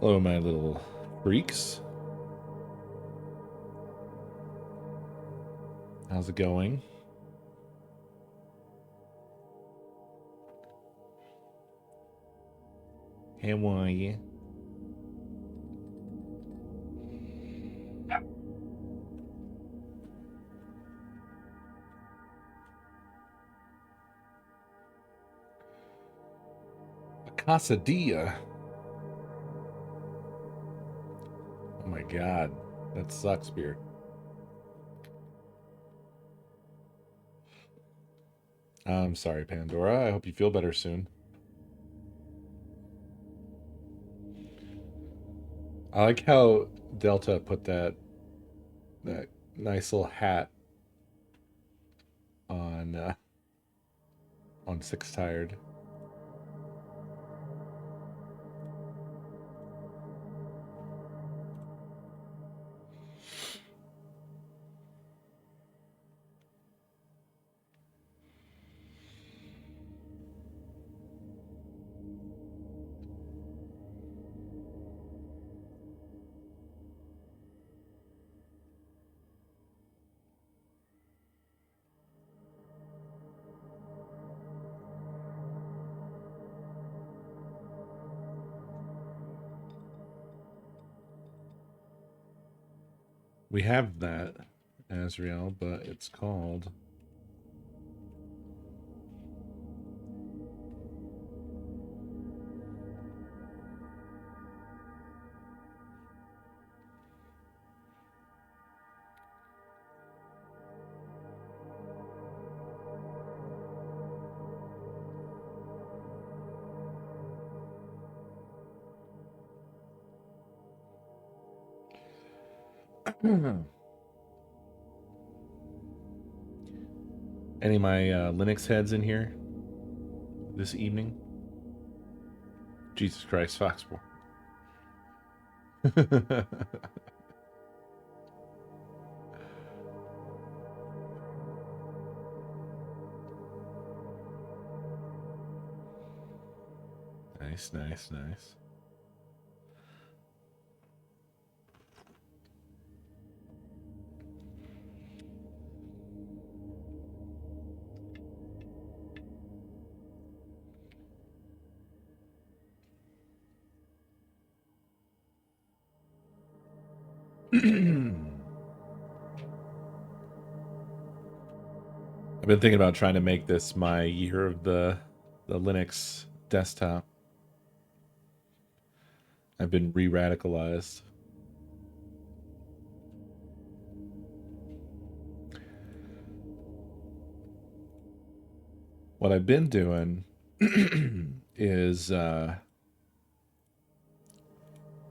Hello, my little freaks. How's it going? How are you? A quesadilla. Oh my god, that sucks, beer. I'm sorry, Pandora. I hope you feel better soon. I like how Delta put that nice little hat on Six Tired. We have that, Azrael, but it's called... Any of my Linux heads in here this evening? Jesus Christ, Foxport. Nice, nice, nice. I've been thinking about trying to make this my year of the Linux desktop. I've been re-radicalized. What I've been doing is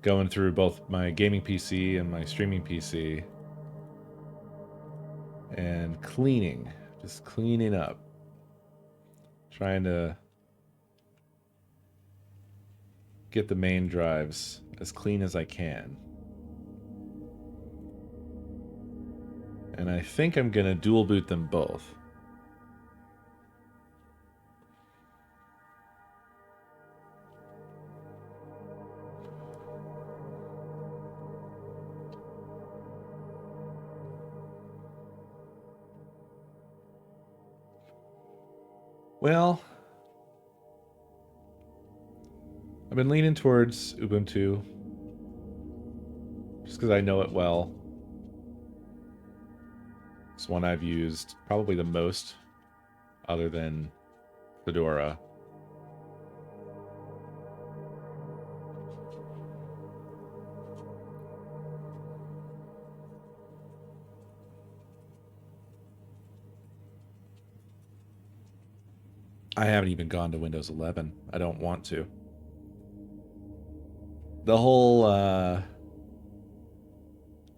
going through both my gaming PC and my streaming PC and cleaning, just cleaning up, trying to get the main drives as clean as I can. And I think I'm gonna dual boot them both. Well, I've been leaning towards Ubuntu just because I know it well. It's one I've used probably the most, other than Fedora. I haven't even gone to Windows 11. I don't want to. The whole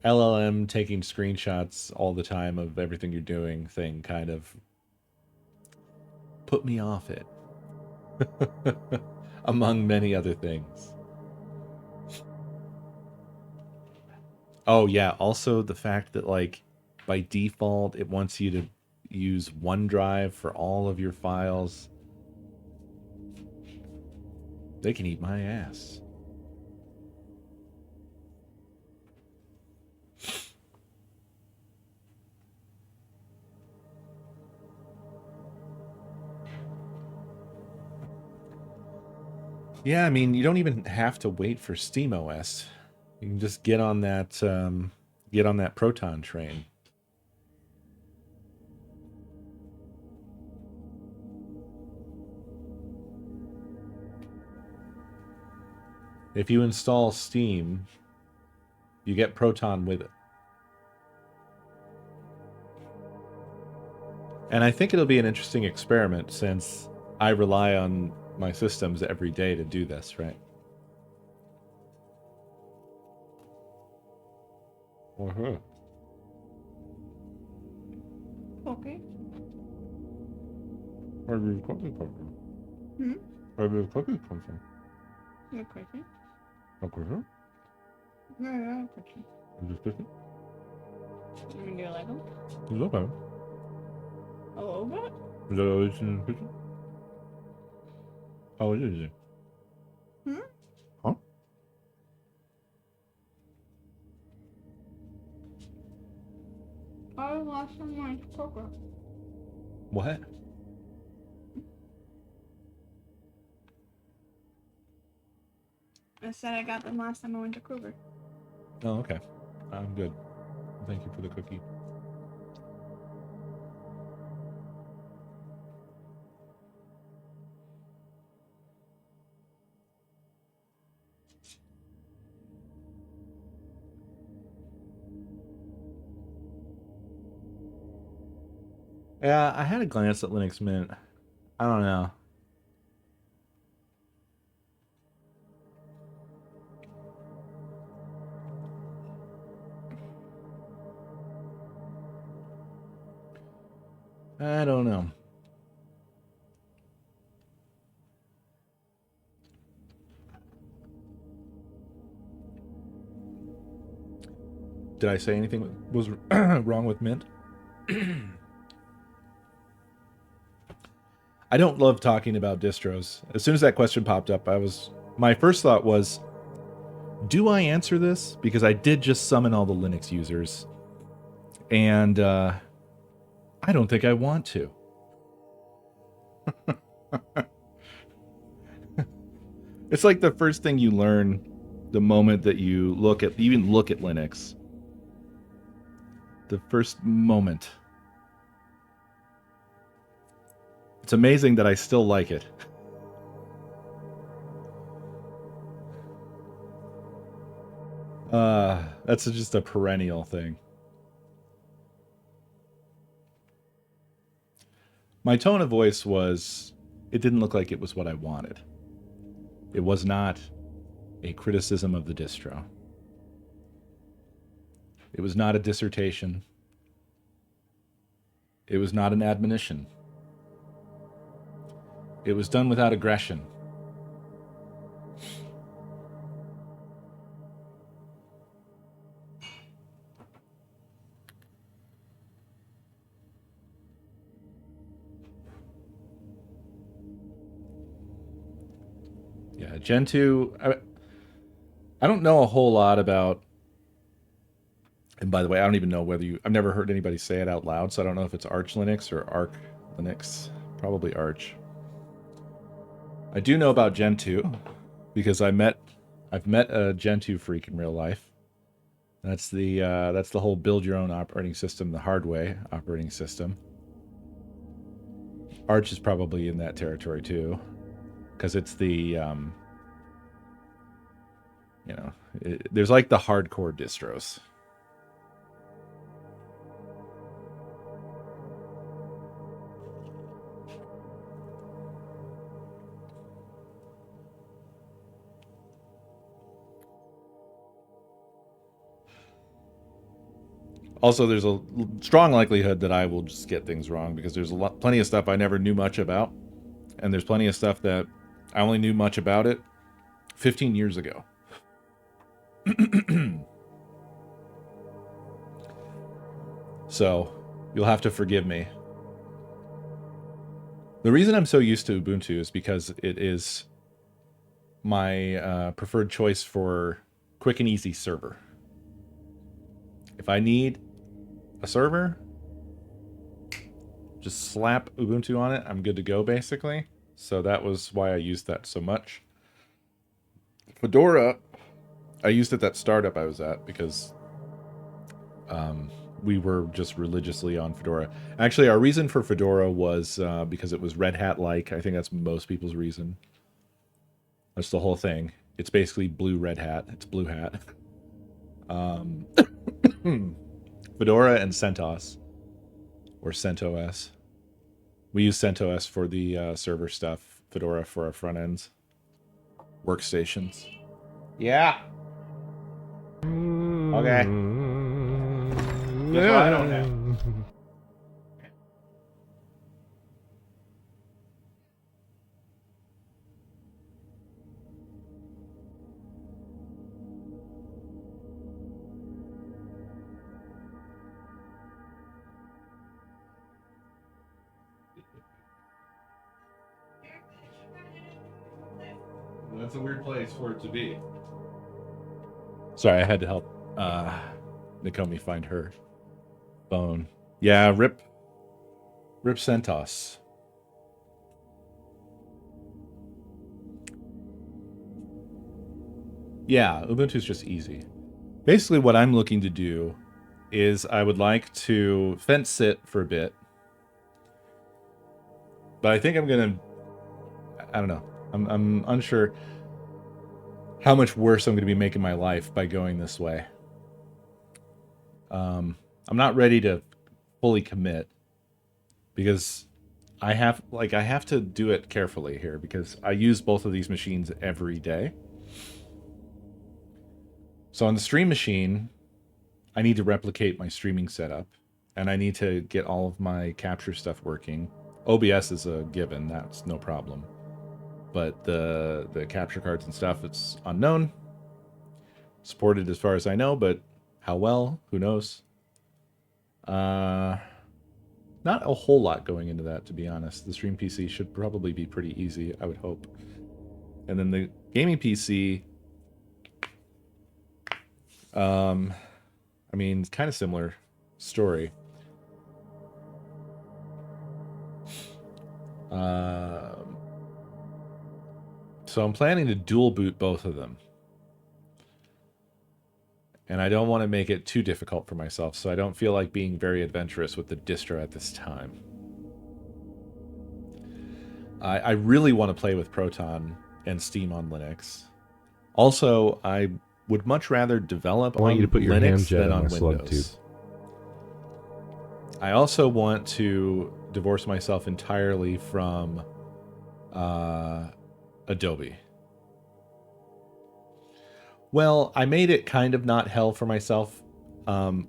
LLM taking screenshots all the time of everything you're doing thing kind of put me off it. Among many other things. Oh yeah, also the fact that like by default it wants you to use OneDrive for all of your files. They can eat my ass. Yeah, I mean, you don't even have to wait for SteamOS. You can just get on that Proton train. If you install Steam, you get Proton with it. And I think it'll be an interesting experiment since I rely on my systems every day to do this, right? Okay. Where did the cookie come from? Where did the cookie come from? Good question. Okay. Yeah, good question. Is this cookie? Do you like them? It's okay. A little bit? Is that always in the kitchen? How is it? Hmm? Huh? I lost some my cocoa. What? I said I got them last time I went to Kroger. Oh, okay. I'm good. Thank you for the cookie. Yeah, I had a glance at Linux Mint. I don't know. I don't know. Did I say anything that was wrong with Mint? I don't love talking about distros. As soon as that question popped up, my first thought was, do I answer this? Because I did just summon all the Linux users, and I don't think I want to. It's like the first thing you learn the moment that you even look at Linux. The first moment. It's amazing that I still like it. That's just a perennial thing. My tone of voice was, it didn't look like it was what I wanted. It was not a criticism of the distro. It was not a dissertation. It was not an admonition. It was done without aggression. Yeah, Gentoo, I don't know a whole lot about, and by the way, I don't even know I've never heard anybody say it out loud, so I don't know if it's Arch Linux or Arc Linux. Probably Arch. I do know about Gentoo because I've met a Gentoo freak in real life. That's the whole build your own operating system, the hard way operating system. Arch is probably in that territory too, because it's the there's like the hardcore distros. Also, there's a strong likelihood that I will just get things wrong because there's plenty of stuff I never knew much about, and there's plenty of stuff that I only knew much about it 15 years ago. So, you'll have to forgive me. The reason I'm so used to Ubuntu is because it is my preferred choice for quick and easy server. If I need a server, just slap Ubuntu on it. I'm good to go, basically. So that was why I used that so much. Fedora, I used at that startup I was at because we were just religiously on Fedora. Actually, our reason for Fedora was because it was Red Hat-like. I think that's most people's reason. That's the whole thing. It's basically blue Red Hat. It's blue hat. Fedora and CentOS, or CentOS. We use CentOS for the server stuff. Fedora for our front ends, workstations. Yeah. Okay. Guess what I don't have? That's a weird place for it to be. Sorry, I had to help Nakomi find her phone. Yeah, rip CentOS. Yeah, Ubuntu's just easy. Basically, what I'm looking to do is I would like to fence sit for a bit. But I think I'm going to... I don't know. I'm unsure how much worse I'm going to be making my life by going this way. I'm not ready to fully commit because I have to do it carefully here because I use both of these machines every day. So on the stream machine, I need to replicate my streaming setup and I need to get all of my capture stuff working. OBS is a given, that's no problem. But the capture cards and stuff, it's unknown. Supported as far as I know, but how well, who knows? Not a whole lot going into that, to be honest. The stream PC should probably be pretty easy, I would hope. And then the gaming PC, I mean, it's kind of similar story. So I'm planning to dual boot both of them. And I don't want to make it too difficult for myself, so I don't feel like being very adventurous with the distro at this time. I really want to play with Proton and Steam on Linux. Also, I would much rather develop on Linux than on Windows. I also want to divorce myself entirely from Adobe. Well, I made it kind of not hell for myself,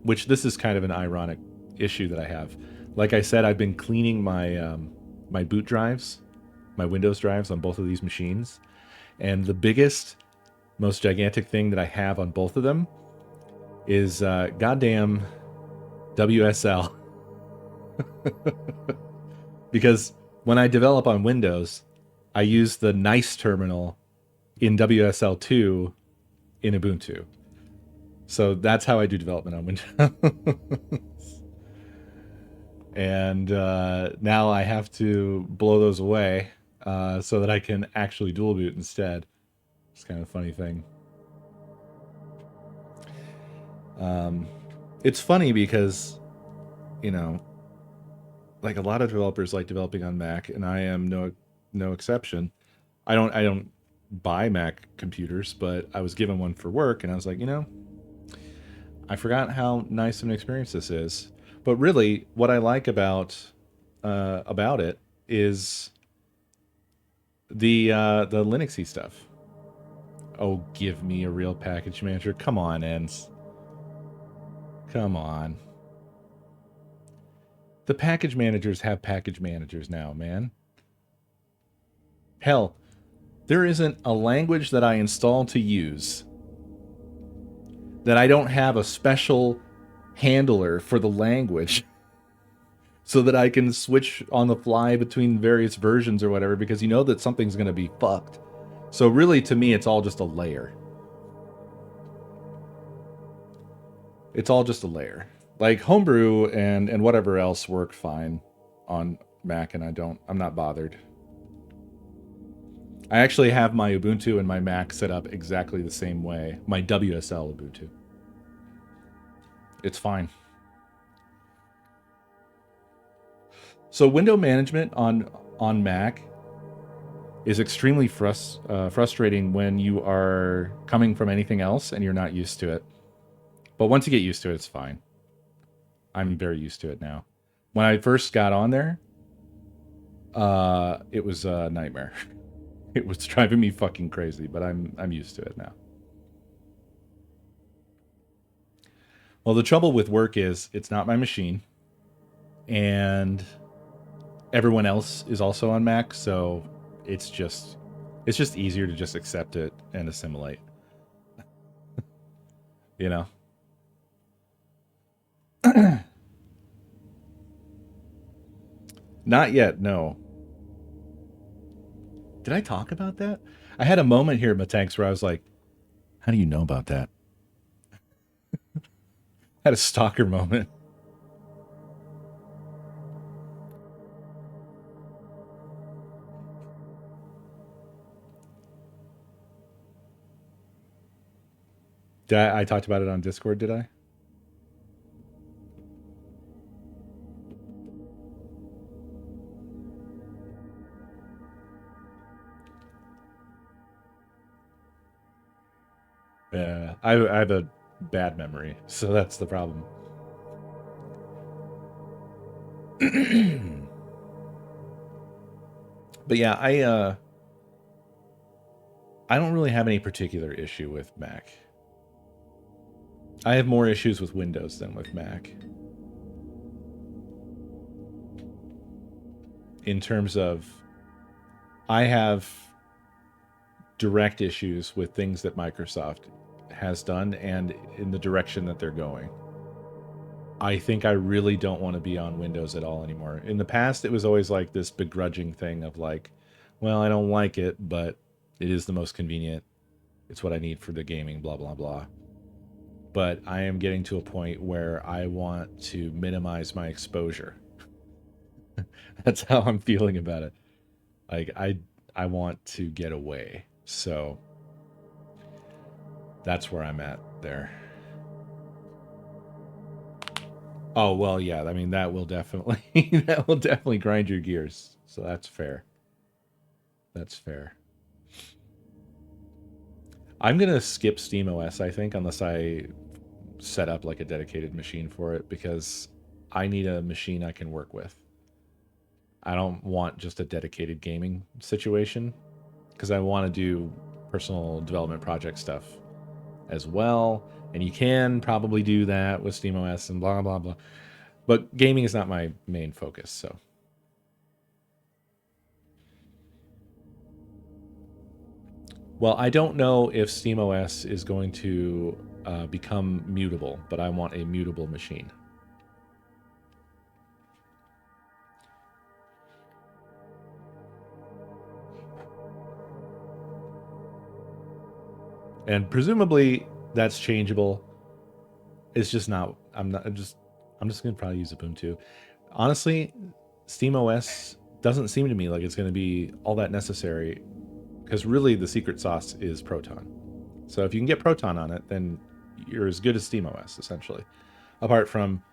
which this is kind of an ironic issue that I have. Like I said, I've been cleaning my my boot drives, my Windows drives on both of these machines, and the biggest, most gigantic thing that I have on both of them is goddamn WSL. Because when I develop on Windows, I use the nice terminal in WSL2 in Ubuntu. So that's how I do development on Windows. And now I have to blow those away so that I can actually dual boot instead. It's kind of a funny thing. It's funny because, you know, like a lot of developers like developing on Mac, and I am no exception. I don't buy Mac computers, but I was given one for work, and I was like, you know, I forgot how nice of an experience this is. But really, what I like about it is the Linuxy stuff. Oh, give me a real package manager! Come on, Ens. Come on. The package managers have package managers now, man. Hell, there isn't a language that I install to use that I don't have a special handler for the language so that I can switch on the fly between various versions or whatever, because you know that something's going to be fucked. So really, to me, it's all just a layer. It's all just a layer. Like Homebrew and whatever else work fine on Mac, and I'm not bothered. I actually have my Ubuntu and my Mac set up exactly the same way. My WSL Ubuntu. It's fine. So window management on Mac is extremely frustrating when you are coming from anything else and you're not used to it. But once you get used to it, it's fine. I'm very used to it now. When I first got on there, it was a nightmare. It was driving me fucking crazy, but I'm used to it now. Well, the trouble with work is it's not my machine, and everyone else is also on Mac, so it's just easier to just accept it and assimilate. You know? Not yet, no. Did I talk about that? I had a moment here, Matanks, where I was like, how do you know about that? I had a stalker moment. I talked about it on Discord, did I? Yeah, I have a bad memory, so that's the problem. But yeah, I don't really have any particular issue with Mac. I have more issues with Windows than with Mac. In terms of, I have direct issues with things that Microsoft has done and in the direction that they're going. I think I really don't want to be on Windows at all anymore. In the past, it was always like this begrudging thing of like, well, I don't like it, but it is the most convenient. It's what I need for the gaming, blah, blah, blah. But I am getting to a point where I want to minimize my exposure. That's how I'm feeling about it. Like I want to get away. So that's where I'm at there. Oh, well, yeah. I mean, that will definitely grind your gears. So that's fair. That's fair. I'm going to skip SteamOS, I think, unless I set up like a dedicated machine for it, because I need a machine I can work with. I don't want just a dedicated gaming situation, because I want to do personal development project stuff as well. And you can probably do that with SteamOS and blah, blah, blah. But gaming is not my main focus, so. Well, I don't know if SteamOS is going to become mutable, but I want a mutable machine. And presumably that's changeable. It's just not. I'm just going to probably use Ubuntu. Honestly, SteamOS doesn't seem to me like it's going to be all that necessary, because really the secret sauce is Proton. So if you can get Proton on it, then you're as good as SteamOS, essentially. Apart from,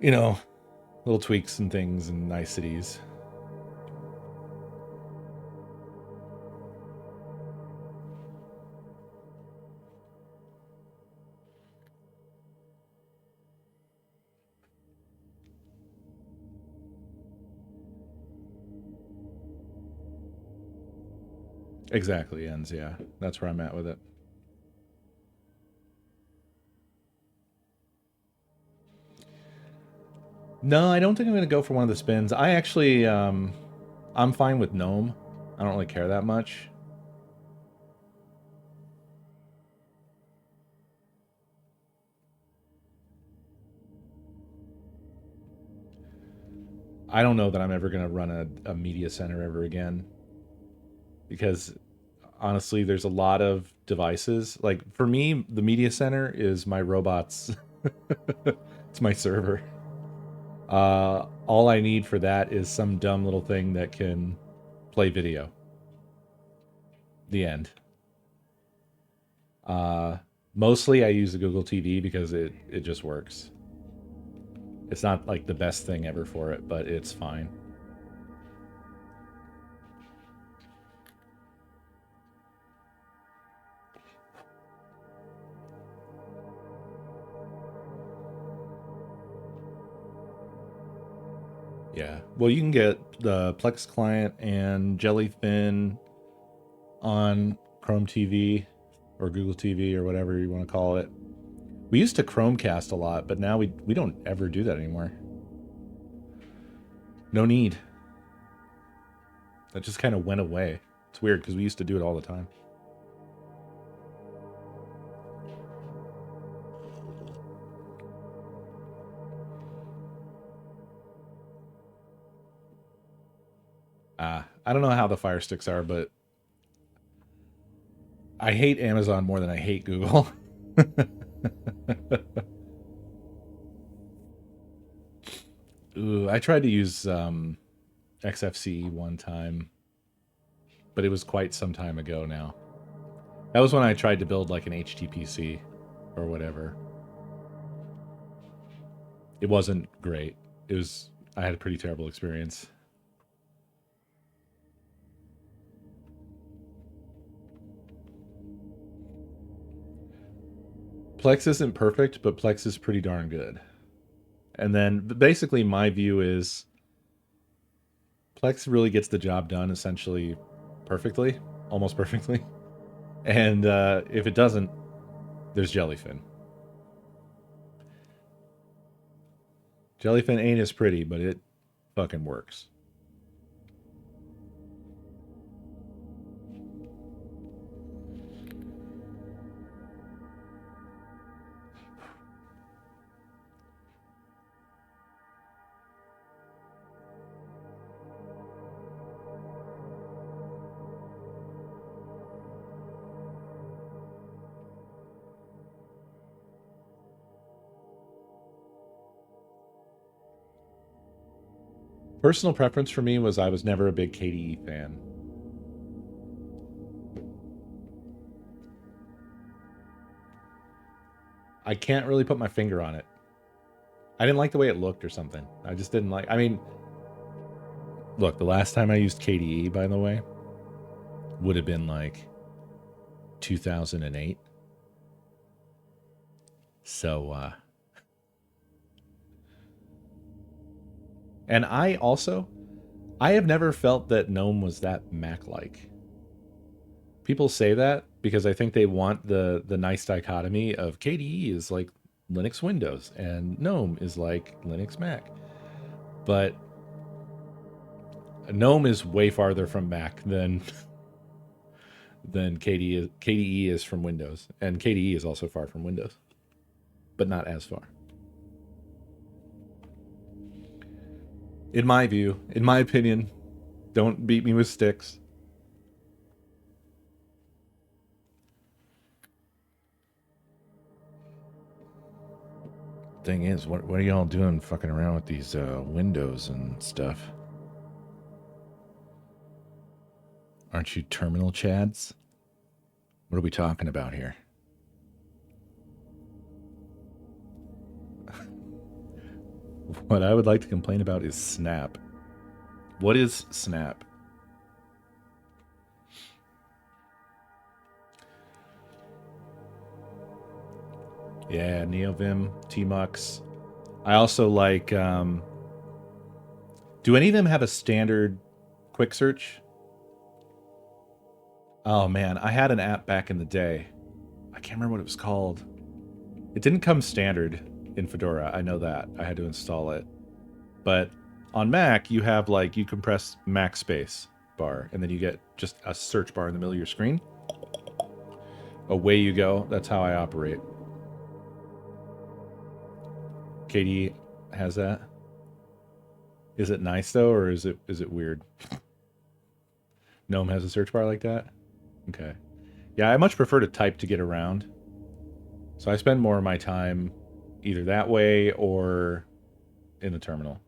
little tweaks and things and niceties. Exactly, ends, yeah. That's where I'm at with it. No, I don't think I'm going to go for one of the spins. I actually, I'm fine with GNOME. I don't really care that much. I don't know that I'm ever going to run a media center ever again, because honestly, there's a lot of devices. Like for me, the media center is my robots. It's my server. All I need for that is some dumb little thing that can play video. The end. Mostly I use the Google TV because it just works. It's not like the best thing ever for it, but it's fine. Yeah. Well, you can get the Plex client and Jellyfin on Chrome TV or Google TV or whatever you want to call it. We used to Chromecast a lot, but now we don't ever do that anymore. No need. That just kind of went away. It's weird because we used to do it all the time. I don't know how the Fire Sticks are, but I hate Amazon more than I hate Google. Ooh, I tried to use XFCE one time, but it was quite some time ago now. That was when I tried to build like an HTPC or whatever. It wasn't great. I had a pretty terrible experience. Plex isn't perfect, but Plex is pretty darn good. And then basically my view is Plex really gets the job done essentially perfectly, almost perfectly. And if it doesn't, there's Jellyfin. Jellyfin ain't as pretty, but it fucking works. Personal preference for me was I was never a big KDE fan. I can't really put my finger on it. I didn't like the way it looked or something. I just didn't like... I mean, look, the last time I used KDE, by the way, would have been like 2008. So, and I have never felt that GNOME was that Mac-like. People say that because I think they want the nice dichotomy of KDE is like Linux Windows and GNOME is like Linux Mac. But GNOME is way farther from Mac than KDE is from Windows. And KDE is also far from Windows, but not as far. In my view, in my opinion, don't beat me with sticks. Thing is, what are y'all doing fucking around with these windows and stuff? Aren't you terminal chads? What are we talking about here? What I would like to complain about is Snap. What is Snap? Yeah, NeoVim, Tmux. I also like... do any of them have a standard quick search? Oh man, I had an app back in the day. I can't remember what it was called. It didn't come standard in Fedora. I know that. I had to install it. But on Mac, you have like, you can press Mac space bar, and then you get just a search bar in the middle of your screen. Away you go. That's how I operate. KDE has that. Is it nice though, or is it weird? GNOME has a search bar like that? Okay. Yeah, I much prefer to type to get around. So I spend more of my time either that way or in the terminal.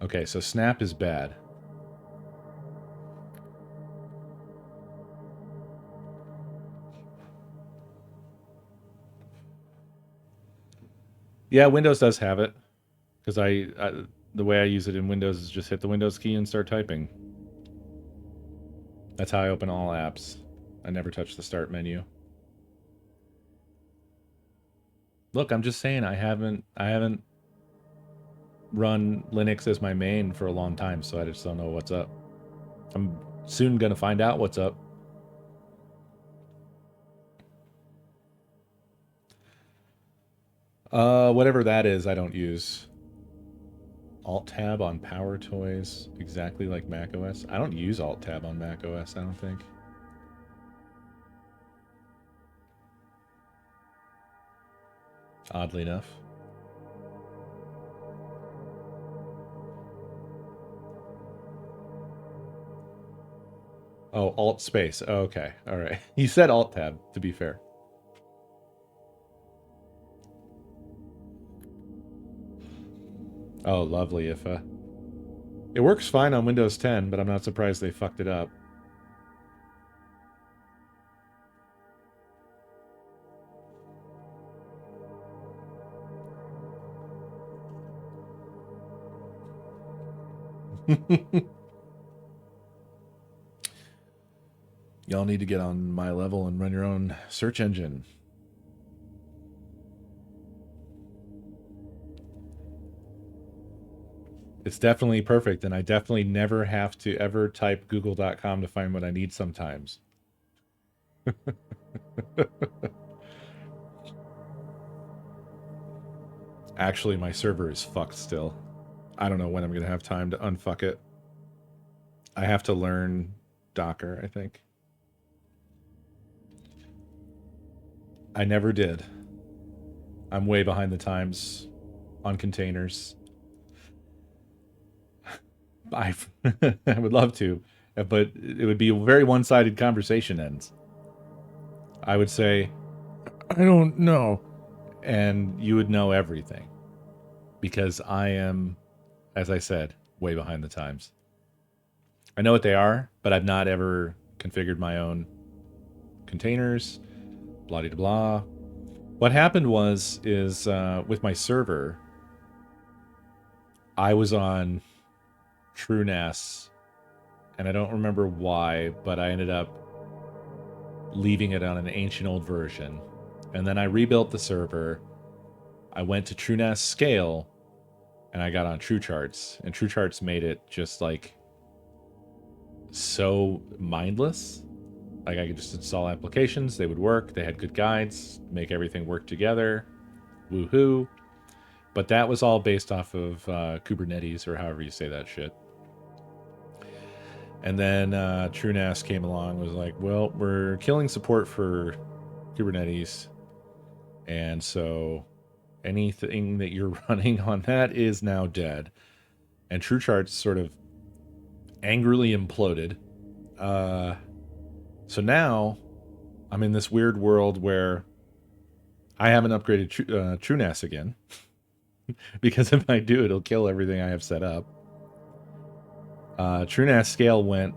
Okay, so Snap is bad. Yeah, Windows does have it. Because the way I use it in Windows is just hit the Windows key and start typing. That's how I open all apps. I never touch the start menu. Look, I'm just saying I haven't run Linux as my main for a long time, so I just don't know what's up. I'm soon gonna find out what's up. Whatever that is, I don't use. Alt-Tab on Power Toys, exactly like macOS. I don't use Alt-Tab on macOS, I don't think. Oddly enough. Oh, Alt space. Oh, okay, all right. You said Alt-Tab, to be fair. Oh, lovely, Ifa. It works fine on Windows 10, but I'm not surprised they fucked it up. Y'all need to get on my level and run your own search engine. It's definitely perfect, and I definitely never have to ever type google.com to find what I need sometimes. Actually, my server is fucked still. I don't know when I'm going to have time to unfuck it. I have to learn Docker, I think. I never did. I'm way behind the times on containers. I would love to, but it would be a very one-sided conversation ends. I would say, I don't know. And you would know everything. Because I am, as I said, way behind the times. I know what they are, but I've not ever configured my own containers, blah de blah. What happened is with my server, I was on TrueNAS, and I don't remember why, but I ended up leaving it on an ancient old version. And then I rebuilt the server. I went to TrueNAS Scale, and I got on TrueCharts, and TrueCharts made it just like so mindless. Like I could just install applications, they would work, they had good guides, make everything work together. Woohoo. But that was all based off of Kubernetes, or however you say that shit. And then TrueNAS came along, was like, well, we're killing support for Kubernetes, and so anything that you're running on that is now dead. And TrueCharts sort of angrily imploded. So now I'm in this weird world where I haven't upgraded TrueNAS again. Because if I do, it'll kill everything I have set up. TrueNAS Scale went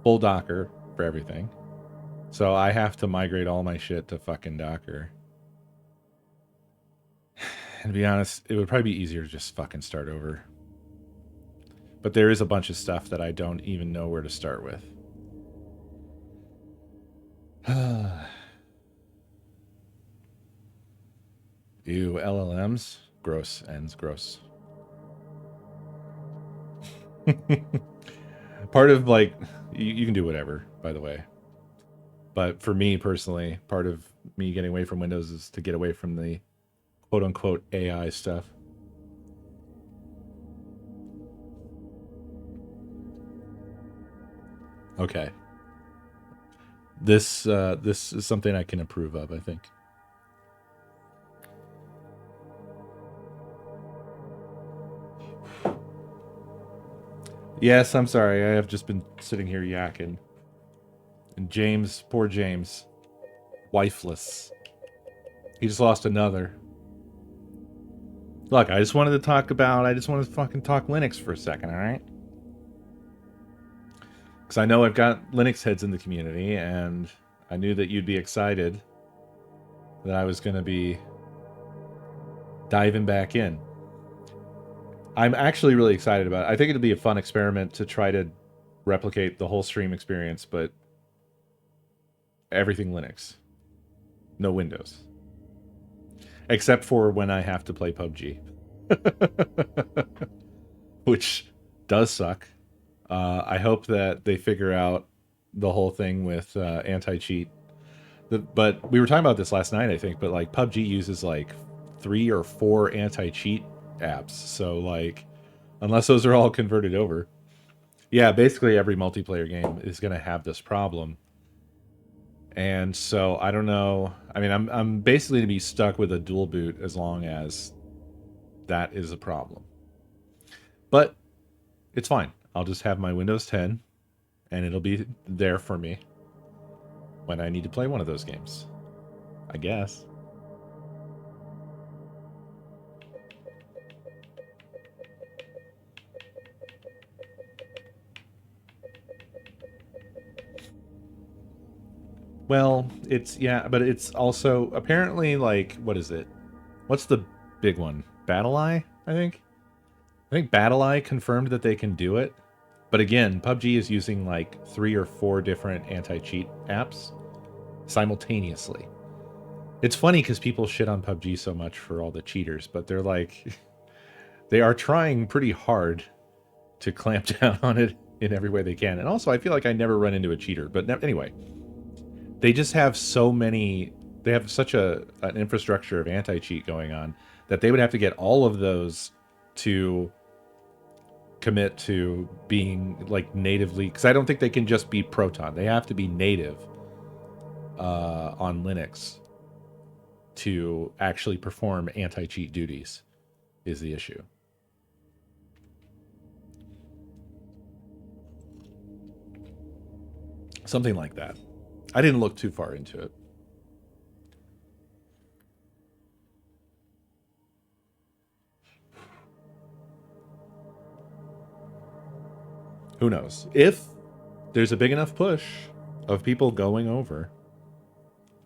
full Docker for everything. So I have to migrate all my shit to fucking Docker. And to be honest, it would probably be easier to just fucking start over. But there is a bunch of stuff that I don't even know where to start with. Ew, LLMs? Gross. Ends gross. Part of, like, you can do whatever, by the way. But for me personally, part of me getting away from Windows is to get away from the quote-unquote AI stuff. Okay. This is something I can approve of, I think. Yes, I'm sorry. I have just been sitting here yakking. And James, poor James, wifeless. He just lost another. Look, I just wanted to fucking talk Linux for a second, alright? Because I know I've got Linux heads in the community, and I knew that you'd be excited that I was going to be diving back in. I'm actually really excited about it. I think it'll be a fun experiment to try to replicate the whole stream experience, but everything Linux. No Windows. Except for when I have to play PUBG. Which does suck. I hope that they figure out the whole thing with anti-cheat. But we were talking about this last night, I think, but like PUBG uses like 3 or 4 anti-cheat apps. So like, unless those are all converted over. Yeah, basically every multiplayer game is going to have this problem. And so I don't know. I mean, I'm basically going to be stuck with a dual boot as long as that is a problem. But it's fine. I'll just have my Windows 10 and it'll be there for me when I need to play one of those games, I guess. Well, it's, yeah, but it's also apparently like, what is it? What's the big one? BattleEye, I think? I think BattleEye confirmed that they can do it. But again, PUBG is using like 3 or 4 different anti-cheat apps simultaneously. It's funny because people shit on PUBG so much for all the cheaters, but they're like, they are trying pretty hard to clamp down on it in every way they can. And also, I feel like I never run into a cheater. But anyway, they just have so many, they have such an infrastructure of anti-cheat going on that they would have to get all of those to commit to being like natively, because I don't think they can just be Proton. They have to be native on Linux to actually perform anti-cheat duties is the issue. Something like that. I didn't look too far into it. Who knows? If there's a big enough push of people going over,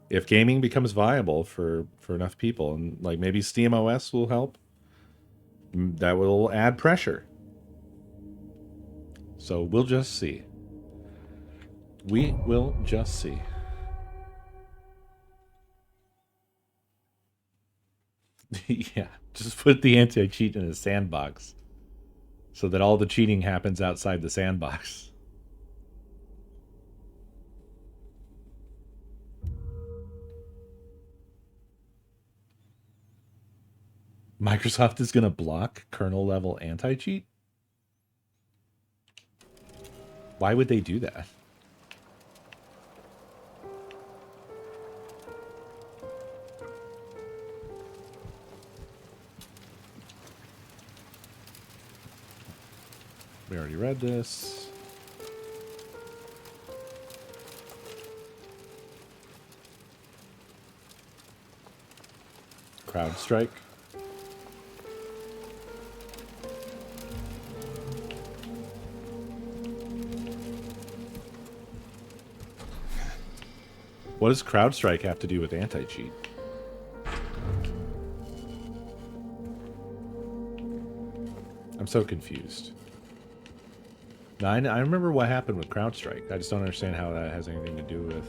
if gaming becomes viable for enough people, and like maybe SteamOS will help, that will add pressure. So we'll just see. We will just see. Yeah, just put the anti-cheat in a sandbox so that all the cheating happens outside the sandbox. Microsoft is going to block kernel-level anti-cheat? Why would they do that? We already read this. CrowdStrike. What does CrowdStrike have to do with anti-cheat? I'm so confused. Now, I remember what happened with CrowdStrike. I just don't understand how that has anything to do with...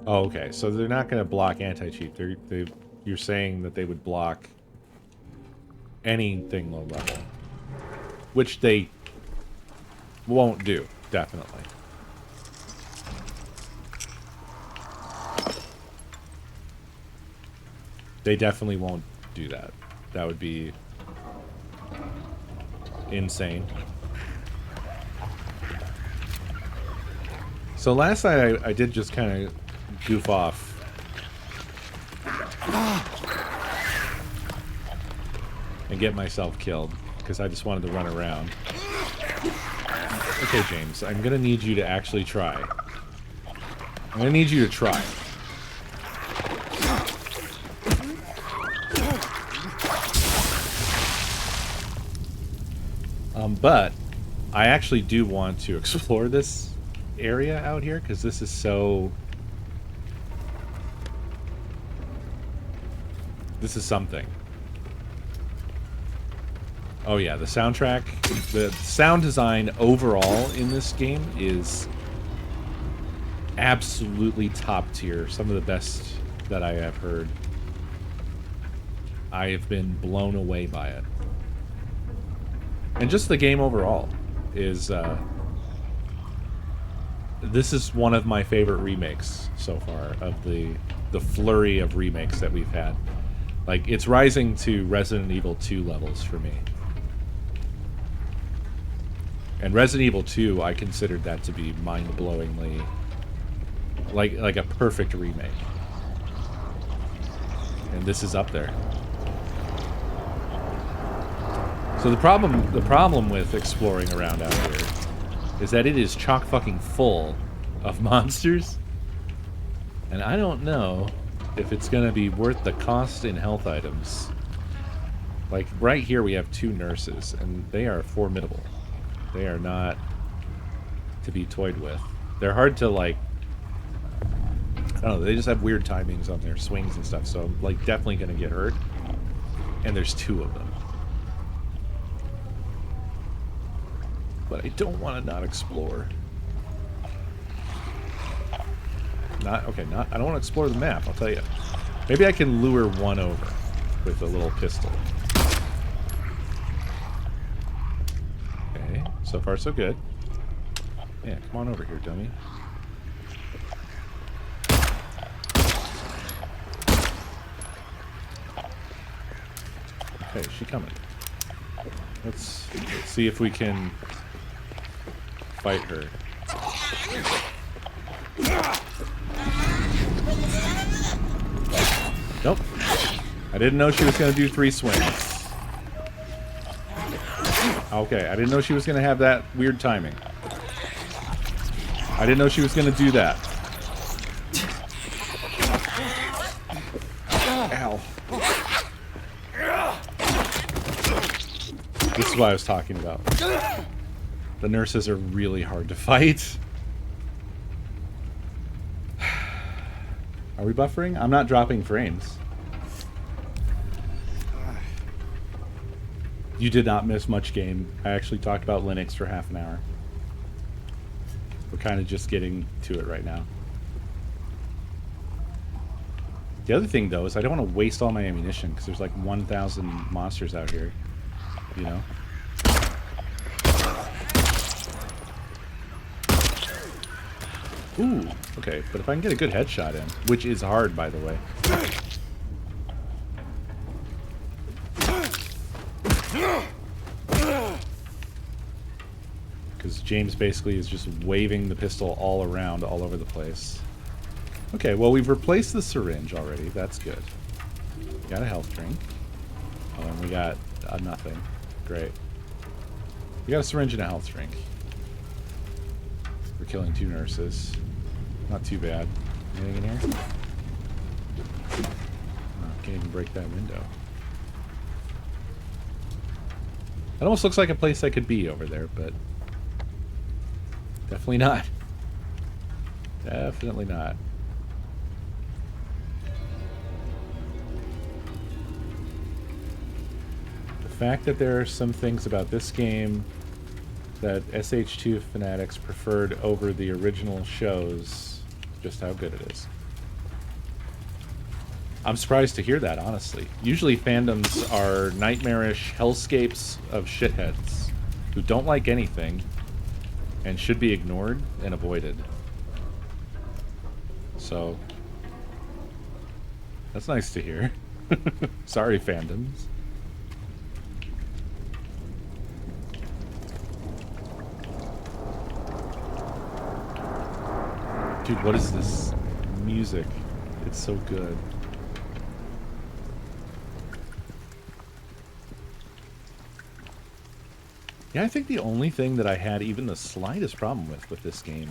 Oh, okay. So they're not going to block anti-cheat. You're saying that they would block anything low level. Which they won't do, definitely. They definitely won't do that. That would be insane. So last night I did just kind of goof off. And get myself killed because I just wanted to run around. Okay, James, I'm going to need you to actually try. I'm going to need you to try. But I actually do want to explore this area out here because this is so... This is something. Oh yeah, the soundtrack, the sound design overall in this game is absolutely top tier. Some of the best that I have heard. I have been blown away by it. And just the game overall is, this is one of my favorite remakes so far of the flurry of remakes that we've had. Like, it's rising to Resident Evil 2 levels for me. And Resident Evil 2, I considered that to be mind-blowingly like a perfect remake. And this is up there. So the problem with exploring around out here is that it is chock fucking full of monsters. And I don't know if it's gonna be worth the cost in health items. Like right here we have 2 nurses and they are formidable. They are not to be toyed with. They're hard to like, I don't know, they just have weird timings on their swings and stuff, so I'm like definitely gonna get hurt. And there's 2 of them. But I don't want to not explore. I don't want to explore the map, I'll tell you. Maybe I can lure one over with a little pistol. Okay, so far so good. Yeah, come on over here, dummy. Okay, she's coming. Let's see if we can fight her. Nope. I didn't know she was going to do 3 swings. Okay, I didn't know she was going to have that weird timing. I didn't know she was going to do that. Ow. This is what I was talking about. The nurses are really hard to fight. Are we buffering? I'm not dropping frames. You did not miss much game. I actually talked about Linux for half an hour. We're kind of just getting to it right now. The other thing, though, is I don't want to waste all my ammunition because there's like 1,000 monsters out here. You know? Ooh, okay, but if I can get a good headshot in, which is hard, by the way. Because James basically is just waving the pistol all around, all over the place. Okay, well, we've replaced the syringe already. That's good. We got a health drink. Oh, and we got nothing. Great. We got a syringe and a health drink. We're killing 2 nurses. Not too bad. Anything in here? Oh, can't even break that window. It almost looks like a place I could be over there, but definitely not. Definitely not. The fact that there are some things about this game that SH2 fanatics preferred over the original shows just how good it is. I'm surprised to hear that, honestly. Usually fandoms are nightmarish hellscapes of shitheads who don't like anything and should be ignored and avoided. So, that's nice to hear. Sorry, fandoms. Dude, what is this music? It's so good. Yeah, I think the only thing that I had even the slightest problem with this game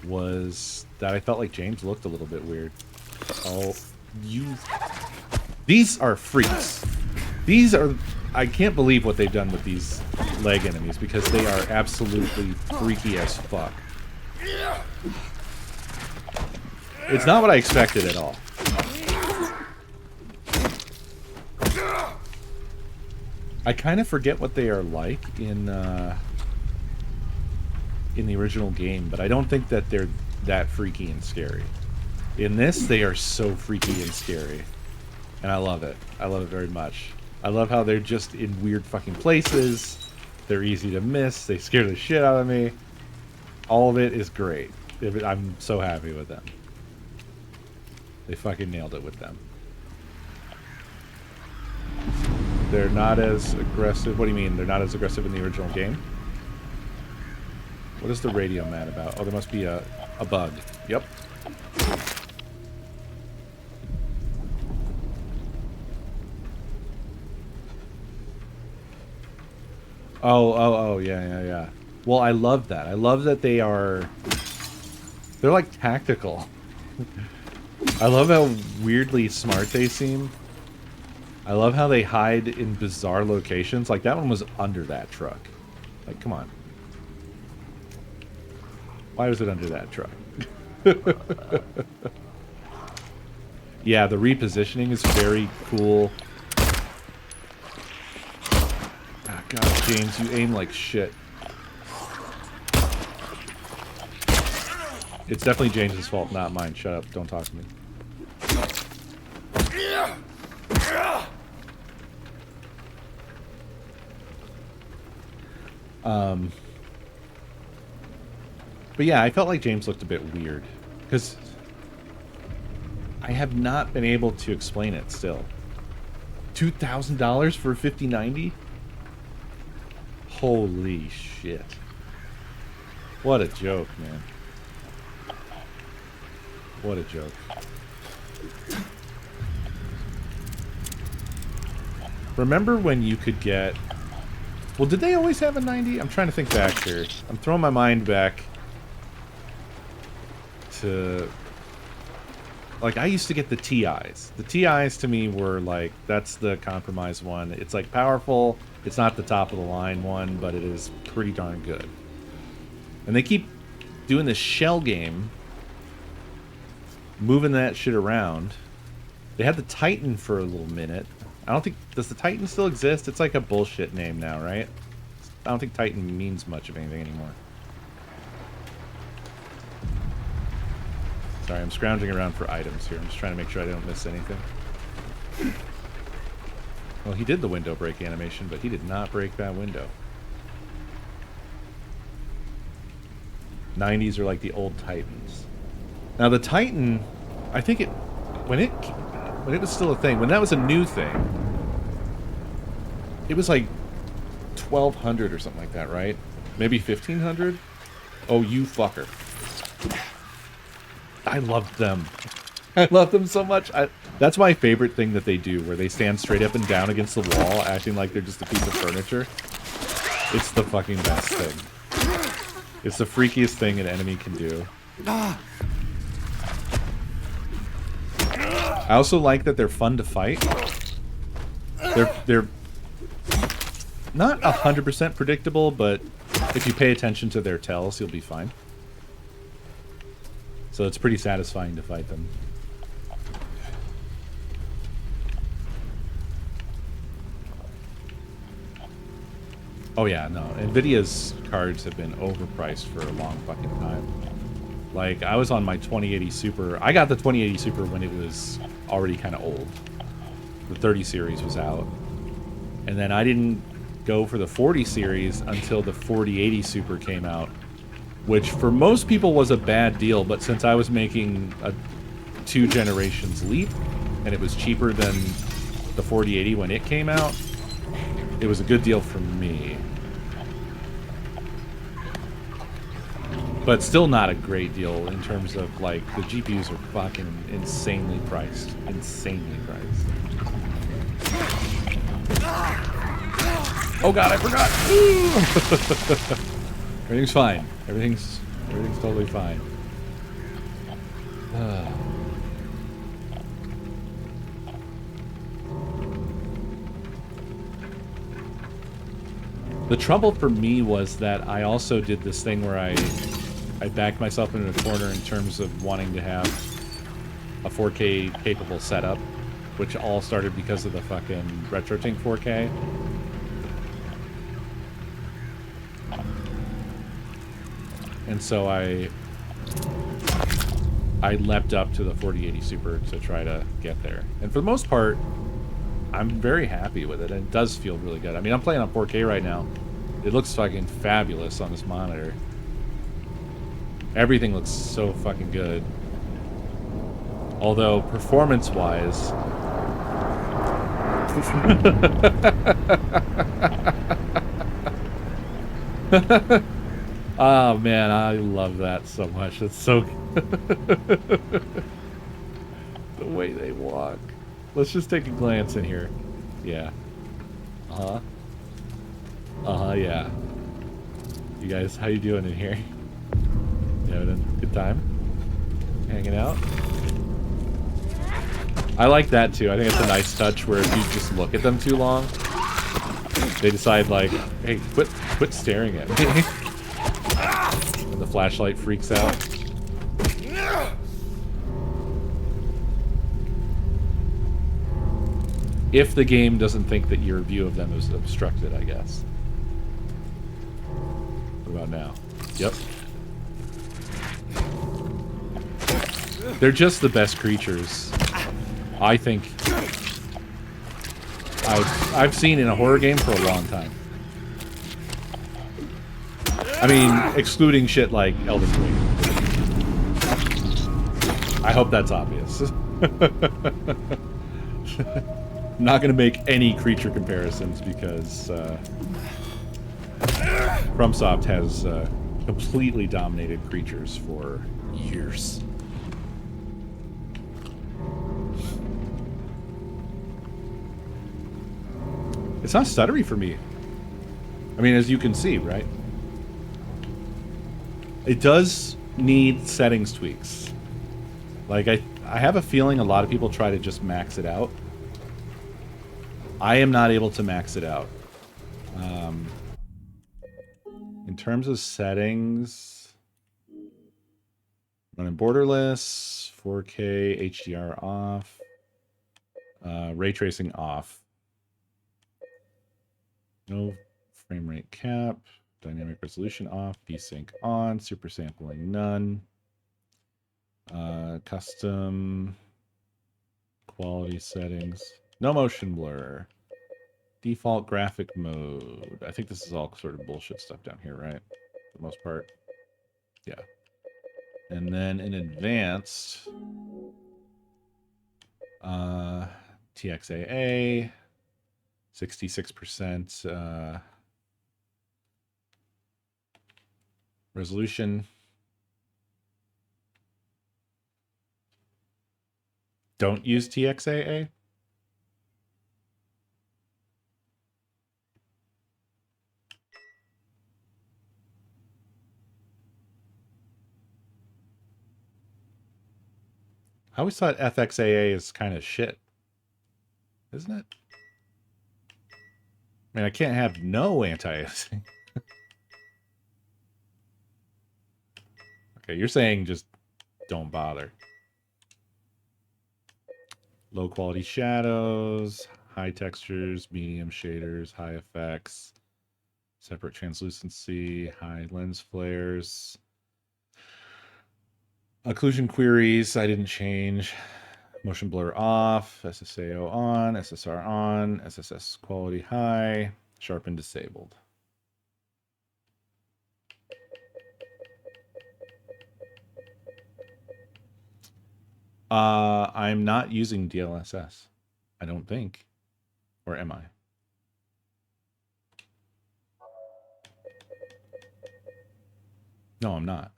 was that I felt like James looked a little bit weird. Oh, you... These are freaks. These are... I can't believe what they've done with these leg enemies because they are absolutely freaky as fuck. It's not what I expected at all. I kind of forget what they are like in the original game, but I don't think that they're that freaky and scary. In this, they are so freaky and scary. And I love it. I love it very much. I love how they're just in weird fucking places. They're easy to miss. They scare the shit out of me. All of it is great. I'm so happy with them. They fucking nailed it with them. They're not as aggressive. What do you mean? They're not as aggressive in the original game? What is the radio mad about? Oh, there must be a bug. Yep. Oh, yeah. Well, I love that. I love that they're like tactical. I love how weirdly smart they seem. I love how they hide in bizarre locations. Like, that one was under that truck. Like, come on. Why was it under that truck? Yeah, the repositioning is very cool. Oh, God, James, you aim like shit. It's definitely James's fault, not mine. Shut up. Don't talk to me. But yeah, I felt like James looked a bit weird. Because I have not been able to explain it still. $2,000 for a 5090? Holy shit. What a joke, man. What a joke. Remember when you could get... Well, did they always have a 90? I'm trying to think back here. I'm throwing my mind back to... Like, I used to get the TIs. The TIs to me were like, that's the compromise one. It's like powerful. It's not the top of the line one, but it is pretty darn good. And they keep doing this shell game, moving that shit around. They had the Titan for a little minute. I don't think... Does the Titan still exist? It's like a bullshit name now, right? I don't think Titan means much of anything anymore. Sorry, I'm scrounging around for items here. I'm just trying to make sure I don't miss anything. Well, he did the window break animation, but he did not break that window. 90s are like the old Titans. Now the Titan, I think when it was still a thing, when that was a new thing, it was like 1,200 or something like that, right? Maybe 1,500? Oh, you fucker. I love them. I love them so much. That's my favorite thing that they do, where they stand straight up and down against the wall, acting like they're just a piece of furniture. It's the fucking best thing. It's the freakiest thing an enemy can do. I also like that they're fun to fight. They're not 100% predictable, but if you pay attention to their tells, you'll be fine. So it's pretty satisfying to fight them. Oh yeah, no. Nvidia's cards have been overpriced for a long fucking time. Like, I was on my 2080 Super. I got the 2080 Super when it was already kind of old. The 30 series was out. And then I didn't go for the 40 series until the 4080 Super came out. Which for most people was a bad deal, but since I was making a 2 generations leap, and it was cheaper than the 4080 when it came out, it was a good deal for me. But still not a great deal in terms of, like, the GPUs are fucking insanely priced. Insanely priced. Oh god, I forgot! Everything's fine. Everything's totally fine. The trouble for me was that I also did this thing where I backed myself into a corner in terms of wanting to have a 4K capable setup, which all started because of the fucking RetroTink 4K. And so I leapt up to the 4080 Super to try to get there. And for the most part, I'm very happy with it. It does feel really good. I mean, I'm playing on 4K right now. It looks fucking fabulous on this monitor. Everything looks so fucking good. Although, performance-wise... Oh, man, I love that so much. It's so good. The way they walk. Let's just take a glance in here. Yeah. Uh-huh. Uh-huh, yeah. You guys, how you doing in here? You having a good time? Hanging out? I like that too. I think it's a nice touch where if you just look at them too long, they decide like, hey, quit staring at me. And the flashlight freaks out. If the game doesn't think that your view of them is obstructed, I guess. What about now? Yep. They're just the best creatures. I think I've seen in a horror game for a long time. I mean, excluding shit like Elden Ring. I hope that's obvious. I'm not going to make any creature comparisons because FromSoft has completely dominated creatures for years. It's not stuttery for me. I mean, as you can see, right? It does need settings tweaks. Like, I have a feeling a lot of people try to just max it out. I am not able to max it out. In terms of settings, running borderless, 4K, HDR off, ray tracing off. No frame rate cap, dynamic resolution off, VSync on, super sampling none, custom quality settings, no motion blur, default graphic mode. I think this is all sort of bullshit stuff down here, right? For the most part. Yeah. And then in advanced, TXAA, 66% resolution. Don't use TXAA. I always thought FXAA is kind of shit. Isn't it? I mean, I can't have no anti-aliasing. Okay, you're saying just don't bother. Low quality shadows, high textures, medium shaders, high effects, separate translucency, high lens flares. Occlusion queries, I didn't change. Motion blur off, SSAO on, SSR on, SSS quality high, sharpen disabled. I'm not using DLSS. I don't think. Or am I? No, I'm not.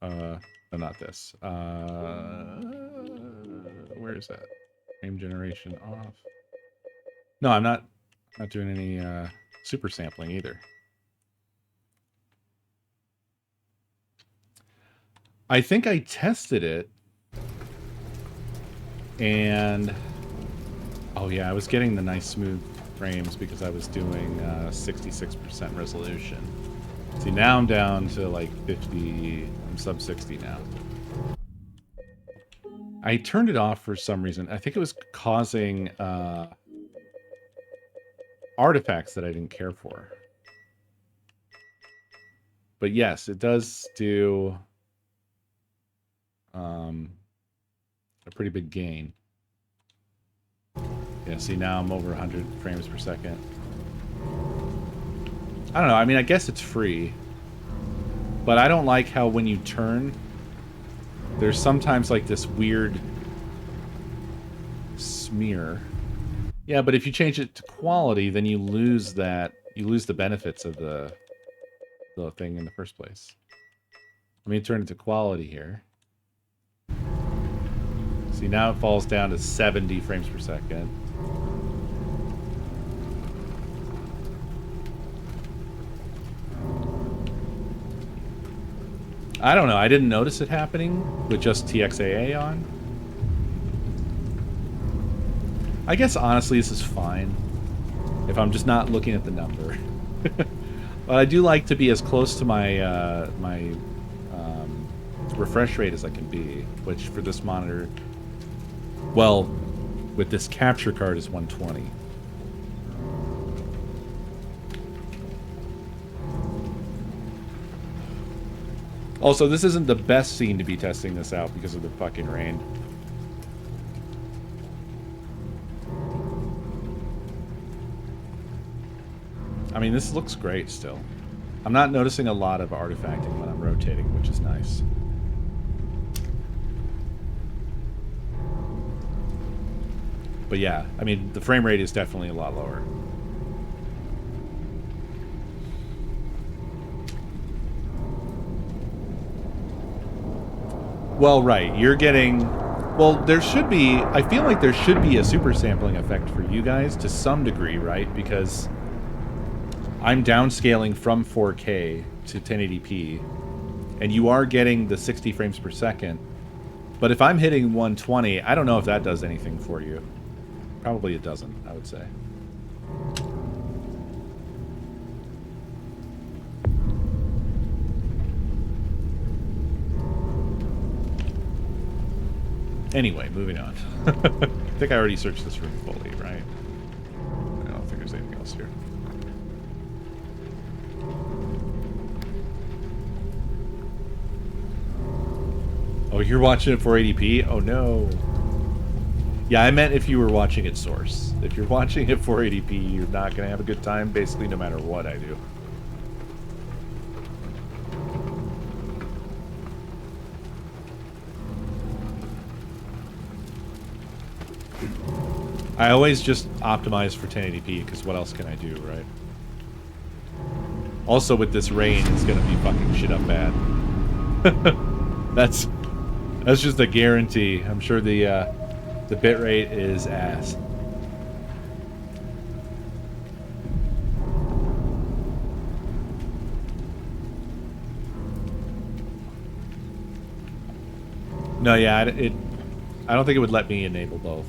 No, not this. Where is that? Frame generation off. No, I'm not doing any super sampling either. I think I tested it. And oh yeah, I was getting the nice smooth frames because I was doing 66% resolution. See, now I'm down to like 50, I'm sub 60 now. I turned it off for some reason. I think it was causing artifacts that I didn't care for. But yes, it does do a pretty big gain. Yeah, see, now I'm over 100 frames per second. I don't know. I mean, I guess it's free. But I don't like how when you turn, there's sometimes like this weird smear. Yeah, but if you change it to quality, then you lose that. You lose the benefits of the thing in the first place. Let me turn it to quality here. See, now it falls down to 70 frames per second. I don't know. I didn't notice it happening with just TXAA on. I guess, honestly, this is fine if I'm just not looking at the number. But I do like to be as close to my refresh rate as I can be, which for this monitor, well, with this capture card is 120. Also, this isn't the best scene to be testing this out because of the fucking rain. I mean, this looks great still. I'm not noticing a lot of artifacting when I'm rotating, which is nice. But yeah, I mean, the frame rate is definitely a lot lower. Well, right, you're getting... Well, there should be... I feel like there should be a super sampling effect for you guys to some degree, right? Because I'm downscaling from 4K to 1080p, and you are getting the 60 frames per second. But if I'm hitting 120, I don't know if that does anything for you. Probably it doesn't, I would say. Anyway, moving on. I think I already searched this room fully, right? I don't think there's anything else here. Oh, you're watching it 480p? Oh no. Yeah, I meant if you were watching it source. If you're watching it 480p, you're not going to have a good time, basically, no matter what I do. I always just optimize for 1080p, because what else can I do, right? Also, with this rain, it's going to be fucking shit up bad. That's just a guarantee. I'm sure the bitrate is ass. No, yeah, I don't think it would let me enable both.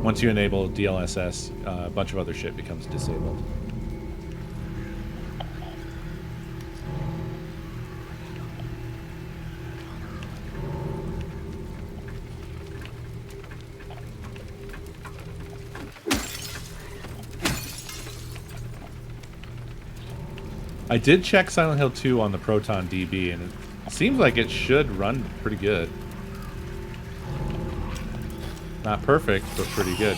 Once you enable DLSS, a bunch of other shit becomes disabled. I did check Silent Hill 2 on the Proton DB, and it seems like it should run pretty good. Not perfect, but pretty good.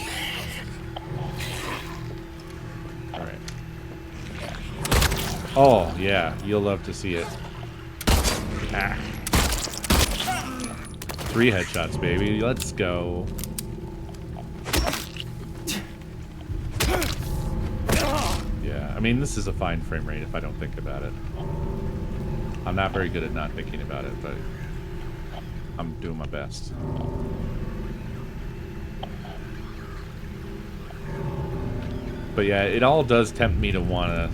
Alright. Oh, yeah. You'll love to see it. Ah. 3 headshots, baby. Let's go. Yeah, I mean, this is a fine frame rate if I don't think about it. I'm not very good at not thinking about it, but I'm doing my best. But yeah, it all does tempt me to want to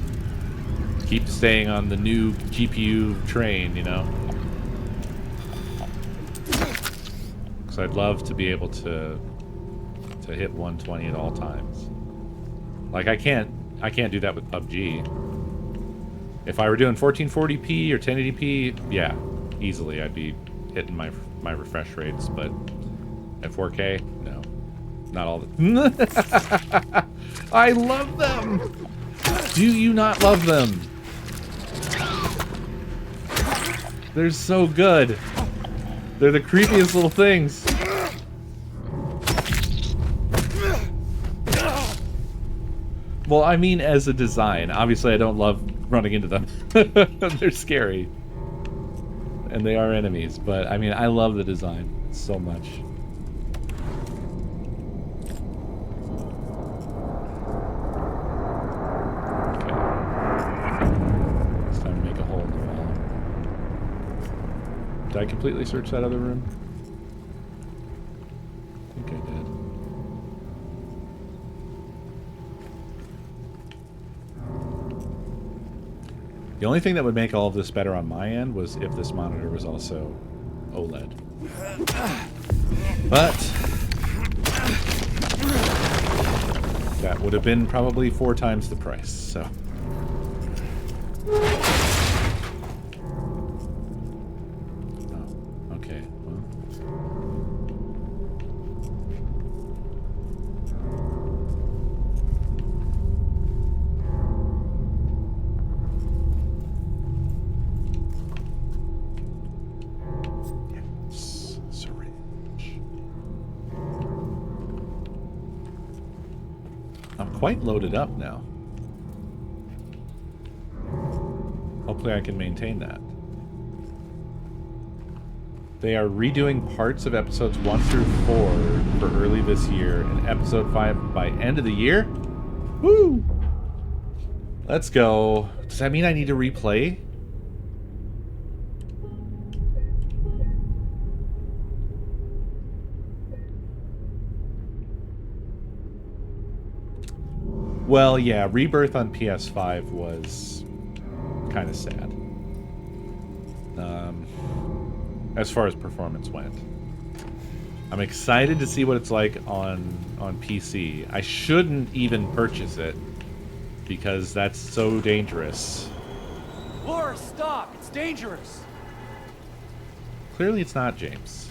keep staying on the new GPU train, you know? Because I'd love to be able to hit 120 at all times. Like, I can't do that with PUBG. If I were doing 1440p or 1080p, yeah, easily I'd be hitting my refresh rates, but at 4K, no. Not all the... I love them! Do you not love them? They're so good. They're the creepiest little things. Well, I mean as a design. Obviously, I don't love running into them. They're scary. And they are enemies, but I mean, I love the design so much. Okay. It's time to make a hole in the wall. Did I completely search that other room? I think I did. The only thing that would make all of this better on my end was if this monitor was also OLED. But that would have been probably 4 times the price, so. Oh, okay. Well. I'm quite loaded up now. Hopefully I can maintain that. They are redoing parts of episodes 1 through 4 for early this year, and episode 5 by end of the year? Woo! Let's go. Does that mean I need to replay? Well, yeah, Rebirth on PS5 was kind of sad. As far as performance went. I'm excited to see what it's like on PC. I shouldn't even purchase it because that's so dangerous. Laura, stop! It's dangerous! Clearly it's not, James.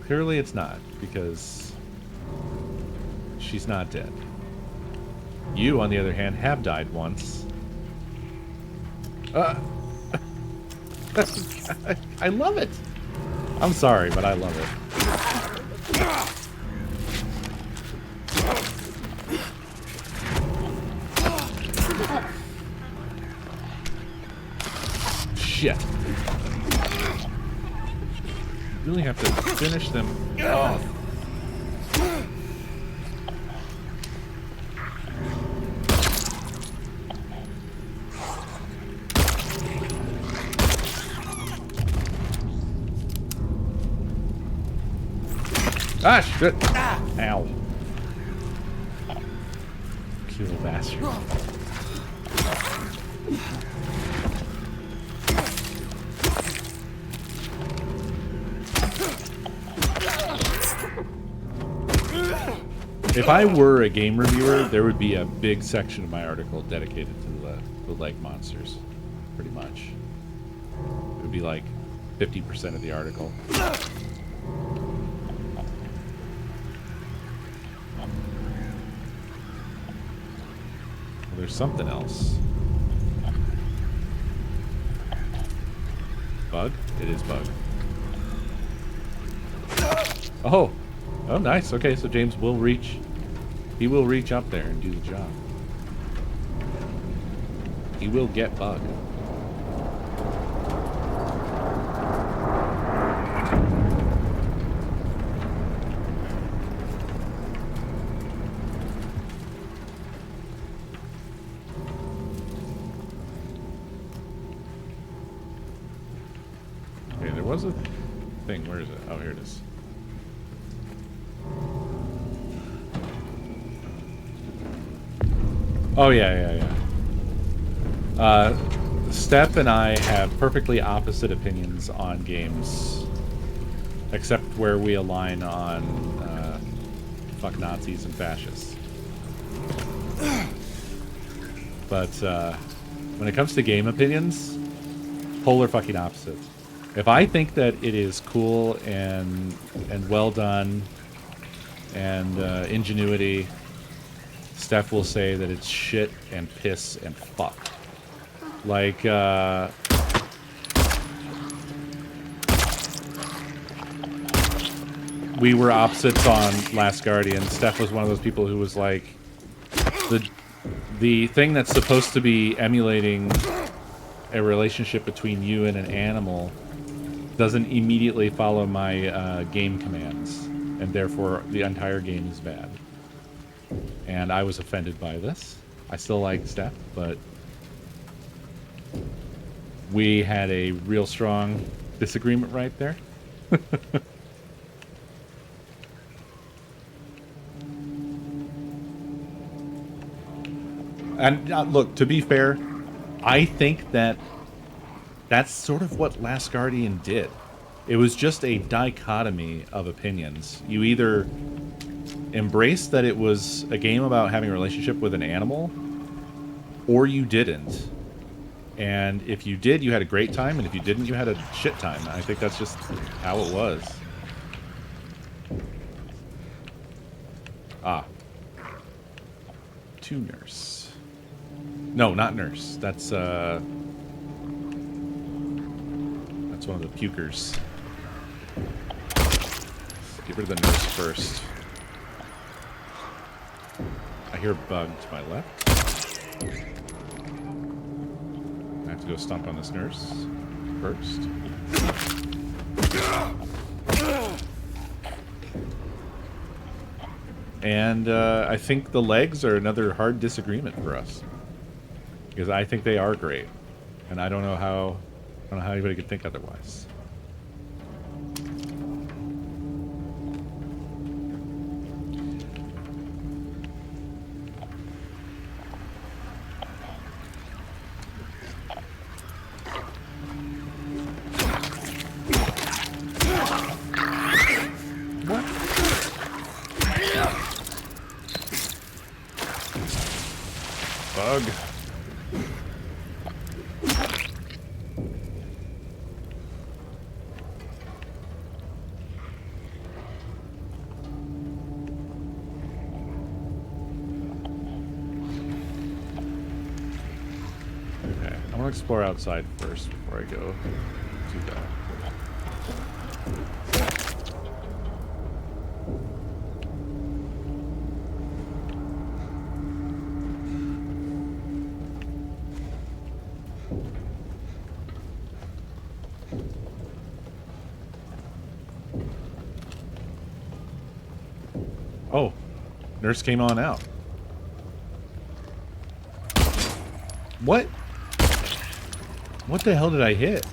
Clearly it's not, because she's not dead. You, on the other hand, have died once. I love it. I'm sorry, but I love it. Shit. You really have to finish them off. Ah, shit. Ow. Cute little bastard. If I were a game reviewer, there would be a big section of my article dedicated to the leg monsters. Pretty much. It would be like 50% of the article. There's something else. Bug? It is bug. Oh! Oh, nice. Okay, so James will reach... He will reach up there and do the job. He will get bug. Was a thing. Where is it? Oh, here it is. Oh, yeah. Steph and I have perfectly opposite opinions on games, except where we align on fuck Nazis and fascists. But when it comes to game opinions, polar fucking opposites. If I think that it is cool and well done and ingenuity, Steph will say that it's shit and piss and fuck. Like we were opposites on Last Guardian. Steph was one of those people who was like, the thing that's supposed to be emulating a relationship between you and an animal doesn't immediately follow my game commands, and therefore the entire game is bad. And I was offended by this. I still like Steph, but we had a real strong disagreement right there. And look, to be fair, I think that that's sort of what Last Guardian did. It was just a dichotomy of opinions. You either embraced that it was a game about having a relationship with an animal, or you didn't. And if you did, you had a great time, and if you didn't, you had a shit time. I think that's just how it was. Ah. To nurse. No, not nurse. That's one of the pukers. Get rid of the nurse first. I hear a bug to my left. I have to go stomp on this nurse first. And I think the legs are another hard disagreement for us, because I think they are great, and I don't know how anybody could think otherwise. Bug. Okay, I want to explore outside first before I go do that. Oh, nurse came on out. What? What the hell did I hit?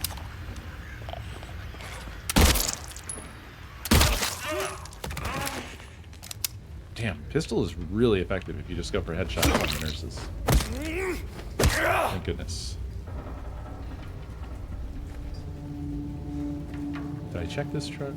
Damn, pistol is really effective if you just go for headshots on the nurses. Thank goodness. Did I check this truck?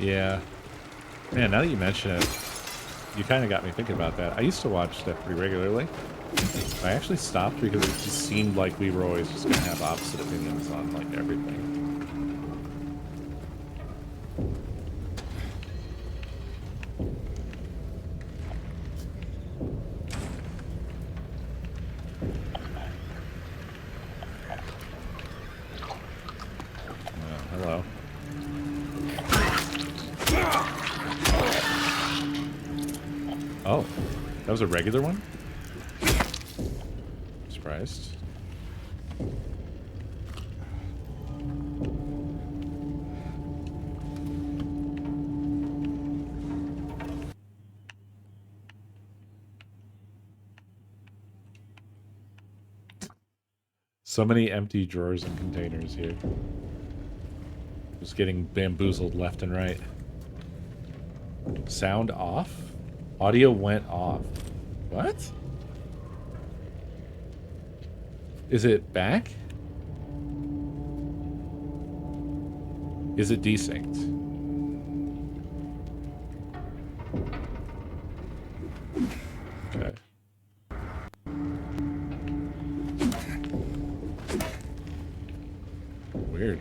Yeah. Man, now that you mention it, you kind of got me thinking about that. I used to watch stuff pretty regularly. I actually stopped because it just seemed like we were always just going to have opposite opinions on, like, everything. Hello. Oh, that was a regular one? Surprised. So many empty drawers and containers here. Just getting bamboozled left and right. Sound off? Audio went off. What? Is it back? Is it desynced? Okay. Weird.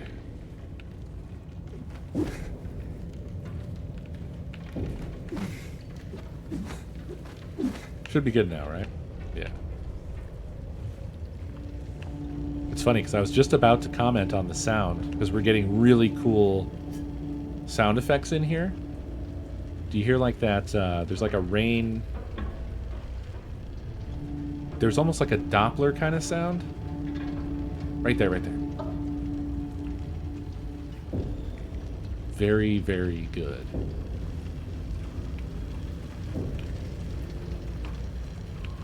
Should be good now, right? Yeah. It's funny because I was just about to comment on the sound because we're getting really cool sound effects in here. Do you hear like that? There's like a rain. There's almost like a Doppler kind of sound. Right there, right there. Very, very good.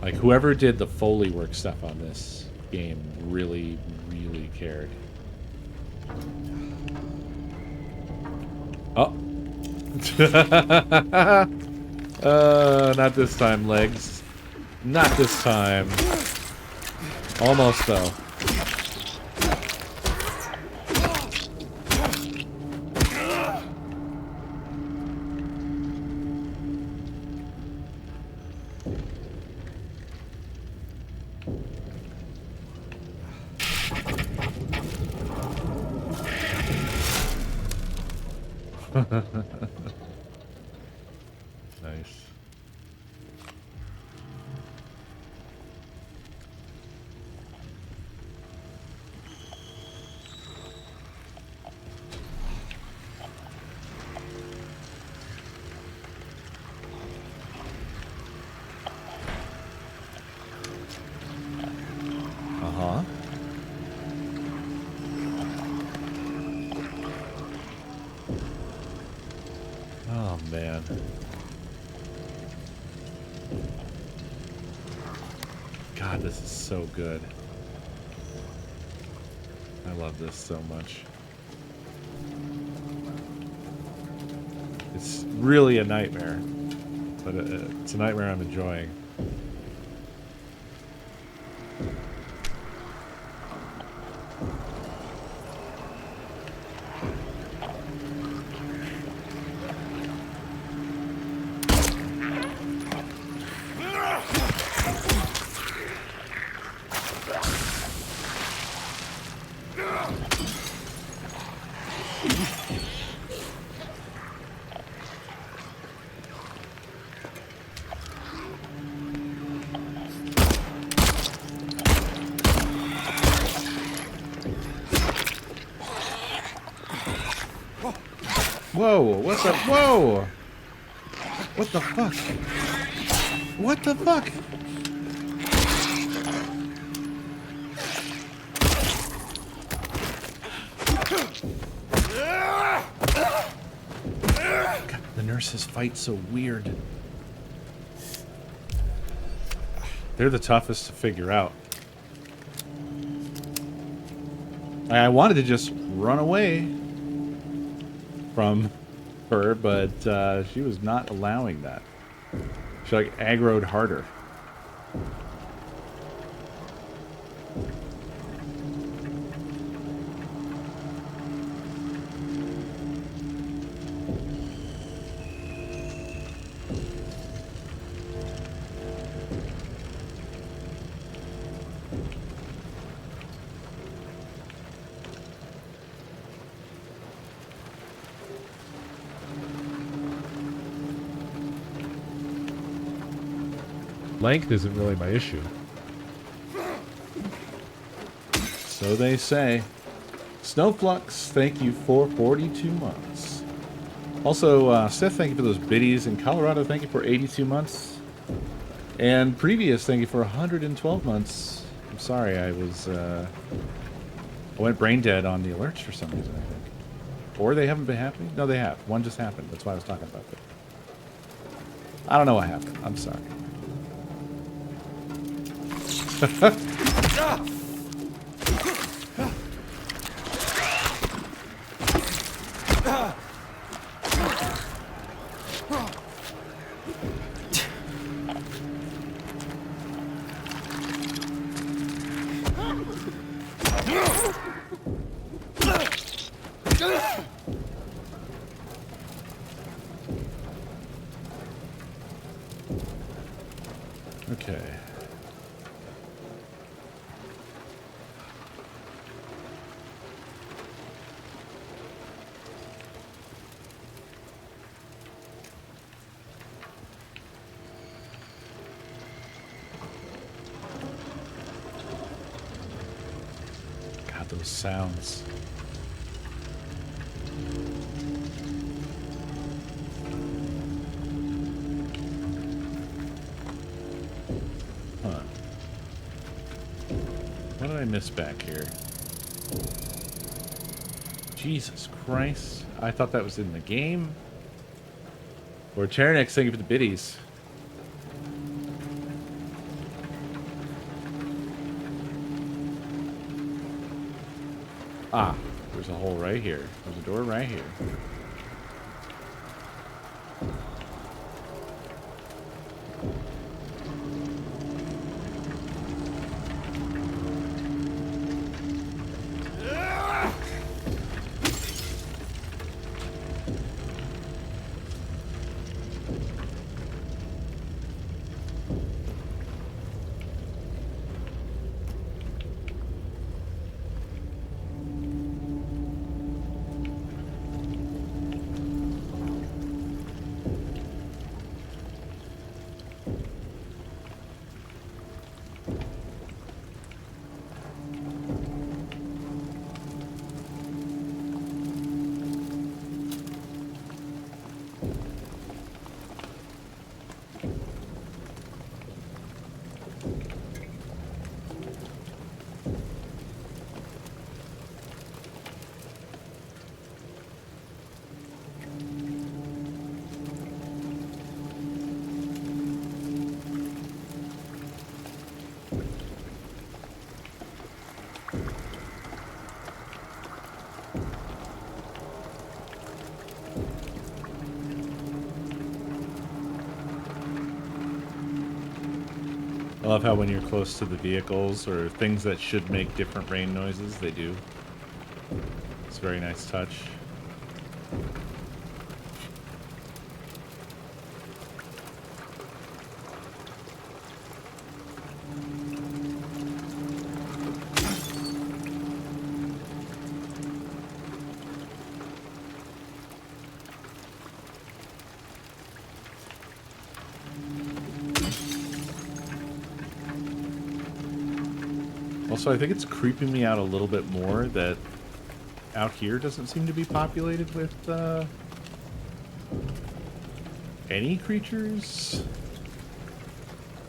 Like, whoever did the Foley work stuff on this game really, really cared. Oh. Not this time, legs. Not this time. Almost, though. Nice. Uh-huh. Oh, man. God, this is so good. I love this so much. It's really a nightmare, but it's a nightmare I'm enjoying. Whoa, what the, whoa! What the fuck? What the fuck? God, the nurses fight so weird. They're the toughest to figure out. I wanted to just run away from her, but she was not allowing that. She like aggroed harder. Length isn't really my issue. So they say. Snowflux, thank you for 42 months. Also, Seth, thank you for those biddies. In Colorado, thank you for 82 months. And Previous, thank you for 112 months. I'm sorry, I went brain dead on the alerts for some reason, I think. Or they haven't been happening? No, they have. One just happened. That's why I was talking about it. I don't know what happened. I'm sorry. Okay. God, those sounds. Huh. What did I miss back here? Jesus Christ. I thought that was in the game. Or Terranix, thank you for the biddies. Ah, there's a hole right here. There's a door right here. I love how when you're close to the vehicles or things that should make different rain noises, they do. It's a very nice touch. Also, I think it's creeping me out a little bit more that out here doesn't seem to be populated with any creatures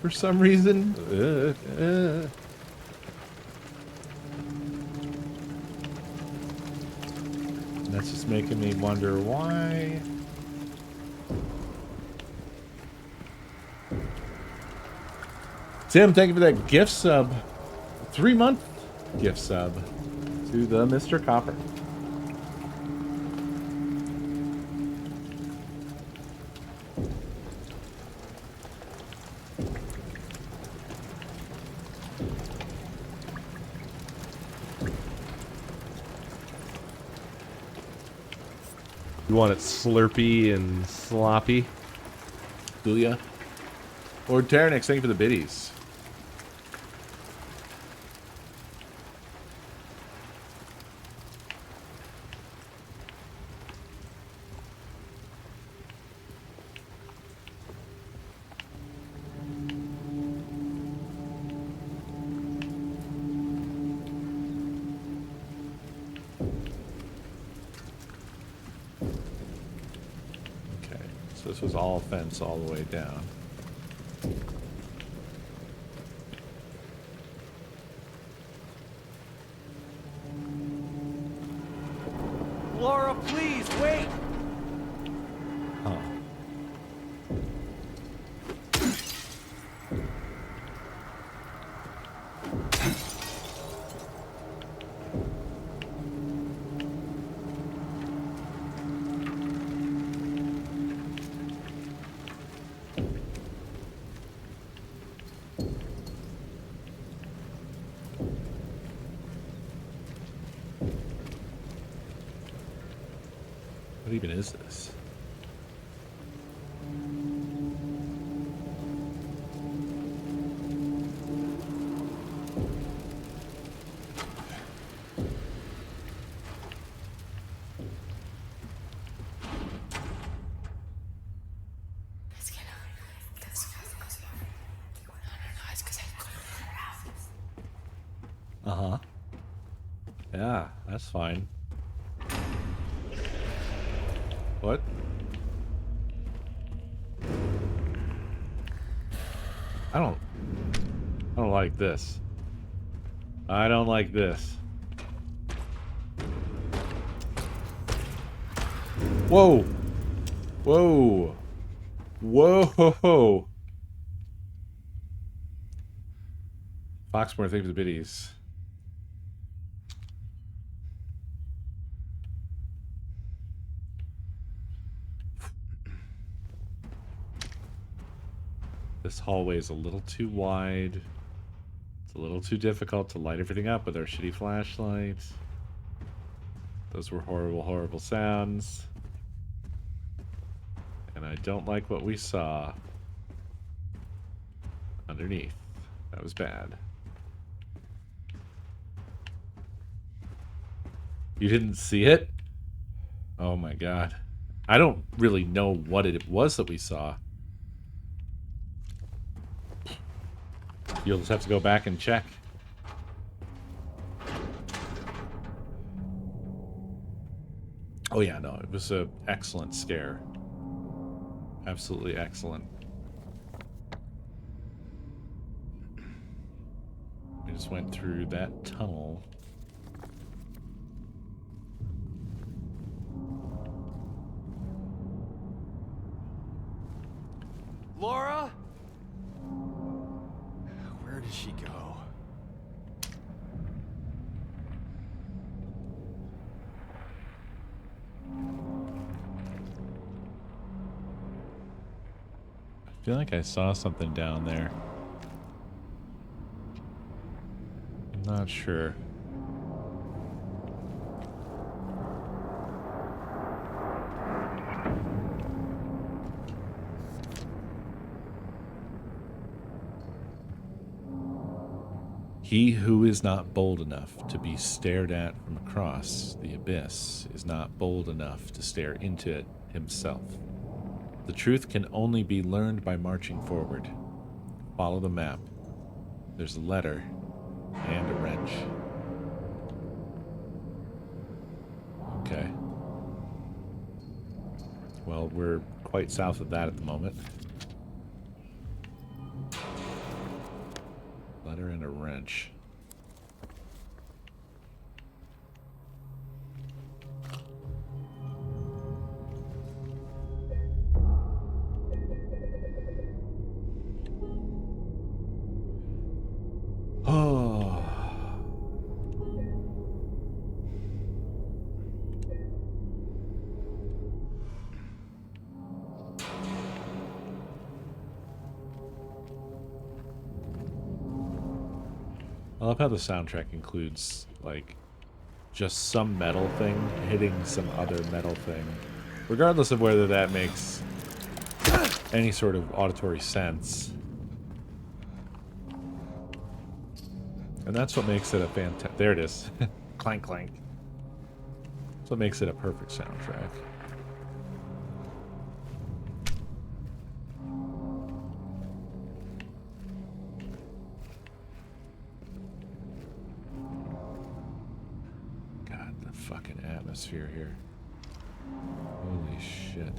for some reason. And that's just making me wonder why. Tim, thank you for that gift sub. 3-month gift sub to the Mr. Copper. You want it slurpy and sloppy? Do ya? Lord Terranix, thank you for the biddies. This was all fence all the way down. Laura, please, wait! Huh. What even is this? Uh-huh. Yeah, that's fine. What? I don't like this. I don't like this. Whoa! Whoa! Whoa! Foxmore, thank you for the biddies. This hallway is a little too wide. It's a little too difficult to light everything up with our shitty flashlights. Those were horrible, horrible sounds. And I don't like what we saw underneath. That was bad. You didn't see it? Oh my god. I don't really know what it was that we saw. You'll just have to go back and check. Oh yeah, no, it was an excellent scare. Absolutely excellent. We just went through that tunnel. Laura? Where did she go? I feel like I saw something down there. I'm not sure. He who is not bold enough to be stared at from across the abyss is not bold enough to stare into it himself. The truth can only be learned by marching forward. Follow the map. There's a letter and a wrench. Okay. Well, we're quite south of that at the moment. Letter and a wrench. Oh. I love how the soundtrack includes, like, just some metal thing hitting some other metal thing, regardless of whether that makes any sort of auditory sense. And that's what makes it a fantastic... There it is. Clank, clank. That's what makes it a perfect soundtrack. God, the fucking atmosphere here. Holy shit.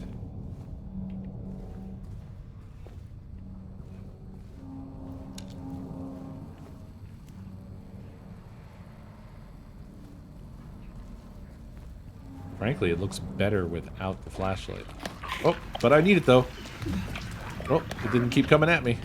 Frankly, it looks better without the flashlight. Oh, but I need it though. Oh, it didn't keep coming at me.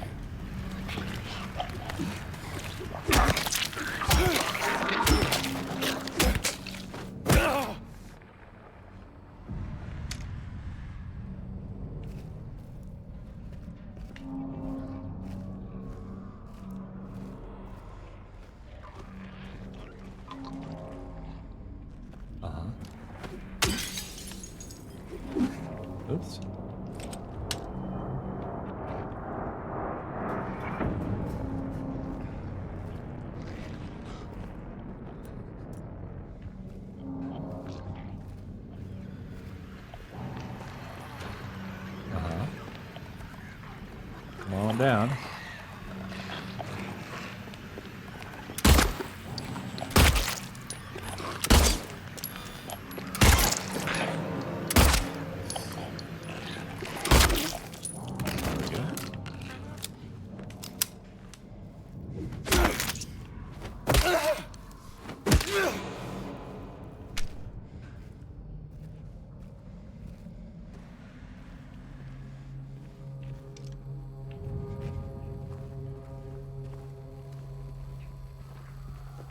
Oops. Come on down.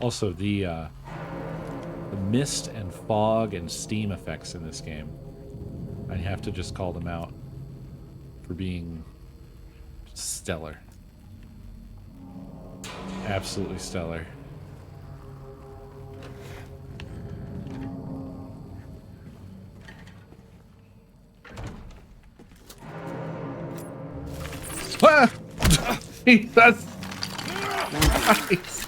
Also, the mist and fog and steam effects in this game, I have to just call them out for being stellar. Absolutely stellar. Ah! Jesus! Christ.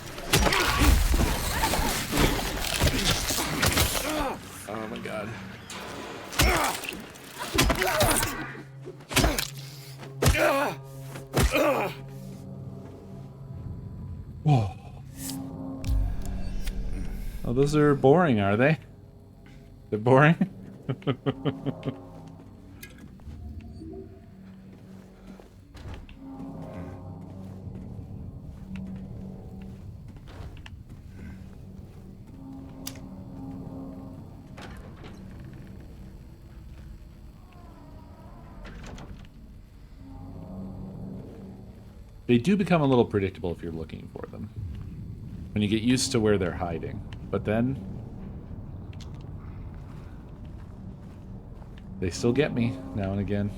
Oh my god. Whoa. Oh, those are boring, are they? They're boring? They do become a little predictable if you're looking for them. When you get used to where they're hiding. But then... they still get me now and again.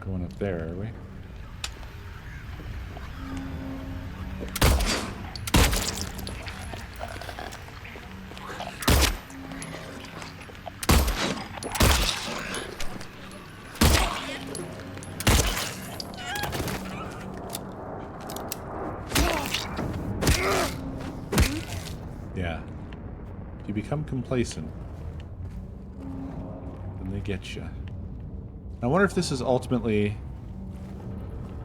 Going up there, are we? Yeah. If you become complacent, then they get you. I wonder if this is ultimately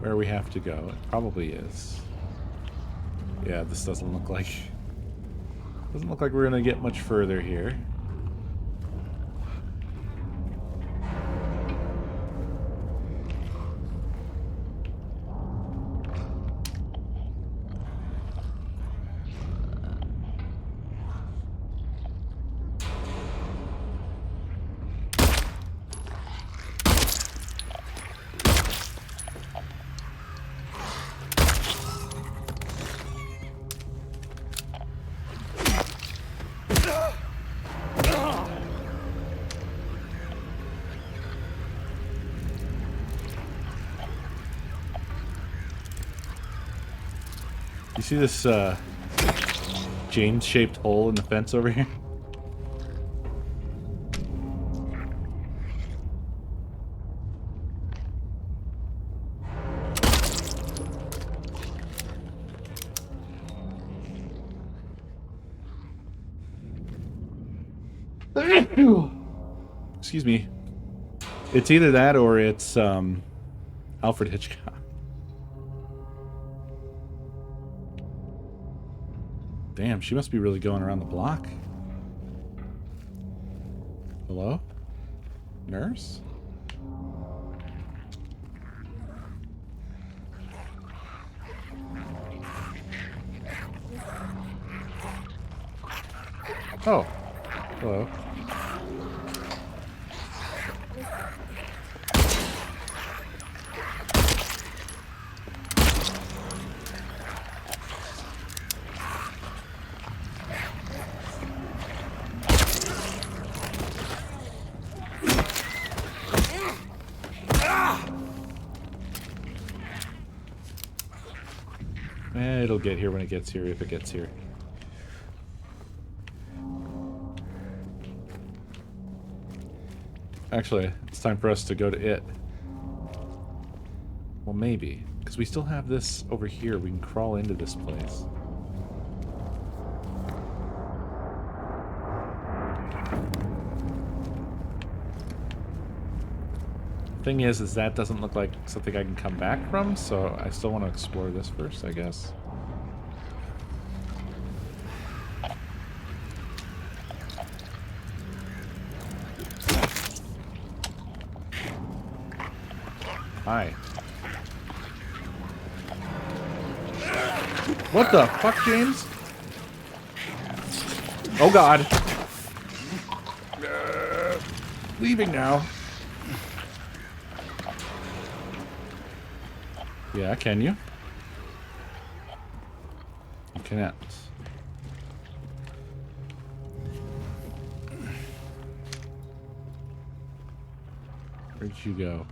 where we have to go. It probably is. Yeah, this doesn't look like we're gonna get much further here. You see this James-shaped hole in the fence over here? Excuse me. It's either that or it's Alfred Hitchcock. Damn, she must be really going around the block. Hello? Nurse? Oh. Hello. It'll get here when it gets here, if it gets here. Actually, it's time for us to go to it. Well, maybe. Because we still have this over here. We can crawl into this place. Thing is that doesn't look like something I can come back from, so I still want to explore this first, I guess. Hi. What the fuck, James? Oh god. Leaving now. Yeah, can you? connect. Where'd you go?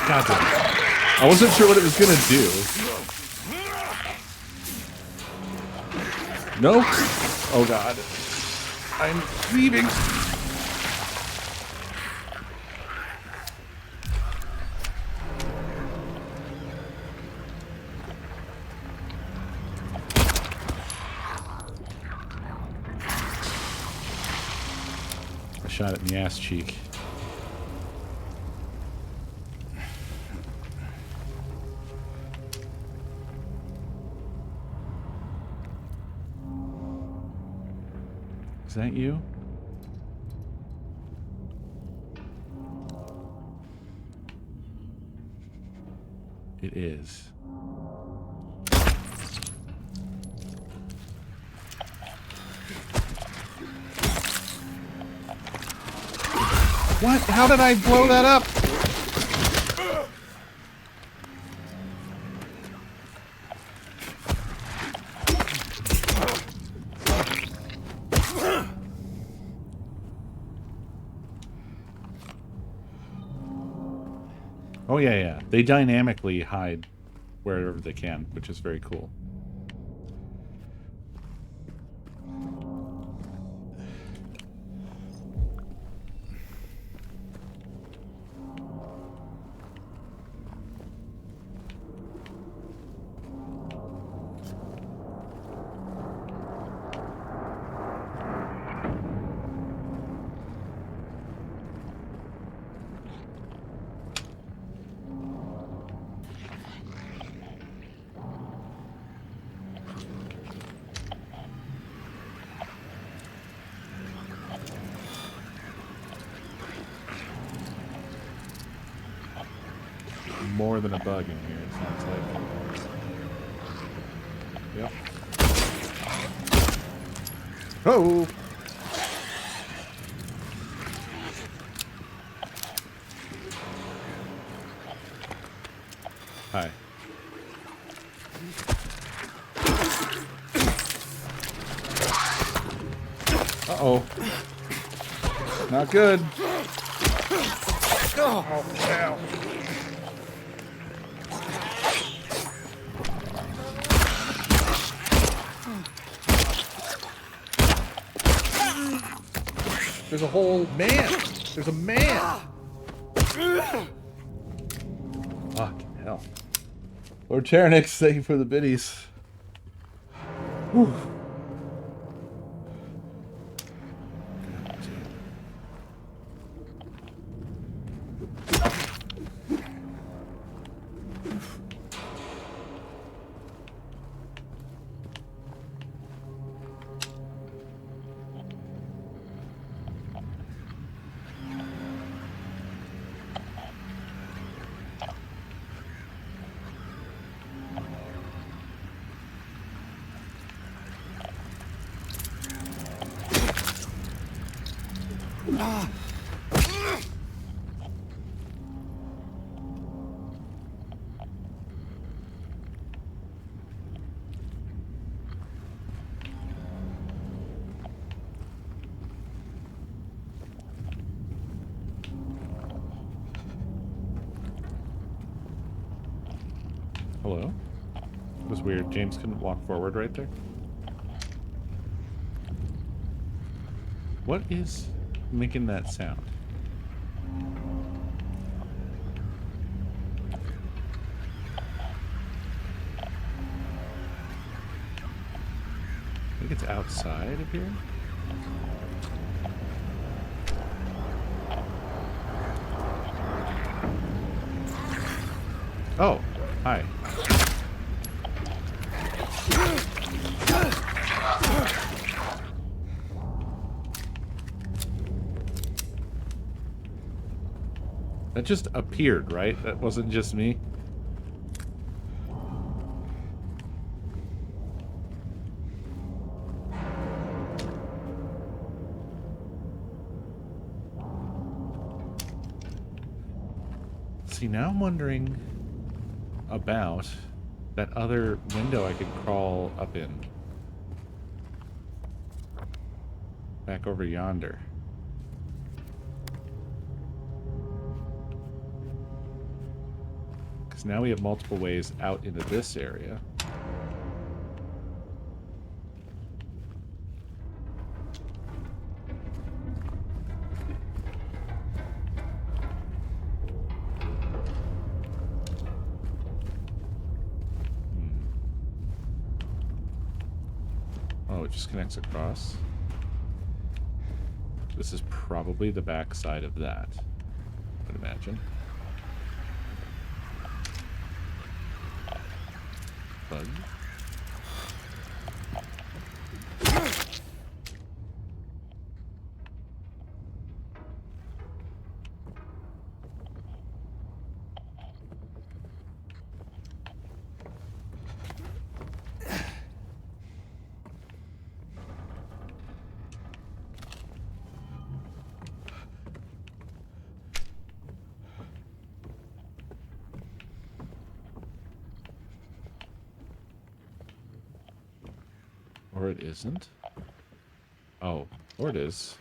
God damn it. I wasn't sure what it was gonna do. No? Oh god. I'm leaving. I shot it in the ass cheek. Is that you? It is. What? How did I blow that up? Oh, yeah, yeah. They dynamically hide wherever they can, which is very cool. More than a bug in here, it sounds like. Yep. Oh! Hi. Uh-oh. Not good. Oh, ow. There's a whole man. There's a man. Fucking hell. Lord Charonix, thank you for the biddies. Whew. Hello? That was weird. James couldn't walk forward right there. What is making that sound? I think it's outside of here. Oh, hi. That just appeared, right? That wasn't just me. See, now I'm wondering about that other window I could crawl up in. Back over yonder. Because now we have multiple ways out into this area. Oh, it just connects across. This is probably the back side of that, I would imagine. Bug. Or it isn't. Oh, or it is.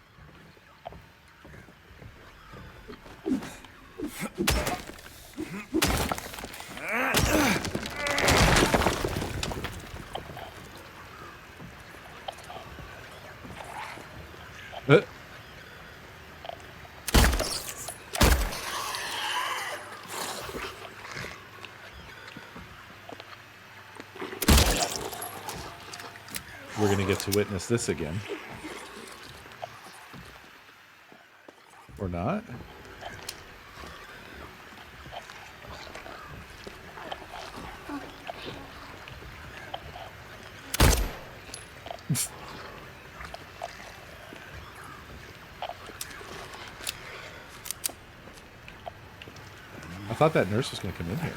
Uh. We're going to get to witness this again. Or not. I thought that nurse was going to come in here.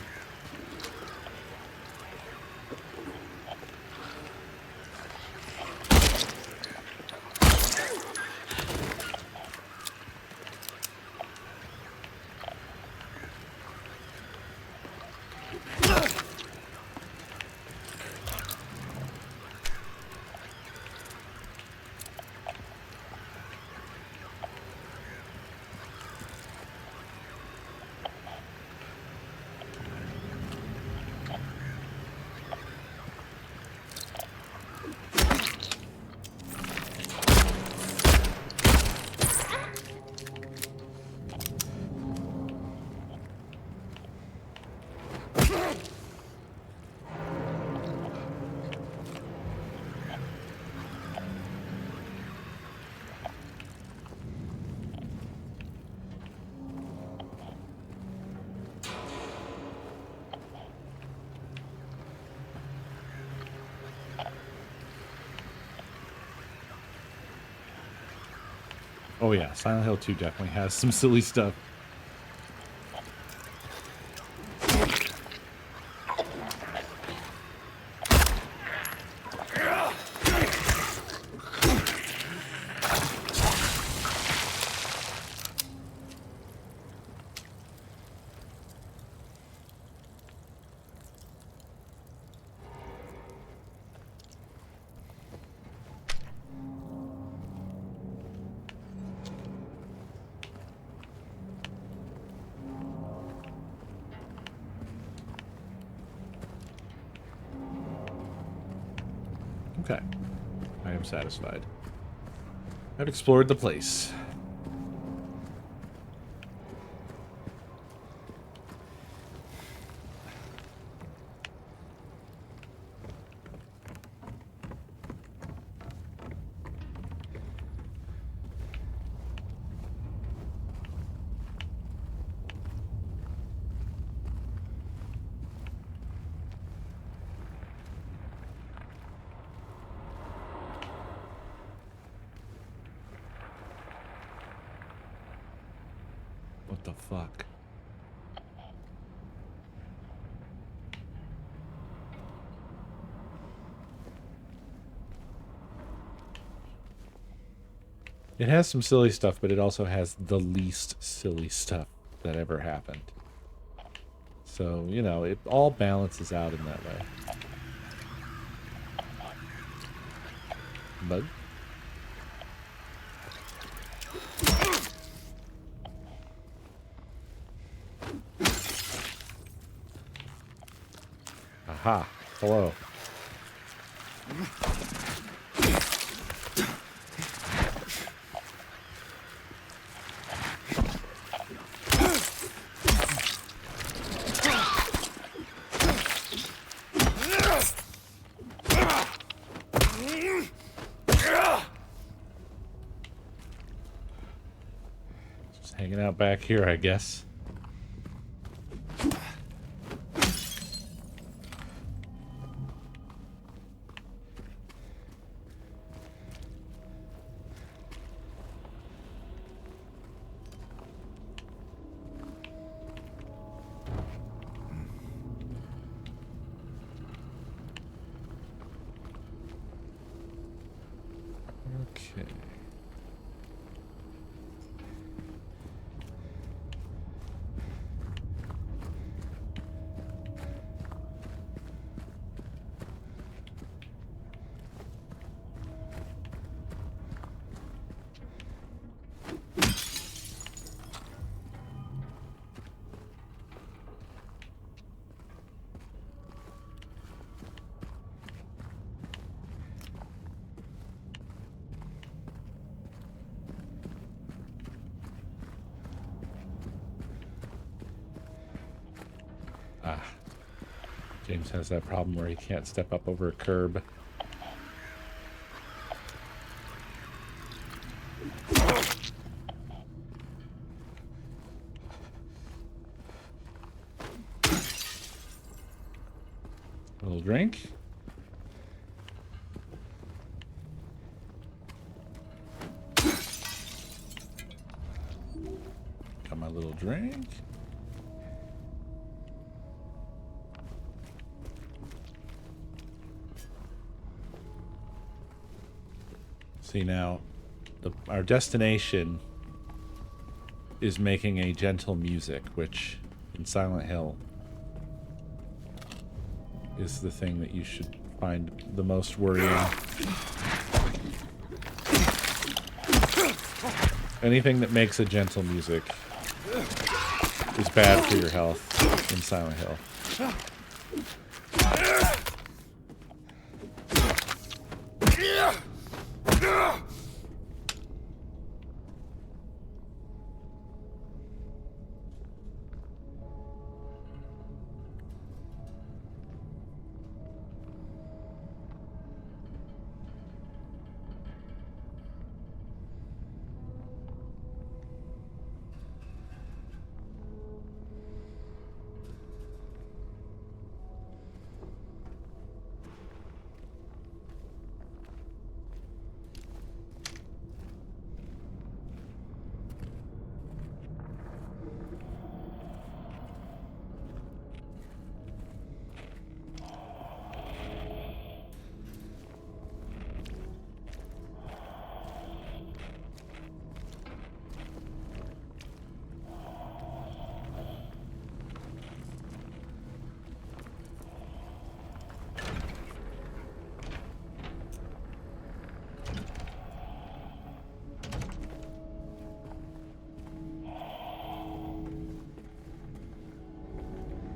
Oh yeah, Silent Hill 2 definitely has some silly stuff. Okay. I am satisfied. I've explored the place. What the fuck? It has some silly stuff, but it also has the least silly stuff that ever happened. So, you know, it all balances out in that way. Bug? Aha. Hello. Just hanging out back here, I guess. Okay. Ah. James has that problem where he can't step up over a curb. A little drink. Got my little drink. See now, our destination is making a gentle music, which in Silent Hill is the thing that you should find the most worrying. Anything that makes a gentle music is bad for your health in Silent Hill.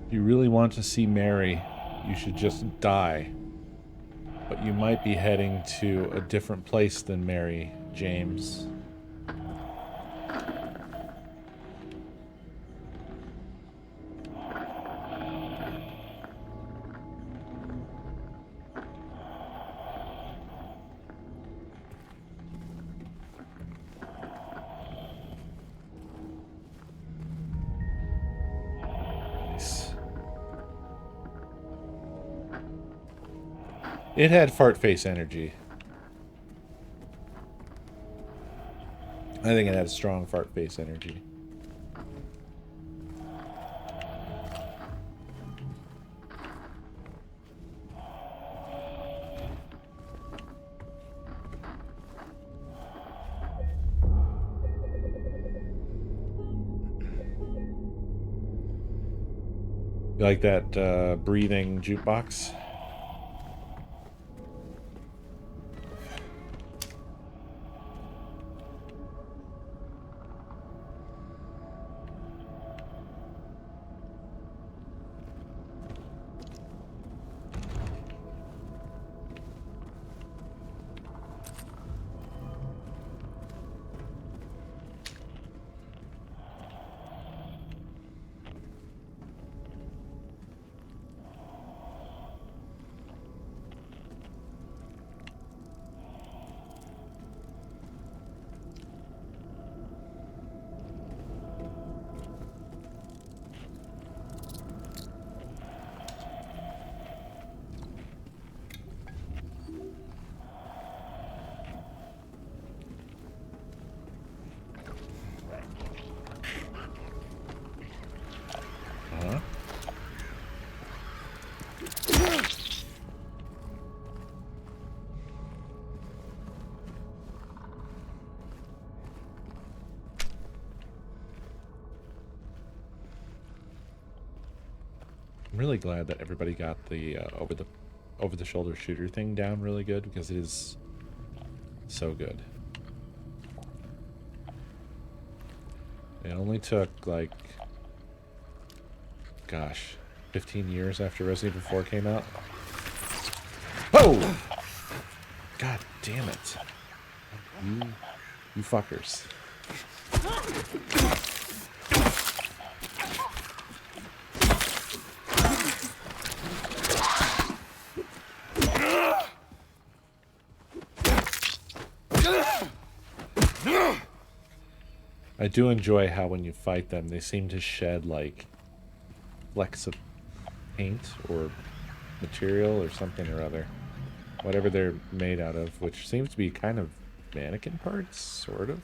If you really want to see Mary, you should just die. But you might be heading to a different place than Mary, James. It had fart face energy. I think it had strong fart face energy. You like that breathing jukebox? Uh-huh. I'm really glad that everybody got the over the shoulder shooter thing down really good, because it is so good. It only took like, gosh, 15 years after Resident Evil 4 came out. Oh! God damn it. You fuckers. I do enjoy how when you fight them, they seem to shed like flecks of paint or material or something or other. Whatever they're made out of, which seems to be kind of mannequin parts, sort of.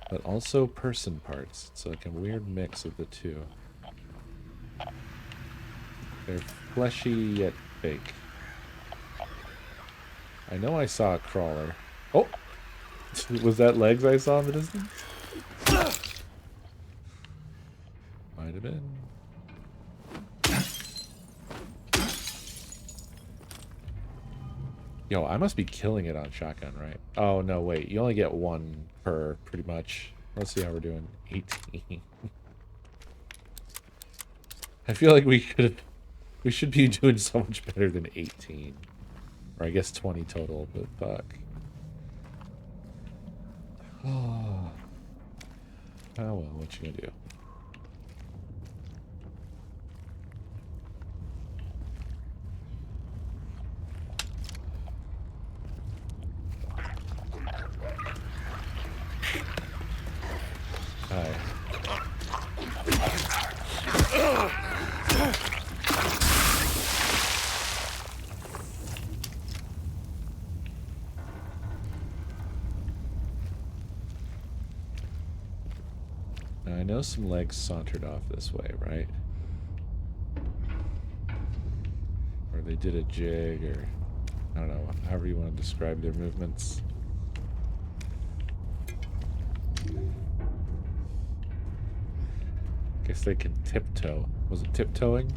But also person parts. It's like a weird mix of the two. They're fleshy yet fake. I know I saw a crawler. Oh! Was that legs I saw in the distance? Might have been. Yo, I must be killing it on shotgun, right? Oh, no, wait. You only get one per, pretty much. Let's see how we're doing. 18. I feel like we should be doing so much better than 18. Or I guess 20 total, but fuck. Oh well, what you gonna do? Hi. Now, I know some legs sauntered off this way, right? Or they did a jig, or I don't know, however you want to describe their movements. Guess they can tiptoe. Was it tiptoeing?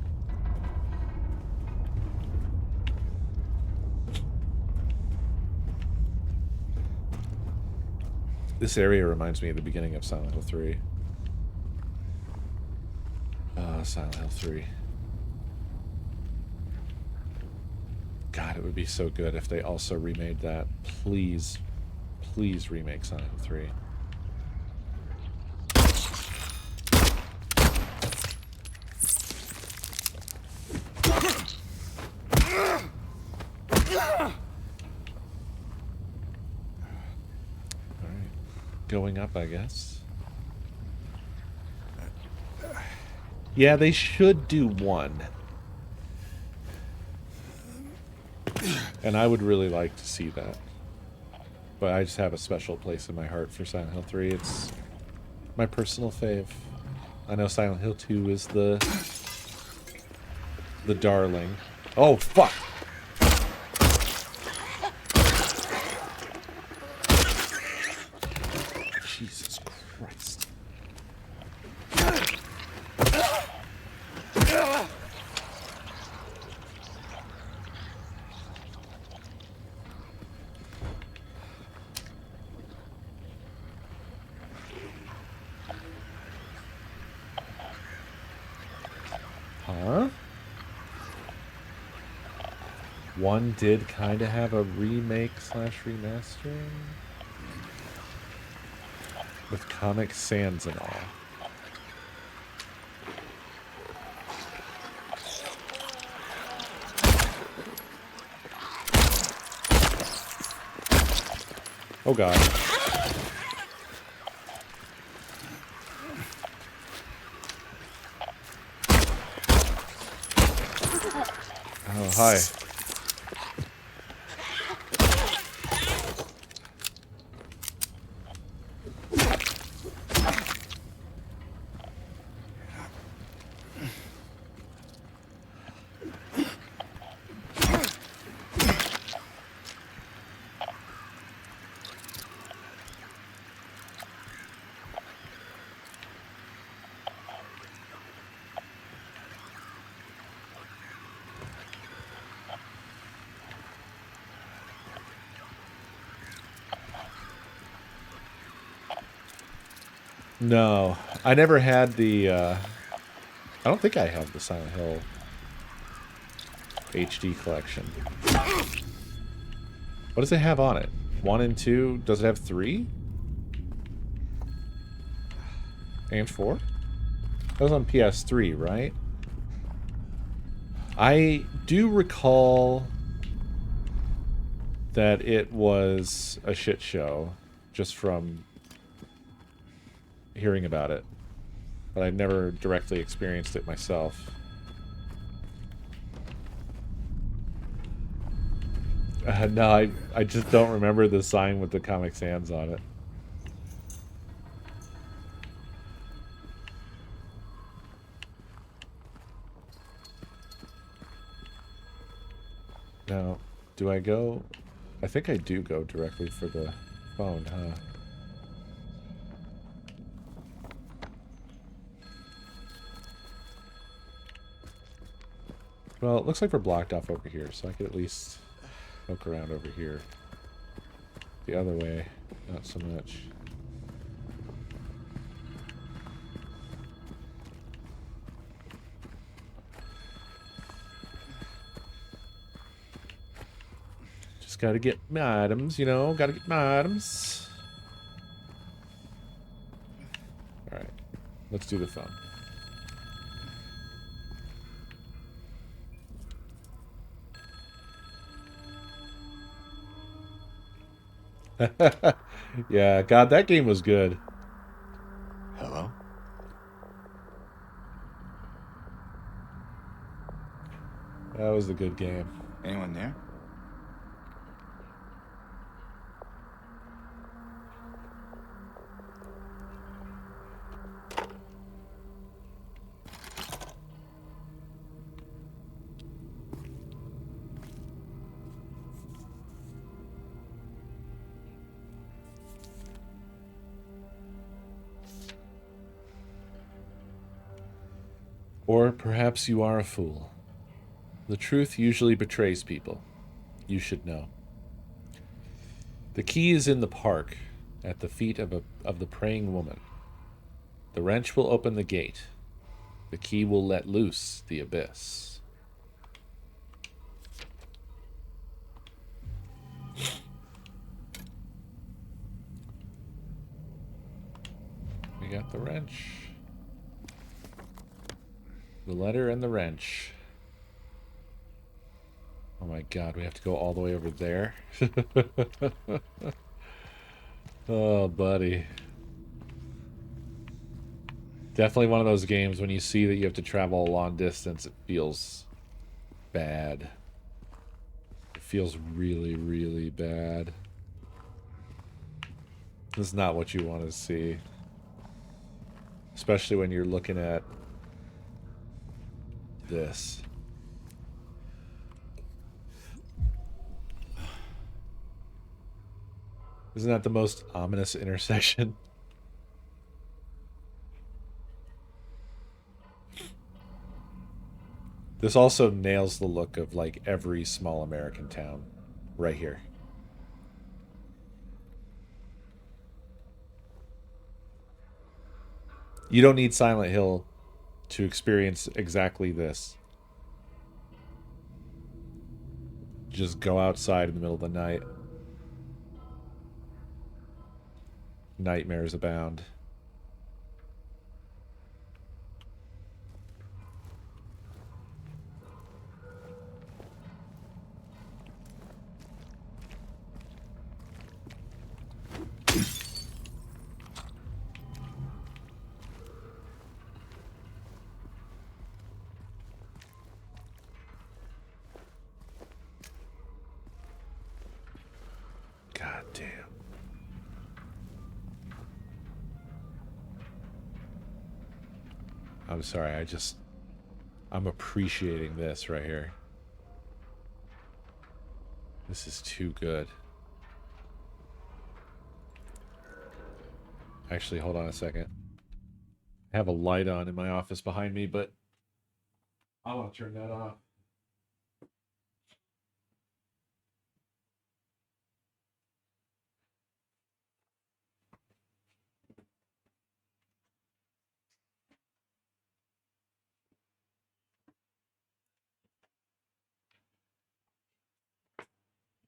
This area reminds me of the beginning of Silent Hill 3. Silent Hill 3. God, it would be so good if they also remade that. Please, please remake Silent Hill 3. Alright. Going up, I guess. Yeah, they should do one. And I would really like to see that. But I just have a special place in my heart for Silent Hill 3. It's my personal fave. I know Silent Hill 2 is the darling. Oh, fuck! Jesus Christ. 1 did kind of have a remake slash remastering with Comic Sans and all. Oh god. Oh, hi. No, I never had the, I don't think I have the Silent Hill HD collection. What does it have on it? 1 and 2? Does it have 3? And 4? That was on PS3, right? I do recall that it was a shit show, just from hearing about it, but I've never directly experienced it myself. No, I just don't remember the sign with the Comic Sans on it. Now, do I go? I think I do go directly for the phone, huh? Well, it looks like we're blocked off over here, so I could at least poke around over here. The other way, not so much. Just gotta get my items, you know? Gotta get my items. Alright, let's do the phone. Yeah, God, that game was good. Hello? That was a good game. Anyone there? Or perhaps you are a fool. The truth usually betrays people. You should know. The key is in the park, at the feet of the praying woman. The wrench will open the gate. The key will let loose the abyss. We got the wrench. The letter and the wrench. Oh my god, we have to go all the way over there? Oh, buddy. Definitely one of those games when you see that you have to travel a long distance, it feels bad. It feels really, really bad. This is not what you want to see. Especially when you're looking at this. Isn't that the most ominous intersection? This also nails the look of like every small American town right here. You don't need Silent Hill to experience exactly this. Just go outside in the middle of the night. Nightmares abound. God damn. I'm sorry, I'm appreciating this right here. This is too good. Actually, hold on a second. I have a light on in my office behind me, but I want to turn that off.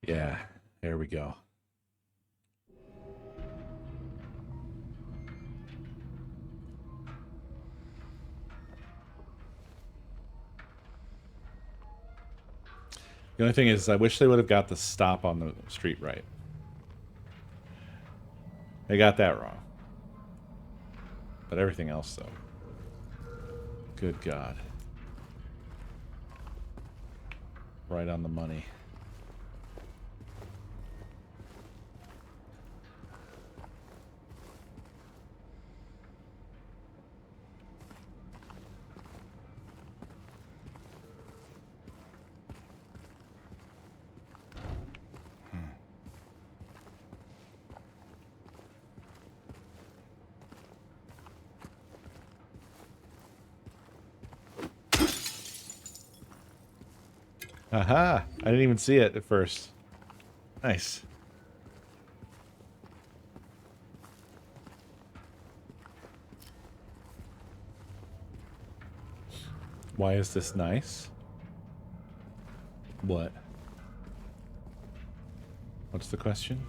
Yeah, there we go. The only thing is, I wish they would have got the stop on the street right. They got that wrong. But everything else, though. Good God. Right on the money. Aha! I didn't even see it at first. Nice. Why is this nice? What? What's the question?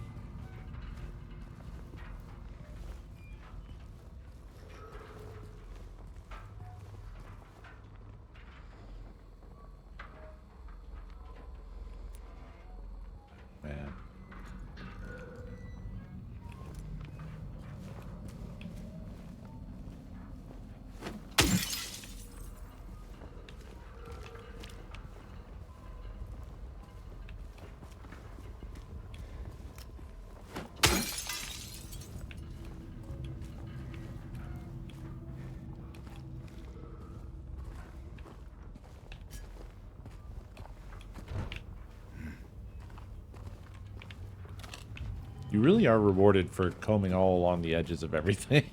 Man. You really are rewarded for combing all along the edges of everything.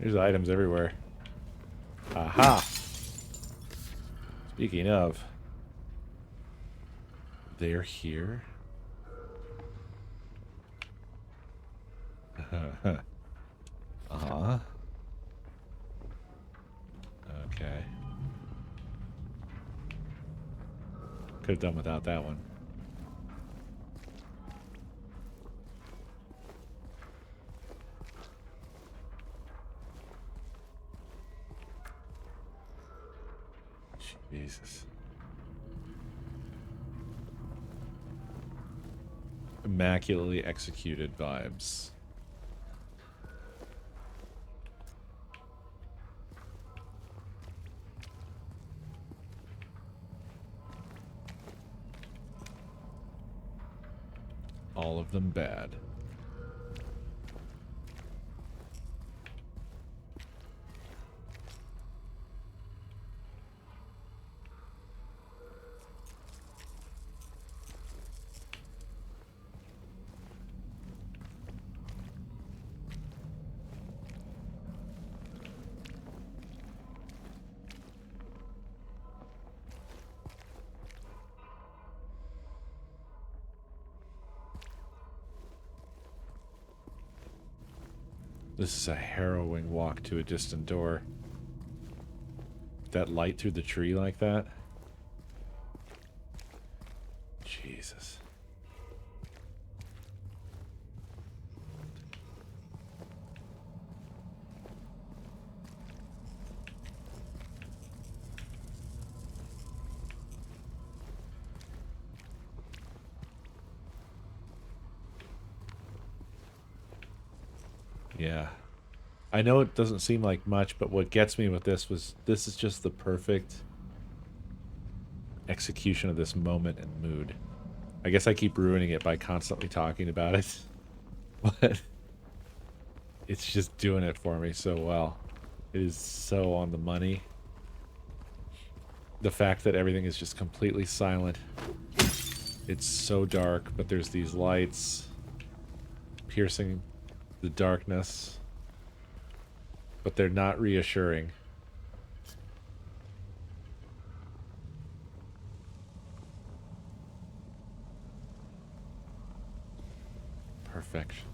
There's items everywhere. Aha! Speaking of, they're here. Uh-huh. Okay. Could have done without that one. Jesus. Immaculately executed vibes. All of them bad. This is a harrowing walk to a distant door. That light through the tree like that. Yeah. I know it doesn't seem like much, but what gets me with this is just the perfect execution of this moment and mood. I guess I keep ruining it by constantly talking about it, but it's just doing it for me so well. It is so on the money. The fact that everything is just completely silent. It's so dark, but there's these lights piercing the darkness, but they're not reassuring. Perfection.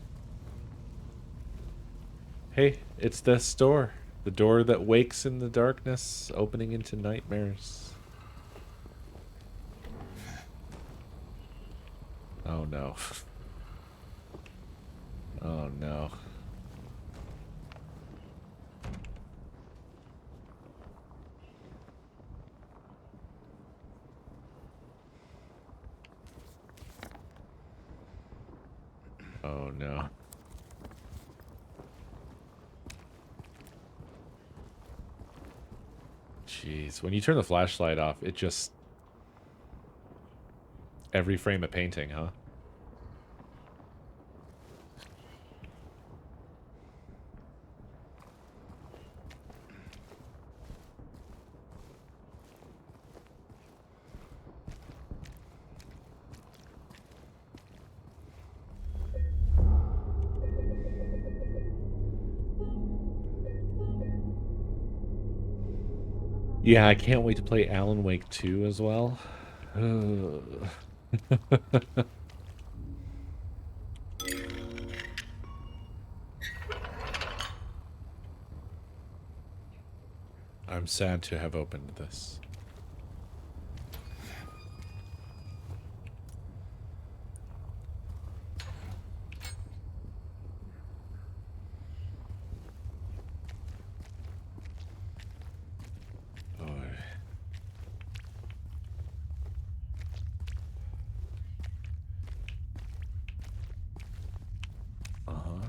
Hey, it's this door. The door that wakes in the darkness, opening into nightmares. Oh no. Oh no. Oh no. Jeez, when you turn the flashlight off, it just... Every frame a painting, huh? Yeah, I can't wait to play Alan Wake 2 as well. Ugh. I'm sad to have opened this. Oh. Uh-huh.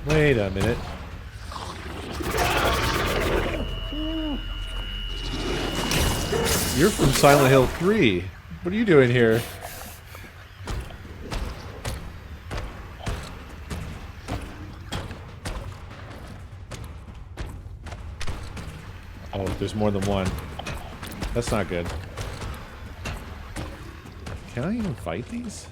Wait a minute. You're from Silent Hill 3. What are you doing here? Oh, there's more than one. That's not good. Can I even fight these?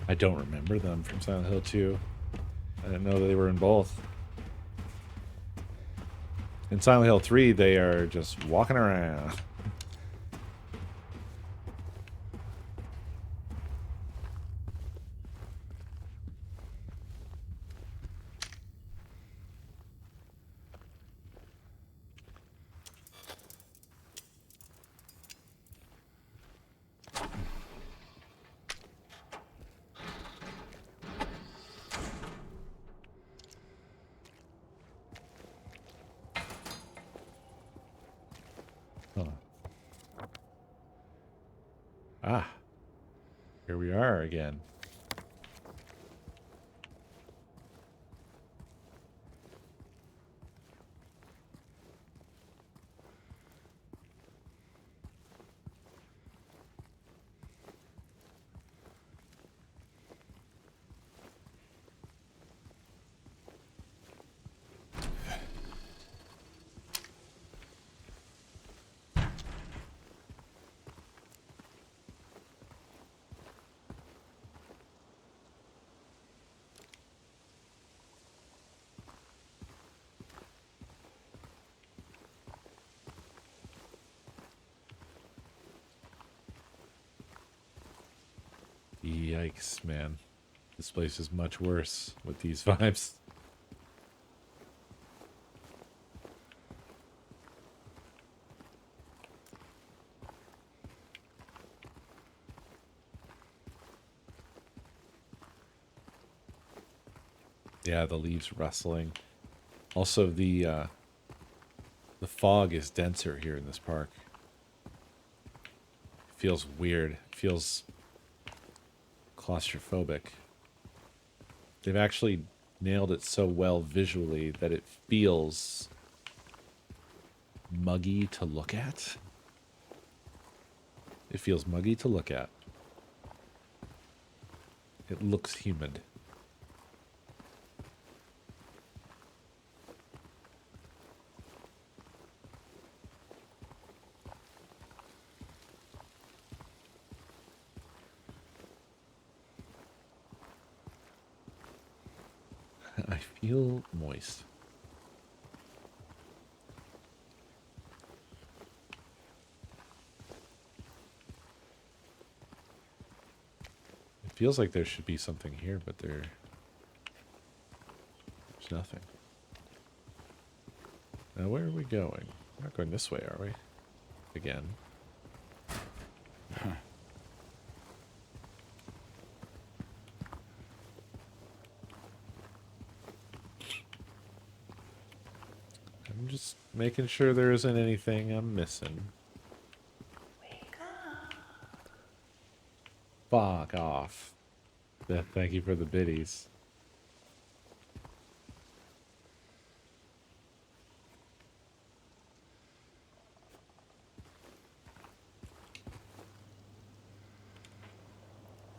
I don't remember them from Silent Hill 2. I didn't know they were in both. In Silent Hill 3, they are just walking around. Huh. Ah. Here we are again. Yikes, man. This place is much worse with these vibes. Yeah, the leaves rustling. Also, the fog is denser here in this park. It feels weird. It feels claustrophobic. They've actually nailed it so well visually that it feels muggy to look at. It feels muggy to look at. It looks humid. I feel moist. It feels like there should be something here, but there's nothing. Now, where are we going? We're not going this way, are we? Again. I'm just making sure there isn't anything I'm missing. Fuck off. Yeah, thank you for the biddies.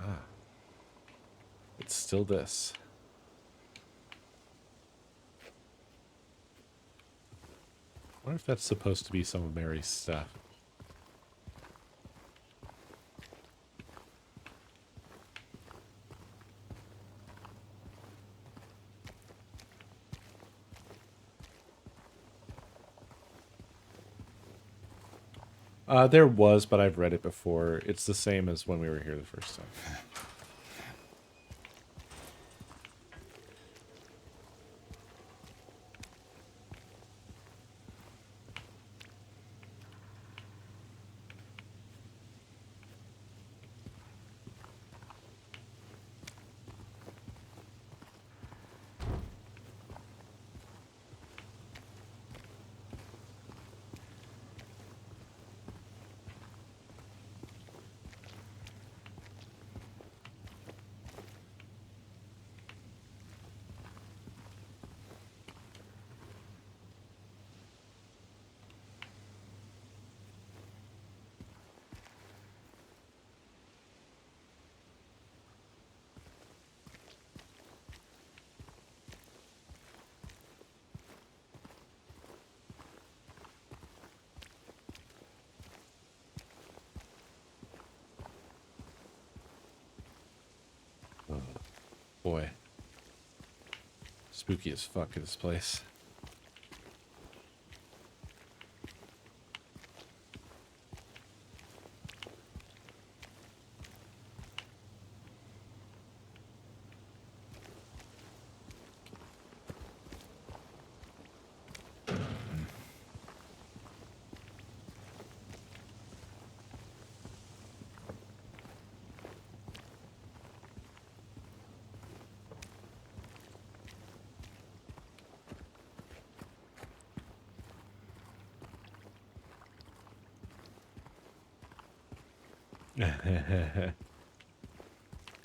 Ah. It's still this. I wonder if that's supposed to be some of Mary's stuff. There was, but I've read it before. It's the same as when we were here the first time. Boy. Spooky as fuck in this place.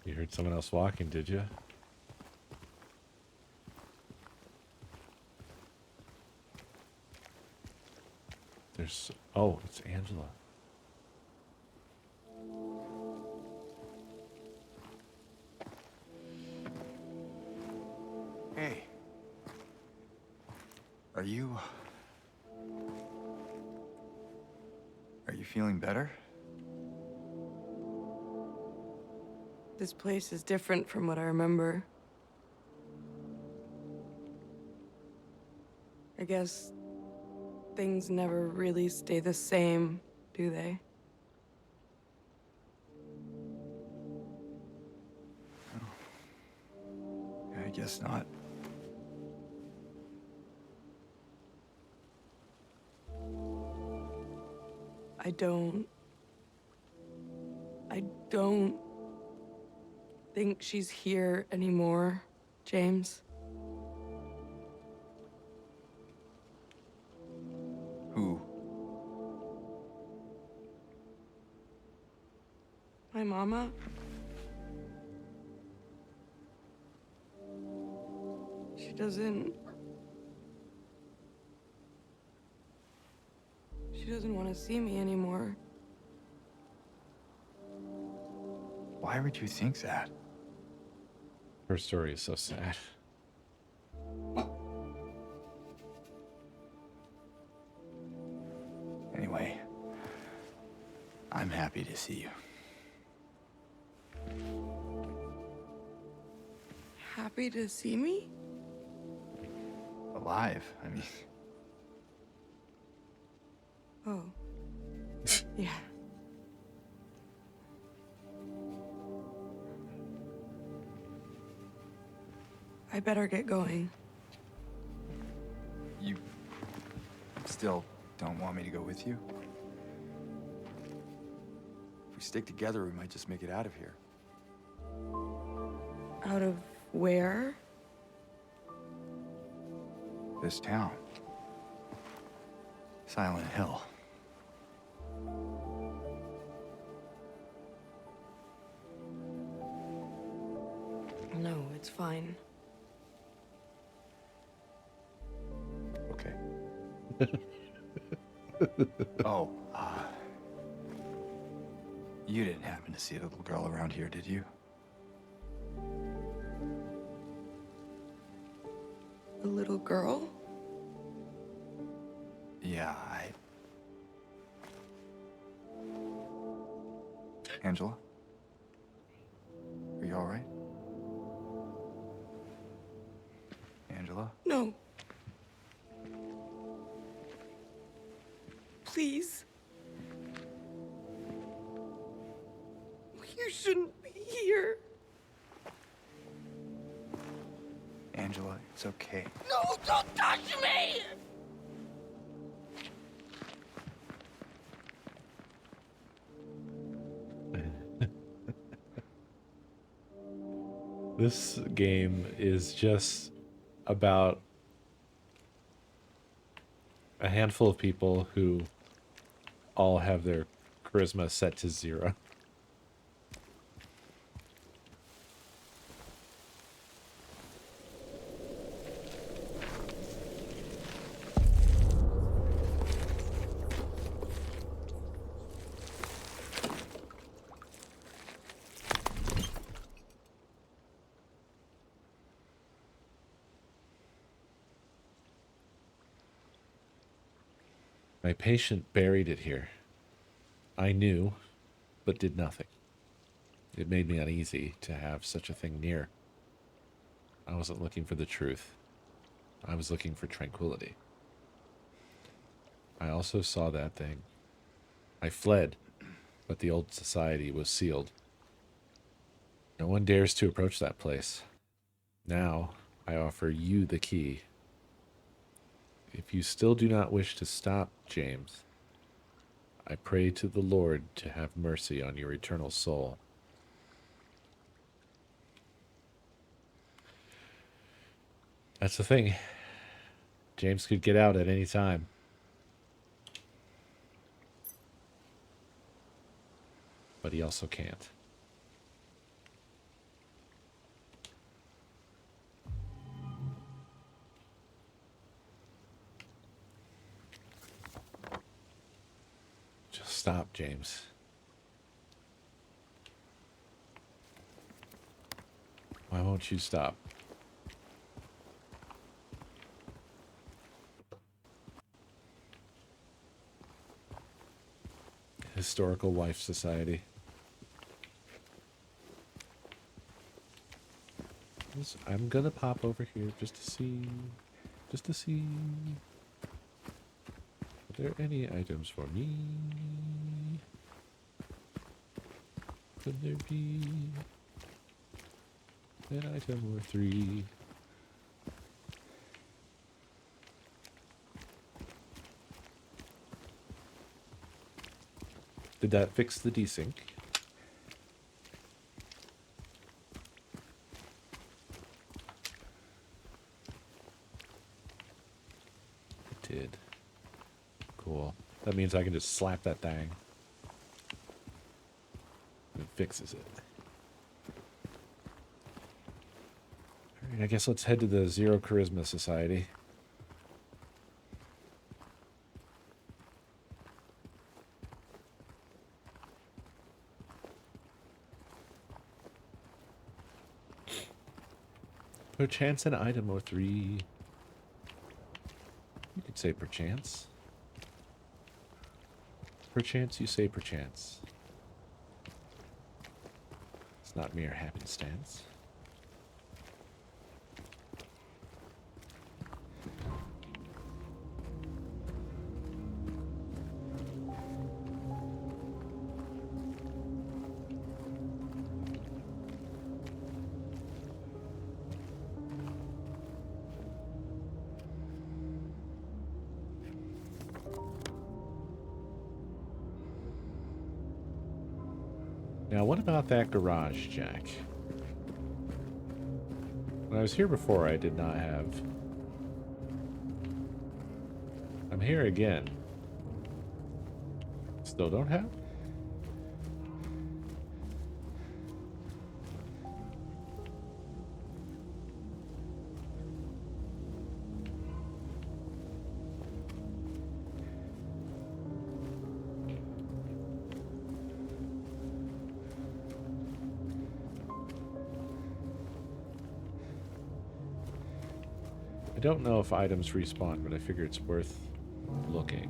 You heard someone else walking, did you? There's... Oh, it's Angela. Hey. Are you feeling better? This place is different from what I remember. I guess things never really stay the same, do they? guess not. I don't think she's here anymore, James. Who? My mama. She doesn't want to see me anymore. Why would you think that? Her story is so sad. Anyway, I'm happy to see you. Happy to see me? Alive, I mean. Oh. Yeah. I better get going. You still don't want me to go with you? If we stick together, we might just make it out of here. Out of where? This town. Silent Hill. No, it's fine. Okay. Oh, you didn't happen to see a little girl around here, did you? A little girl? Yeah, Angela? Are you all right? Angela? No. Please. You shouldn't be here. Angela, it's okay. No, don't touch me! This game is just about a handful of people who all have their charisma set to 0. My patient buried it here. I knew, but did nothing. It made me uneasy to have such a thing near. I wasn't looking for the truth. I was looking for tranquility. I also saw that thing. I fled, but the old society was sealed. No one dares to approach that place. Now, I offer you the key. If you still do not wish to stop, James, I pray to the Lord to have mercy on your eternal soul. That's the thing. James could get out at any time. But he also can't. Just stop, James. Why won't you stop? Historical Wife Society. I'm gonna pop over here just to see. Are there any items for me? Could there be an item or 3? Did that fix the desync? It did. Cool. That means I can just slap that thing. It fixes it. Alright, I guess let's head to the Zero Charisma Society. Perchance an item or three. You could say perchance. Perchance you say perchance. It's not mere happenstance. Now, what about that garage, Jack? When I was here before, I did not have. I'm here again. Still don't have? I don't know if items respawn, but I figure it's worth looking.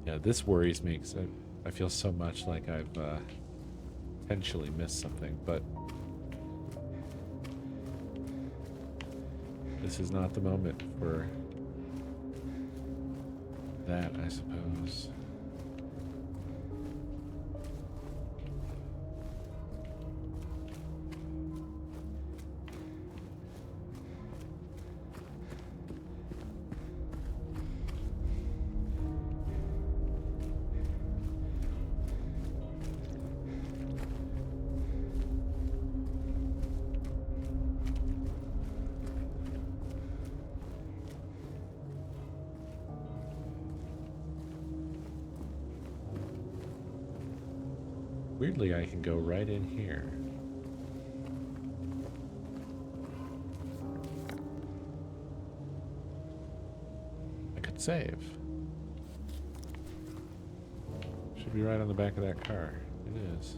Yeah, this worries me because I feel so much like I've potentially missed something, but this is not the moment for that, I suppose. Weirdly, I can go right in here. I could save. Should be right on the back of that car. It is.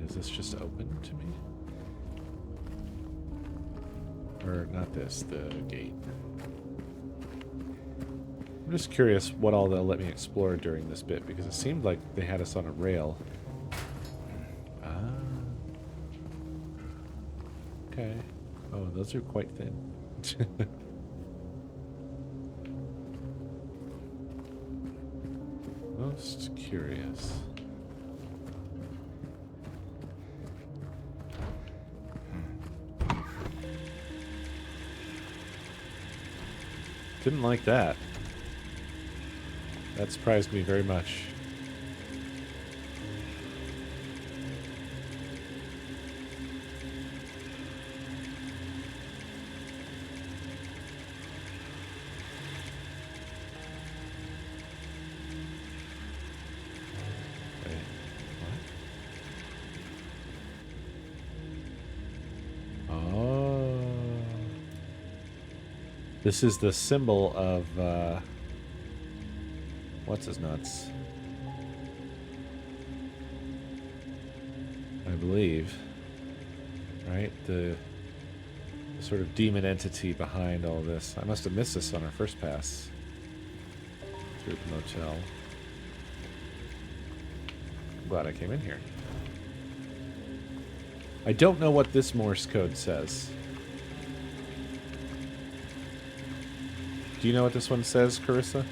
Is this just open to me? Or not this, the gate. I'm just curious what all they'll let me explore during this bit, because it seemed like they had us on a rail. Ah. Okay. Oh, those are quite thin. Most curious. Didn't like that. That surprised me very much. Wait, what? Oh. This is the symbol of, what's his nuts? I believe. Right? sort of demon entity behind all this. I must have missed this on our first pass through the motel. I'm glad I came in here. I don't know what this Morse code says. Do you know what this one says, Carissa?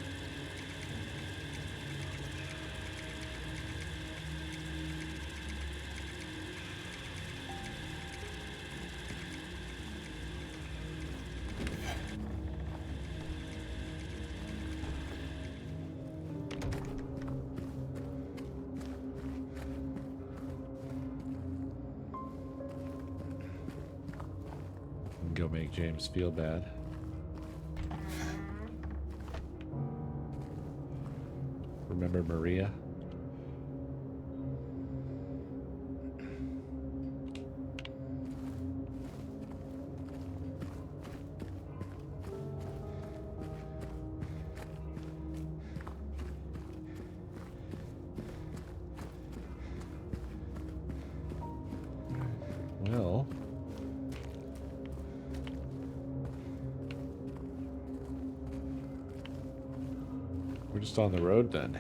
Go make James feel bad. Remember Maria? Well, we're just on the road then.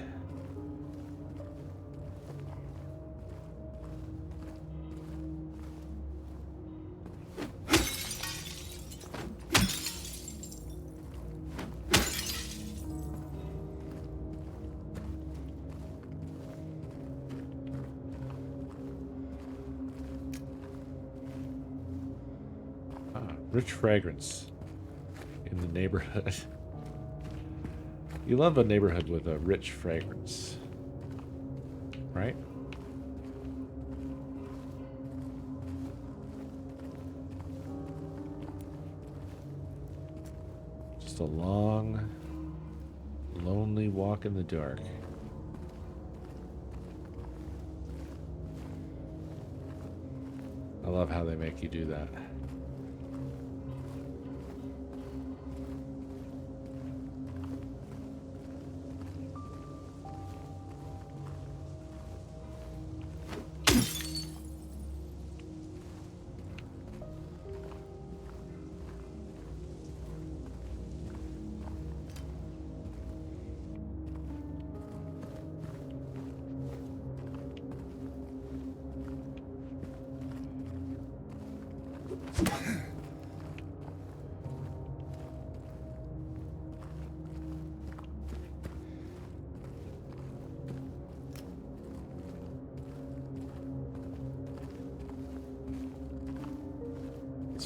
Rich fragrance in the neighborhood. You love a neighborhood with a rich fragrance, right? Just a long, lonely walk in the dark. I love how they make you do that.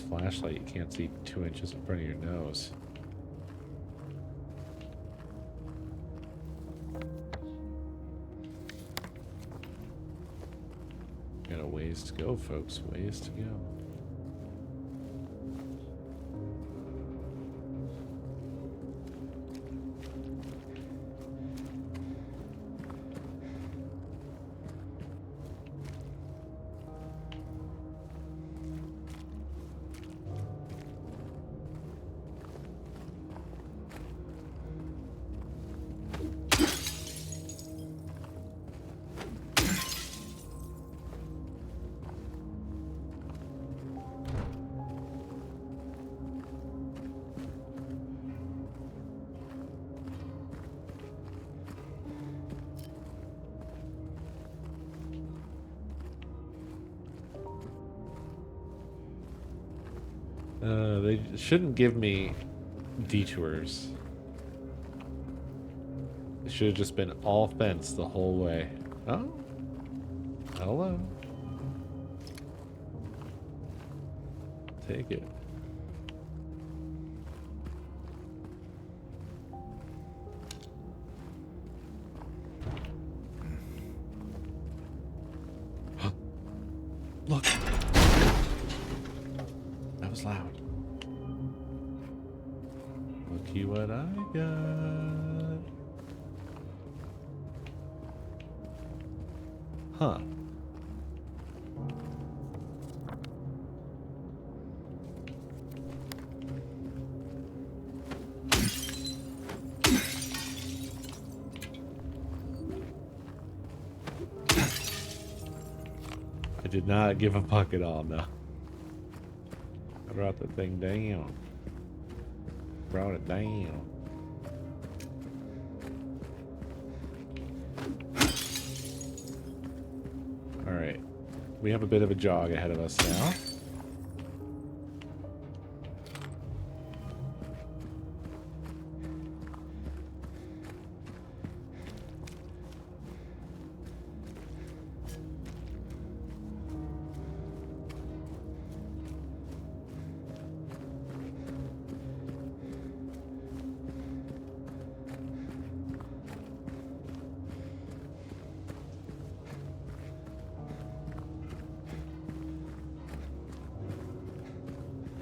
Flashlight, you can't see 2 inches in front of your nose. Got a ways to go, folks. Ways to go. They shouldn't give me detours. It should have just been all fence the whole way. Oh? Hello. Take it. Look. That was loud. Looky what I got. Huh. I did not give a fuck at all, no. I brought the thing down. Brought it down. Alright. We have a bit of a jog ahead of us now.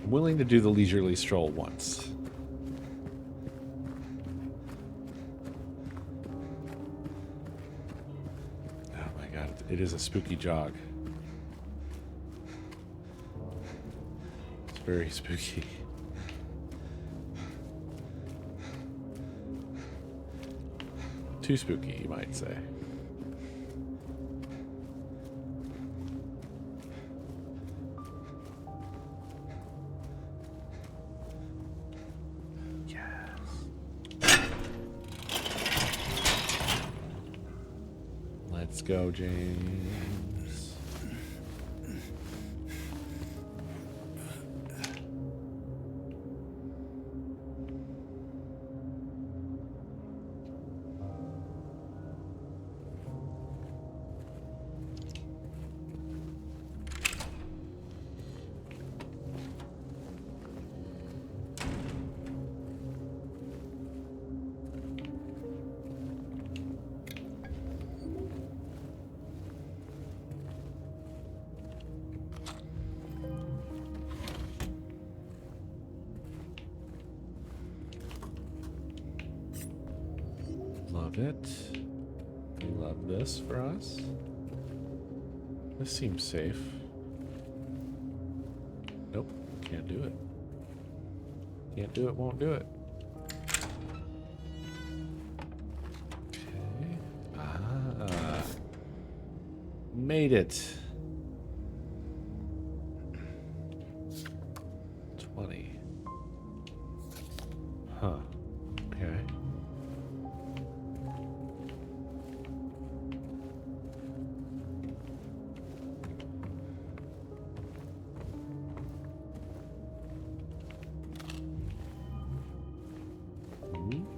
I'm willing to do the leisurely stroll once. Oh my god, it is a spooky jog. It's very spooky. Too spooky, you might say. Let's go, James. Love it. We love this for us. This seems safe. Nope, can't do it. Can't do it, won't do it. Okay. Ah. Made it. 20. Huh. Okay.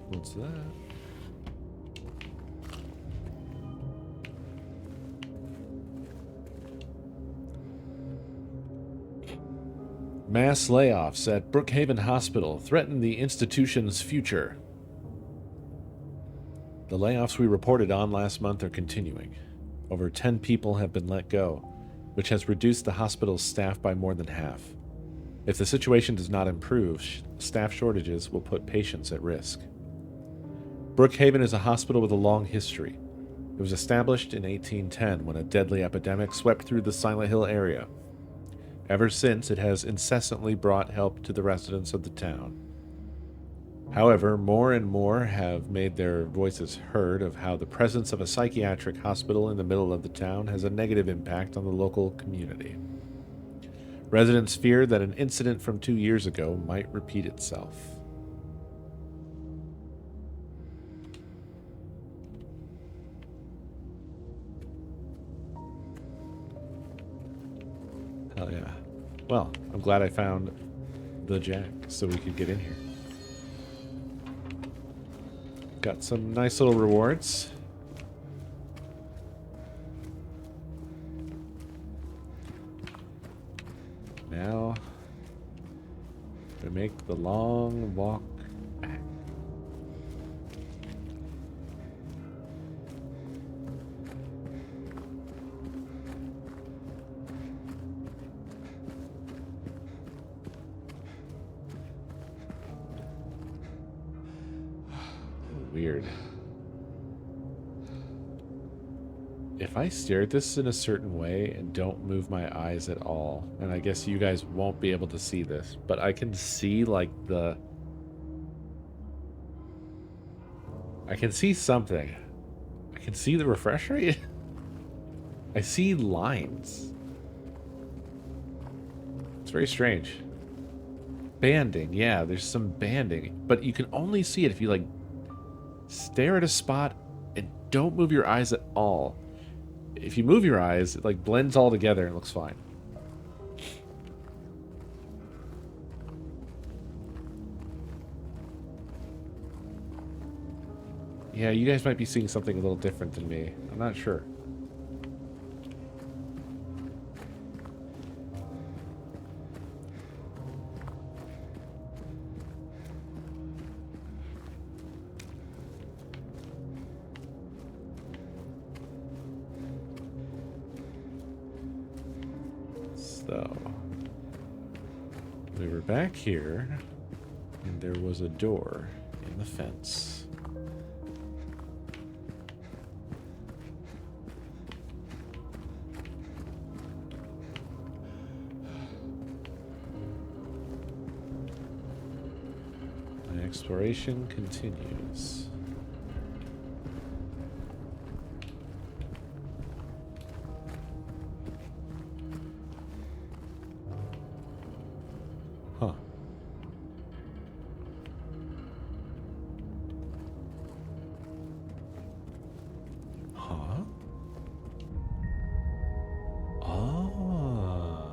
What's that? Mass layoffs at Brookhaven Hospital threaten the institution's future. The layoffs we reported on last month are continuing. Over 10 people have been let go, which has reduced the hospital's staff by more than half. If the situation does not improve, staff shortages will put patients at risk. Brookhaven is a hospital with a long history. It was established in 1810 when a deadly epidemic swept through the Silent Hill area. Ever since, it has incessantly brought help to the residents of the town. However, more and more have made their voices heard of how the presence of a psychiatric hospital in the middle of the town has a negative impact on the local community. Residents fear that an incident from 2 years ago might repeat itself. Hell yeah. Well, I'm glad I found the jack so we could get in here. Got some nice little rewards. Now, we make the long walk back. Weird. If I stare at this in a certain way and don't move my eyes at all, and I guess you guys won't be able to see this, but I can see like I can see something. I can see the refresh rate. I see lines. It's very strange. banding. Yeah, there's some banding, but you can only see it if you like stare at a spot and don't move your eyes at all. If you move your eyes, it like blends all together and looks fine. Yeah, you guys might be seeing something a little different than me. I'm not sure. So, we were back here, and there was a door in the fence. My exploration continues. Huh. Huh? Ah.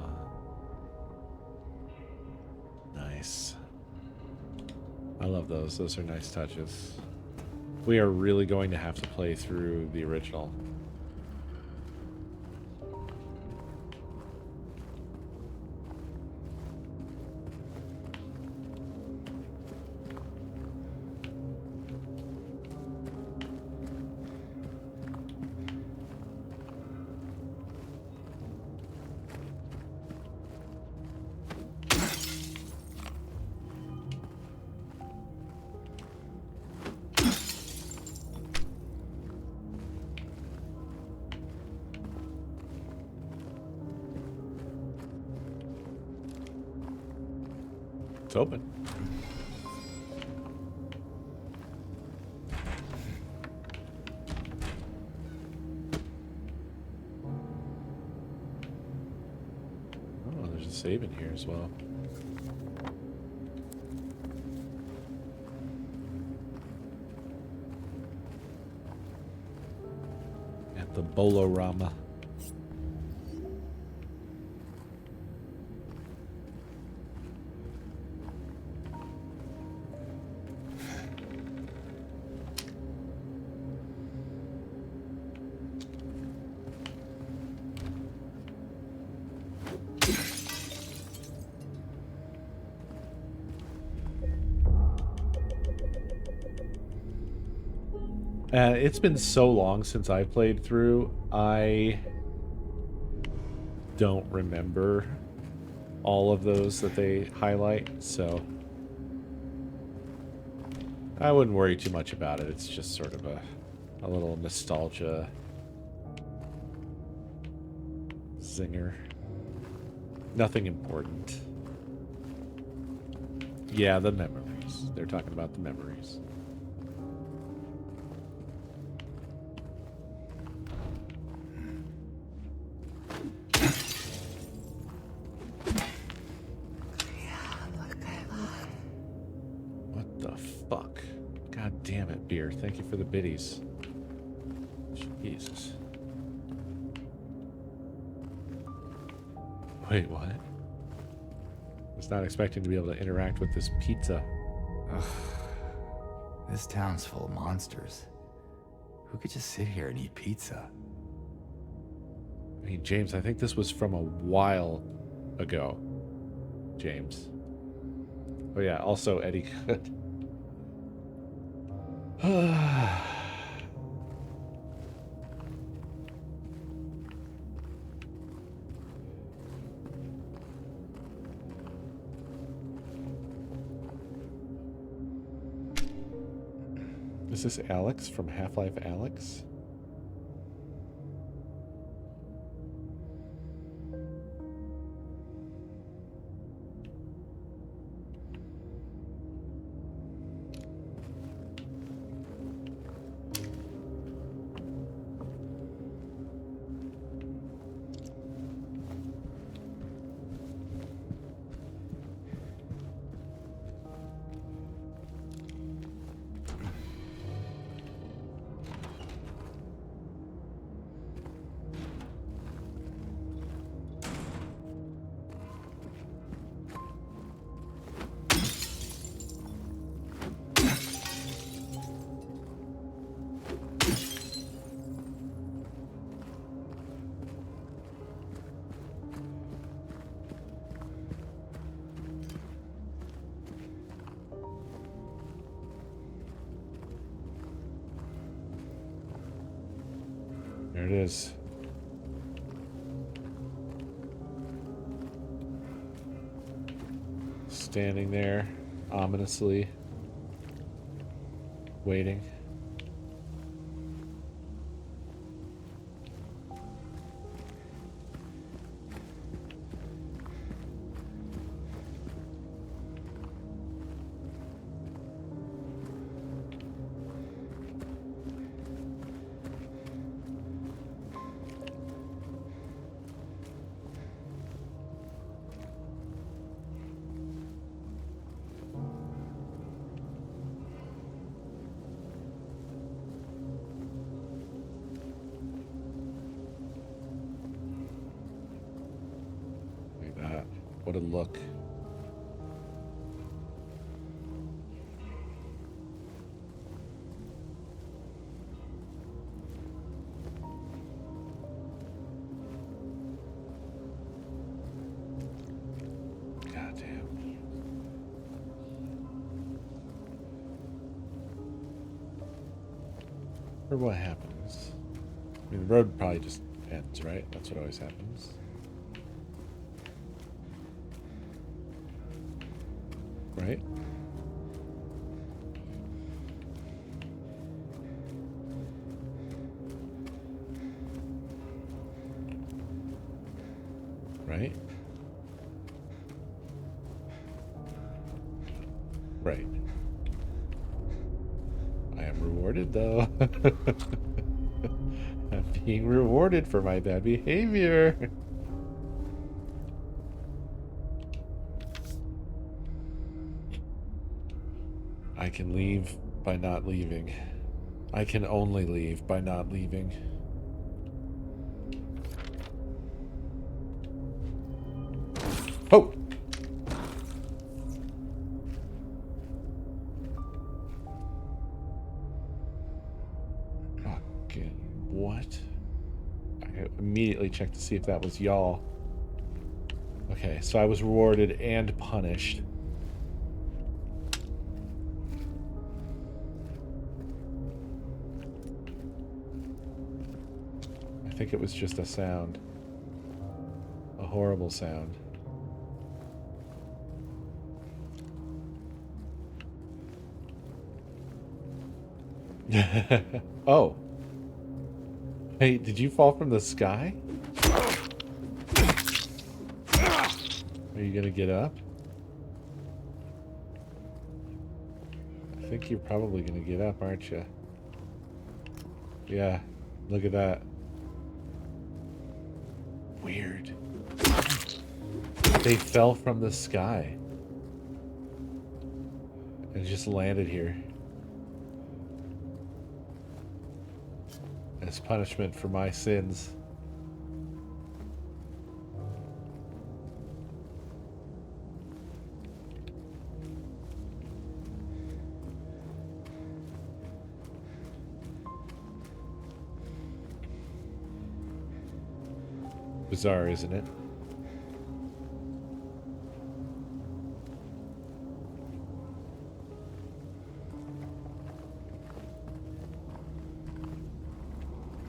Nice. I love those. Those are nice touches. We are really going to have to play through the original. It's open. Oh, there's a save in here as well. At the Bolorama. It's been so long since I played through, I don't remember all of those that they highlight, so I wouldn't worry too much about it. It's just sort of a little nostalgia zinger. Nothing important. Yeah, the memories. They're talking about the memories. What the fuck? God damn it, beer. Thank you for the biddies. Jesus. Wait, what? I was not expecting to be able to interact with this pizza. Ugh. This town's full of monsters. Who could just sit here and eat pizza? I mean, James, I think this was from a while ago. James. Oh yeah, also Eddie could. Is this Alex from Half-Life Alex? it is. Standing there, ominously, waiting. Look at that. What a look. Goddamn. Or what happens? I mean, the road probably just ends, right? That's what always happens. Right? Right? Right. I am rewarded, though. I'm being rewarded for my bad behavior. I can leave by not leaving. I can only leave by not leaving. Oh! Fucking what? I immediately checked to see if that was y'all. Okay, so I was rewarded and punished. I think it was just a sound. A horrible sound. Oh. Hey, did you fall from the sky? Are you gonna get up? I think you're probably gonna get up, aren't you? Yeah, look at that. Weird. They fell from the sky. And just landed here. As punishment for my sins. Bizarre, isn't it?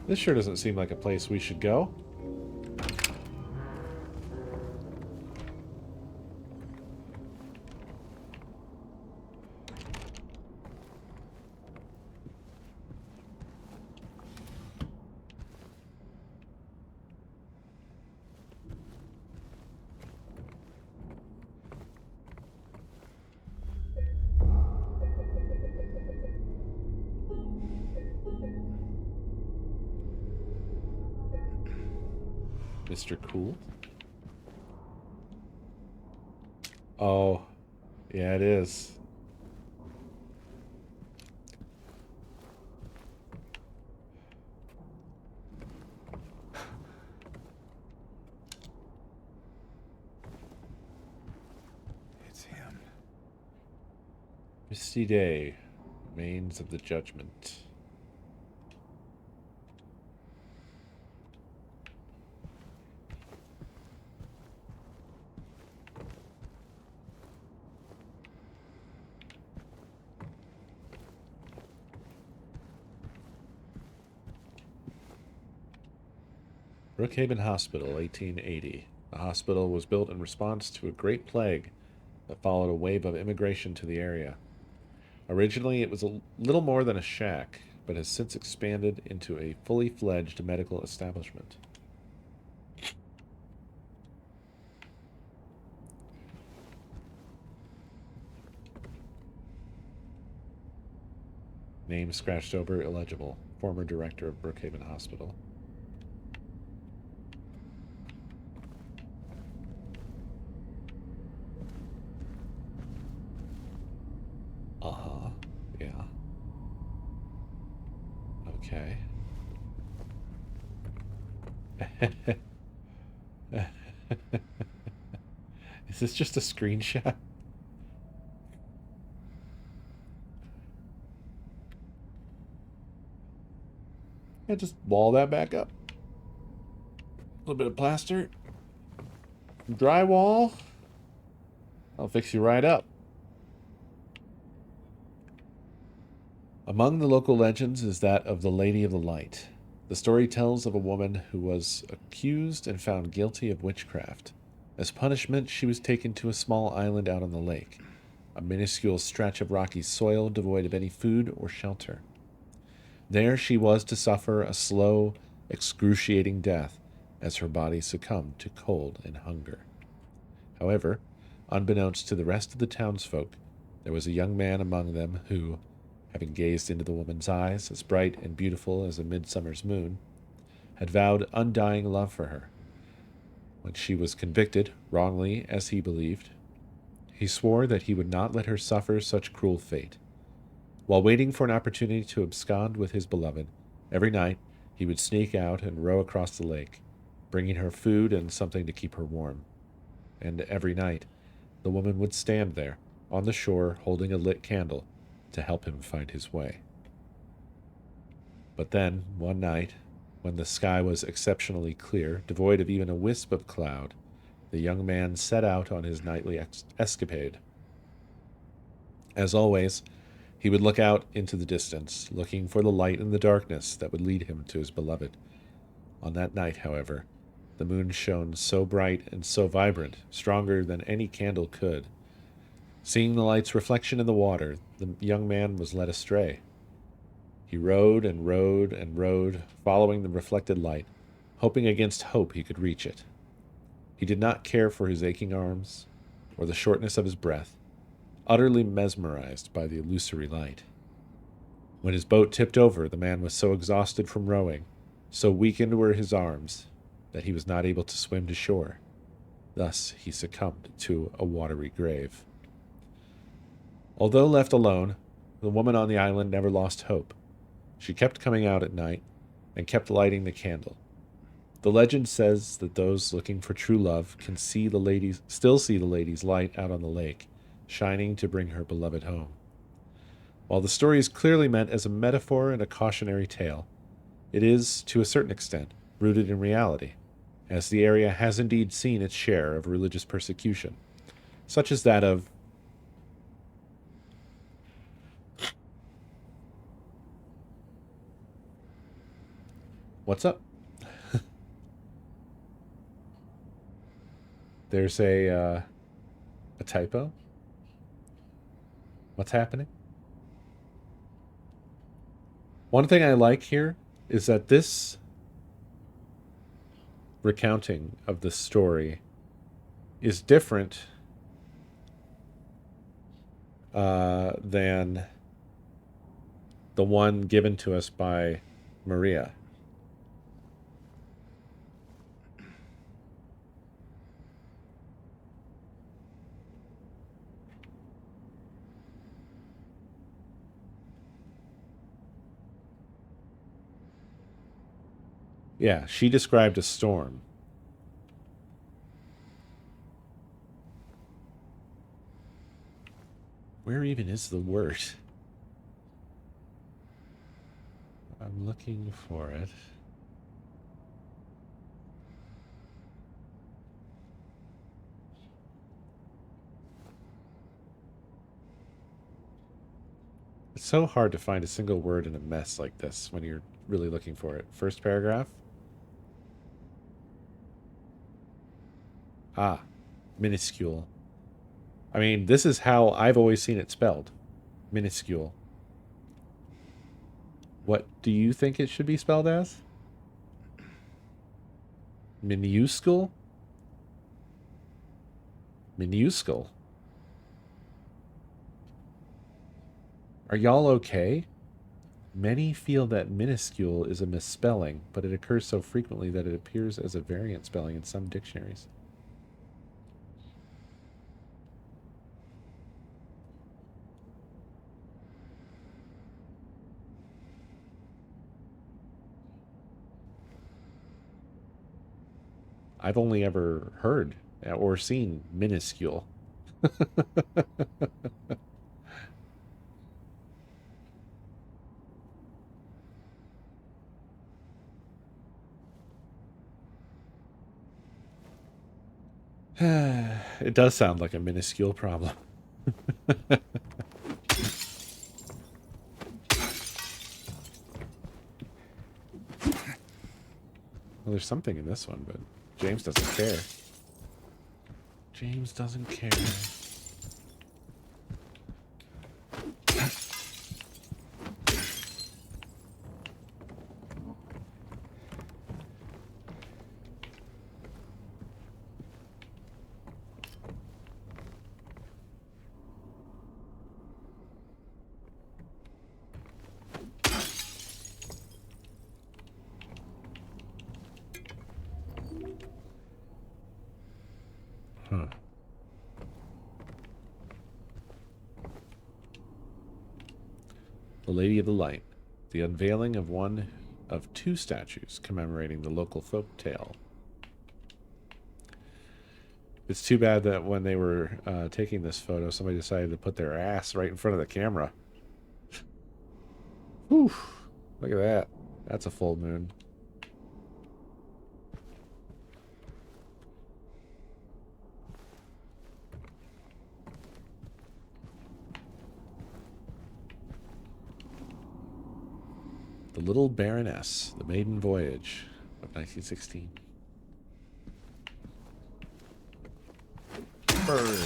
This sure doesn't seem like a place we should go. Mr. Cool. Oh, yeah, it is. It's him. Misty Day, Remains of the Judgment. Brookhaven Hospital, 1880. The hospital was built in response to a great plague that followed a wave of immigration to the area. Originally, it was a little more than a shack, but has since expanded into a fully fledged medical establishment. Name scratched over, illegible. Former director of Brookhaven Hospital. Uh-huh. Yeah. Okay. Is this just a screenshot? Yeah, just wall that back up. A little bit of plaster. Drywall. I'll fix you right up. Among the local legends is that of the Lady of the Light. The story tells of a woman who was accused and found guilty of witchcraft. As punishment, she was taken to a small island out on the lake, a minuscule stretch of rocky soil devoid of any food or shelter. There she was to suffer a slow, excruciating death as her body succumbed to cold and hunger. However, unbeknownst to the rest of the townsfolk, there was a young man among them who, having gazed into the woman's eyes, as bright and beautiful as a midsummer's moon, had vowed undying love for her. When she was convicted, wrongly as he believed, he swore that he would not let her suffer such cruel fate. While waiting for an opportunity to abscond with his beloved, every night he would sneak out and row across the lake, bringing her food and something to keep her warm. And every night, the woman would stand there, on the shore, holding a lit candle, to help him find his way. But then, one night, when the sky was exceptionally clear, devoid of even a wisp of cloud, the young man set out on his nightly escapade. As always, he would look out into the distance, looking for the light in the darkness that would lead him to his beloved. On that night, however, the moon shone so bright and so vibrant, stronger than any candle could. Seeing the light's reflection in the water, the young man was led astray. He rowed and rowed and rowed, following the reflected light, hoping against hope he could reach it. He did not care for his aching arms or the shortness of his breath, utterly mesmerized by the illusory light. When his boat tipped over, the man was so exhausted from rowing, so weakened were his arms, that he was not able to swim to shore. Thus he succumbed to a watery grave. Although left alone, the woman on the island never lost hope. She kept coming out at night and kept lighting the candle. The legend says that those looking for true love can still see the lady's light out on the lake, shining to bring her beloved home. While the story is clearly meant as a metaphor and a cautionary tale, it is, to a certain extent, rooted in reality, as the area has indeed seen its share of religious persecution, such as that of What's up? There's a typo. What's happening? One thing I like here is that this recounting of the story is different than the one given to us by Maria. Yeah, she described a storm. Where even is the word? I'm looking for it. It's so hard to find a single word in a mess like this when you're really looking for it. First paragraph. Ah, minuscule. I mean, this is how I've always seen it spelled. Minuscule. What do you think it should be spelled as? Minuscule? Minuscule. Are y'all okay? Many feel that minuscule is a misspelling, but it occurs so frequently that it appears as a variant spelling in some dictionaries. I've only ever heard or seen minuscule. It does sound like a minuscule problem. Well, there's something in this one, but James doesn't care. James doesn't care. Huh. The Lady of the Light. The unveiling of one of two statues commemorating the local folk tale. It's too bad that when they were taking this photo, somebody decided to put their ass right in front of the camera. Whew. Look at that. That's a full moon. The Little Baroness, The Maiden Voyage of 1916. Bird.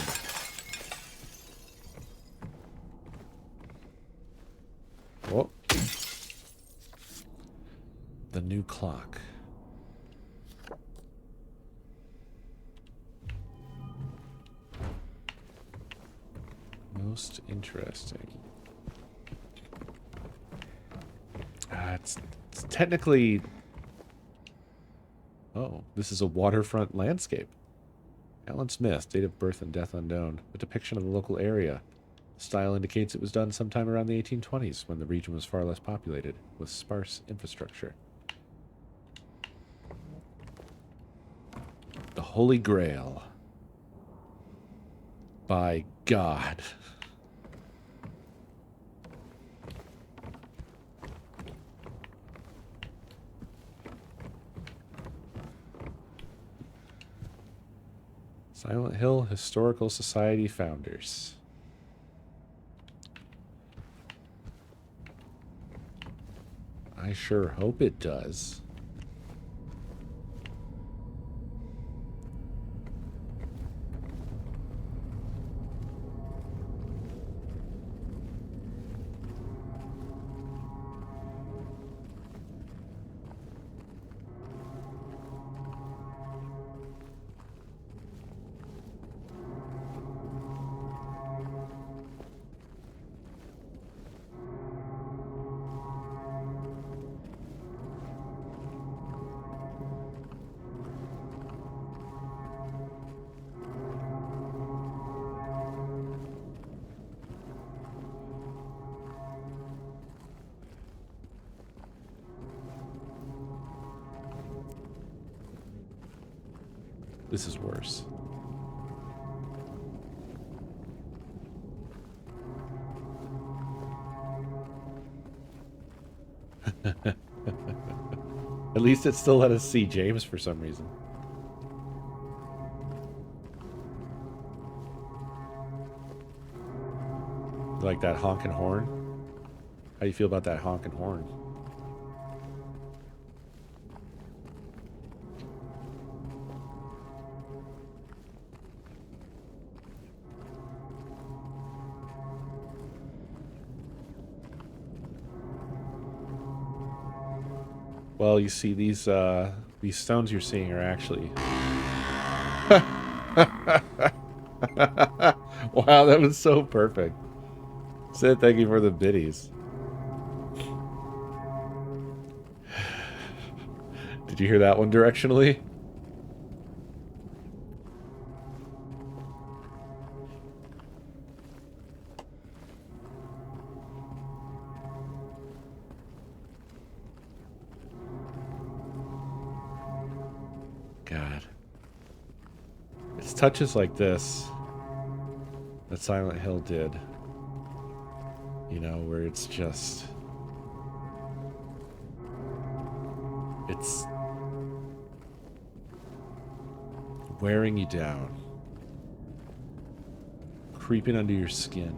Oh. The new clock. Most interesting. It's technically... Oh, this is a waterfront landscape. Alan Smith, date of birth and death unknown. A depiction of the local area. Style indicates it was done sometime around the 1820s, when the region was far less populated, with sparse infrastructure. The Holy Grail. By God. Silent Hill Historical Society founders. I sure hope it does. This is worse. At least it still let us see James for some reason. You like that honking horn? How do you feel about that honking horn? Well, you see, these stones you're seeing are actually... Wow, that was so perfect. Sid, thank you for the biddies. Did you hear that one directionally? God. It's touches like this that Silent Hill did. You know, where it's just... It's... wearing you down. Creeping under your skin.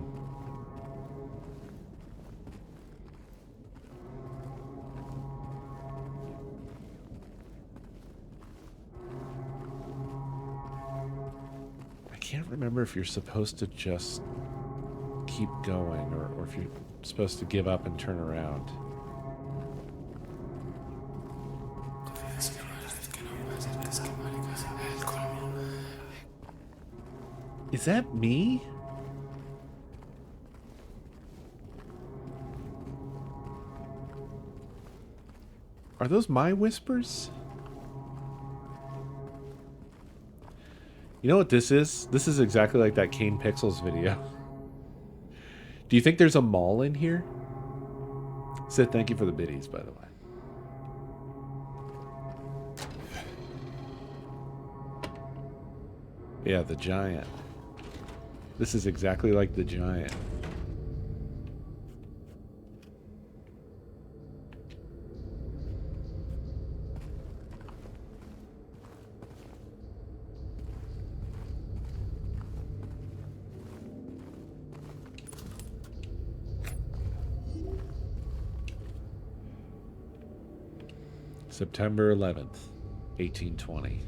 I can't remember if you're supposed to just keep going or if you're supposed to give up and turn around. Is that me? Are those my whispers? You know what this is? This is exactly like that Kane Pixels video. Do you think there's a mall in here? Sid, thank you for the biddies, by the way. Yeah, the giant. This is exactly like the giant. September 11th, 1820.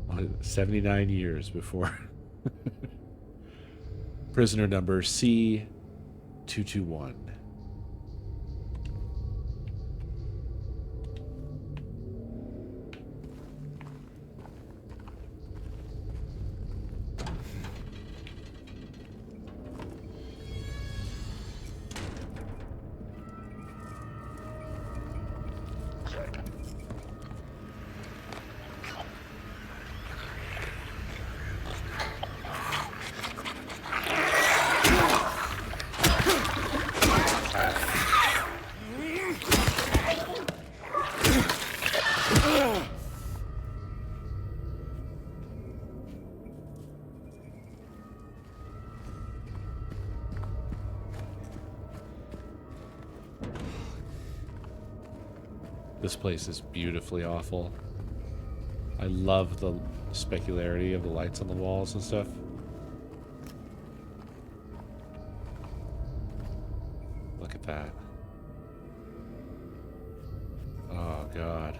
What, 79 years before. Prisoner number C221. This place is beautifully awful. I love the specularity of the lights on the walls and stuff. Look at that. Oh, God.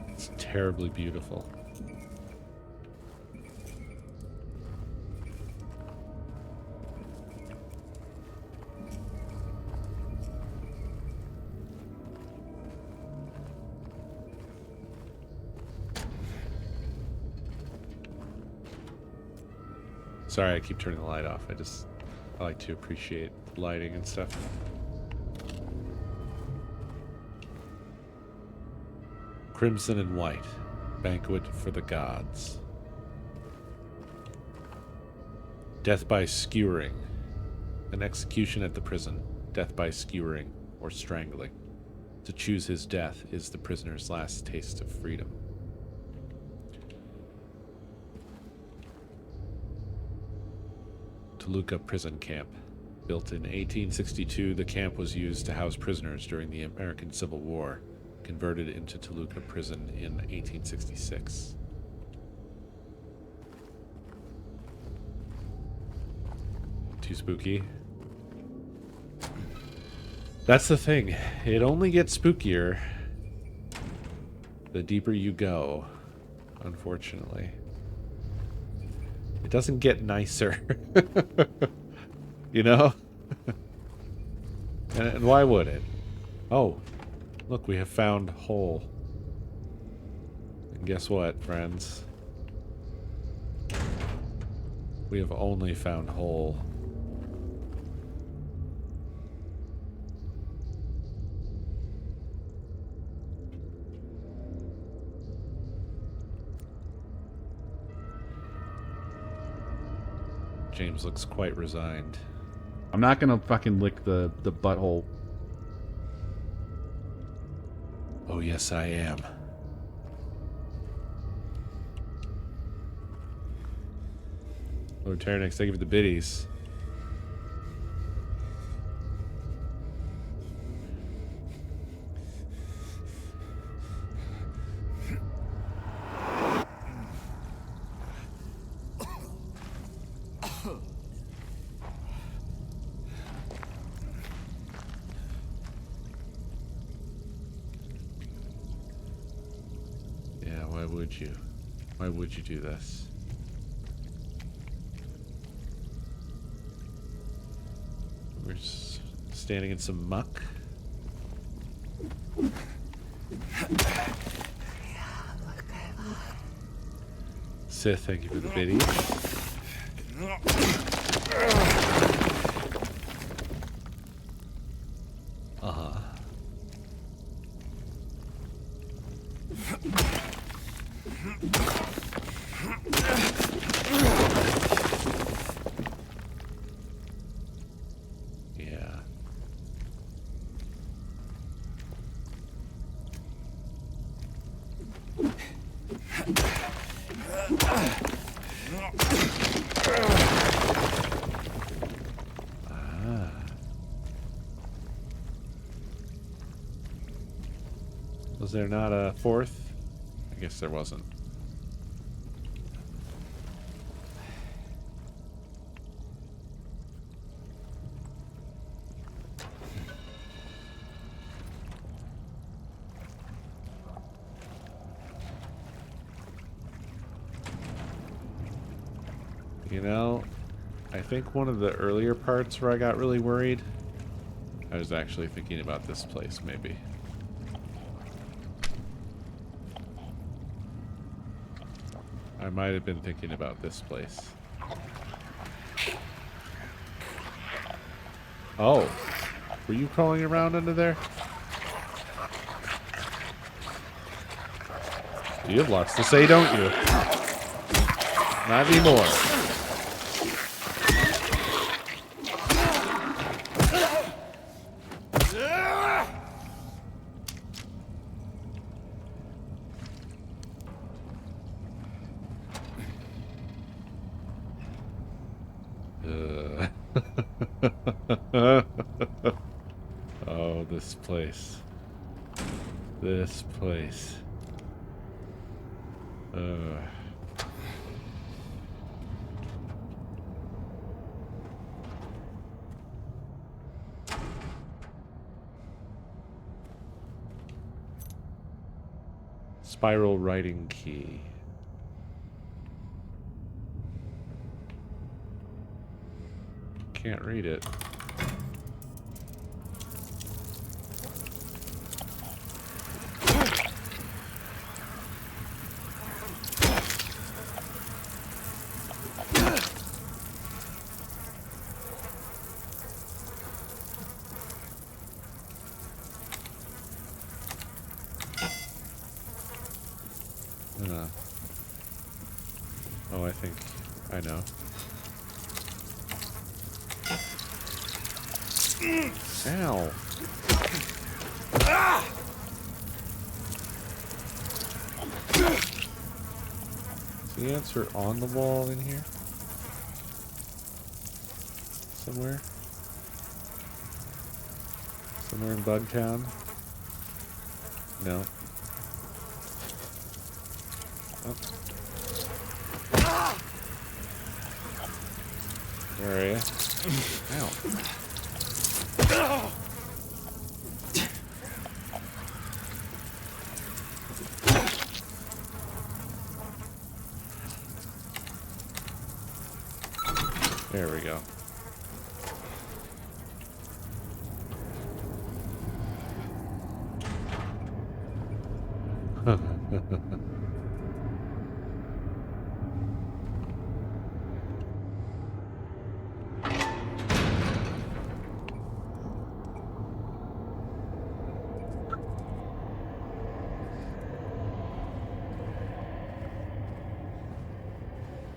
It's terribly beautiful. Sorry, I keep turning the light off. I like to appreciate lighting and stuff. Crimson and white. Banquet for the gods. Death by skewering. An execution at the prison. Death by skewering or strangling. To choose his death is the prisoner's last taste of freedom. Toluca Prison Camp. Built in 1862, the camp was used to house prisoners during the American Civil War, converted into Toluca Prison in 1866. Too spooky? That's the thing. It only gets spookier the deeper you go, unfortunately. It doesn't get nicer. You know? And why would it? Oh, look, we have found hole. And guess what, friends? We have only found hole. James looks quite resigned. I'm not gonna fucking lick the butthole. Oh, yes, I am. Lord Terranix, thank you for the biddies. Yeah, why would you? Why would you do this? We're standing in some muck. Sith, thank you for the biddies. Uh-huh. Yeah. Ah. Was there not a fourth? I guess there wasn't. You know, I think one of the earlier parts where I got really worried, I was actually thinking about this place, maybe. I might have been thinking about this place. Oh, were you crawling around under there? You have lots to say, don't you? Not anymore. Oh, this place. This place. Spiral writing key. Can't read it. Oh, I think I know. Ow. Is the answer on the wall in here? Somewhere? Somewhere in Bugtown? No. Oh. Where are you? Ow. go.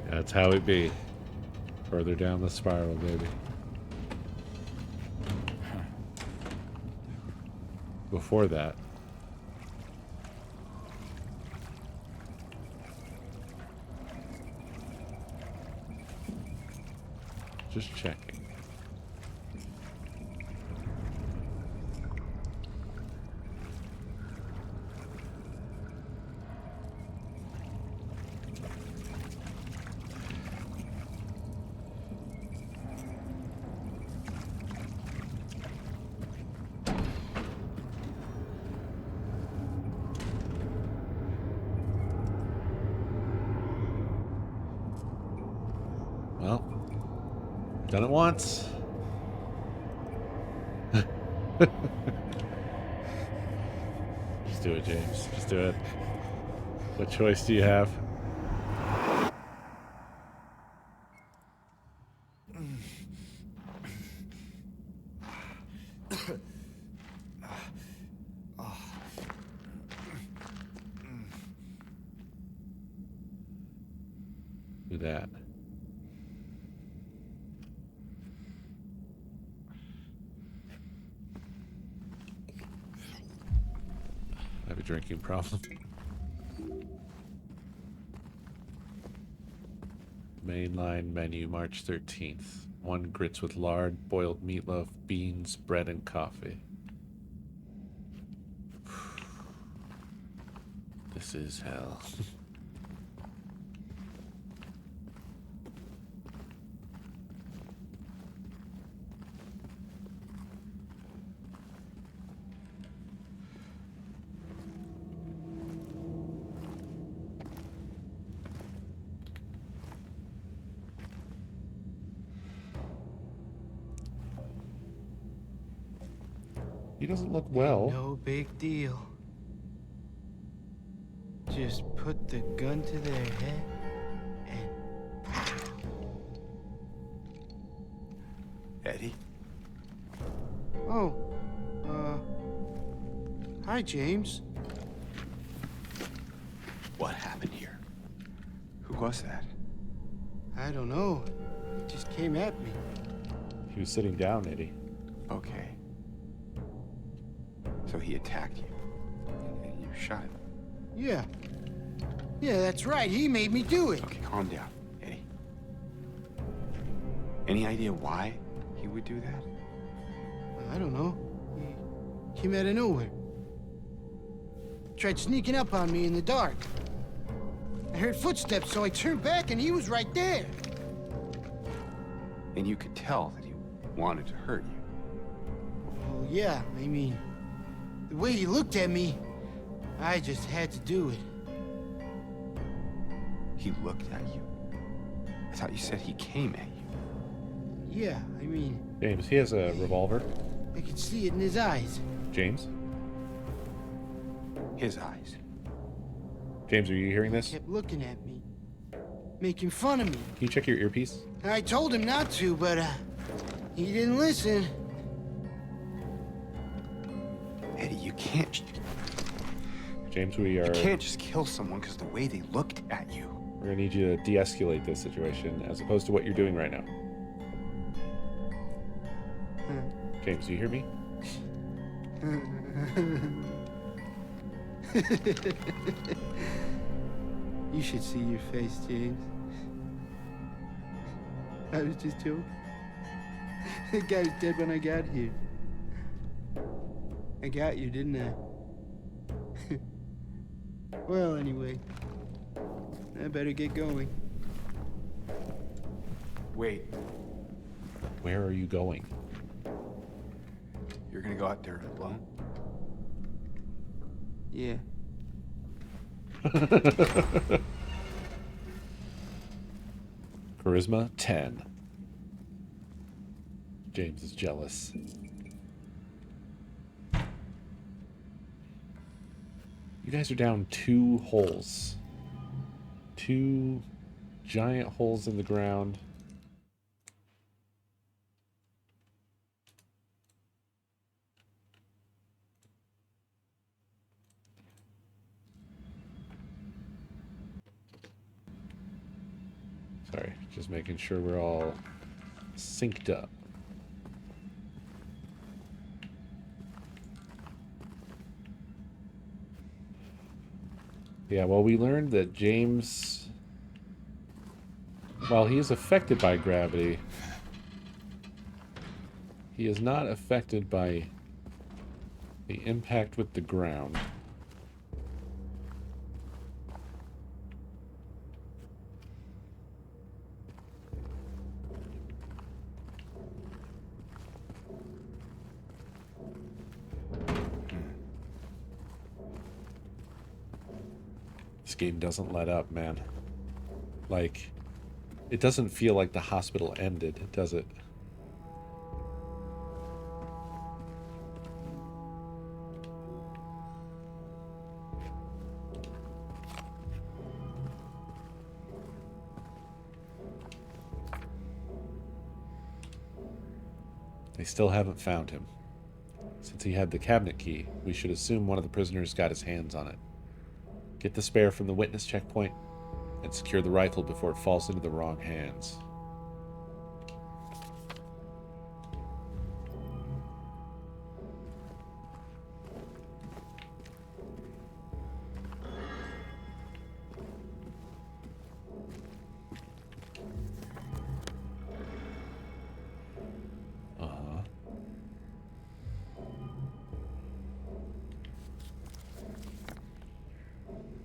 That's how it be. Further down the spiral, baby. Before that, just checking. Well, done it once. Just do it, James. Just do it. What choice do you have? Do that. I have a drinking problem. Mainline menu, March 13th. 1 grits with lard, boiled meatloaf, beans, bread, and coffee. This is hell. He doesn't look well. No big deal. Just put the gun to their head and pow. Eddie? Oh, hi, James. What happened here? Who was that? I don't know. It just came at me. He was sitting down, Eddie. Okay. So he attacked you. And you shot him. Yeah. Yeah, that's right. He made me do it. Okay, calm down, Eddie. Any idea why he would do that? I don't know. He came out of nowhere. Tried sneaking up on me in the dark. I heard footsteps, so I turned back and he was right there. And you could tell that he wanted to hurt you. Well, yeah, I mean, the way he looked at me, I just had to do it. He looked at you. I thought you said he came at you. Yeah, I mean, James, he has a revolver. I could see it in his eyes. James? His eyes. James, are you hearing He this? kept looking at me, making fun of me. Can you check your earpiece? I told him not to, but he didn't listen. Eddie, you can't James, we can't just kill someone because the way they looked at you. we're gonna need you to de-escalate this situation as opposed to what you're doing right now. James, do you hear me? You should see your face, James. I was just joking. The guy's dead when I got here. I got you, didn't I? Well, anyway, I better get going. Wait, Where are you going? you're gonna go out there alone? Yeah. Charisma 10. James is jealous. You guys are down 2 holes. 2 giant holes in the ground. Sorry, just making sure we're all synced up. Yeah, well, we learned that James, while he is affected by gravity, he is not affected by the impact with the ground. This game doesn't let up, man. Like, it doesn't feel like the hospital ended, does it? They still haven't found him. Since he had the cabinet key, we should assume one of the prisoners got his hands on it. Get the spare from the witness checkpoint and secure the rifle before it falls into the wrong hands.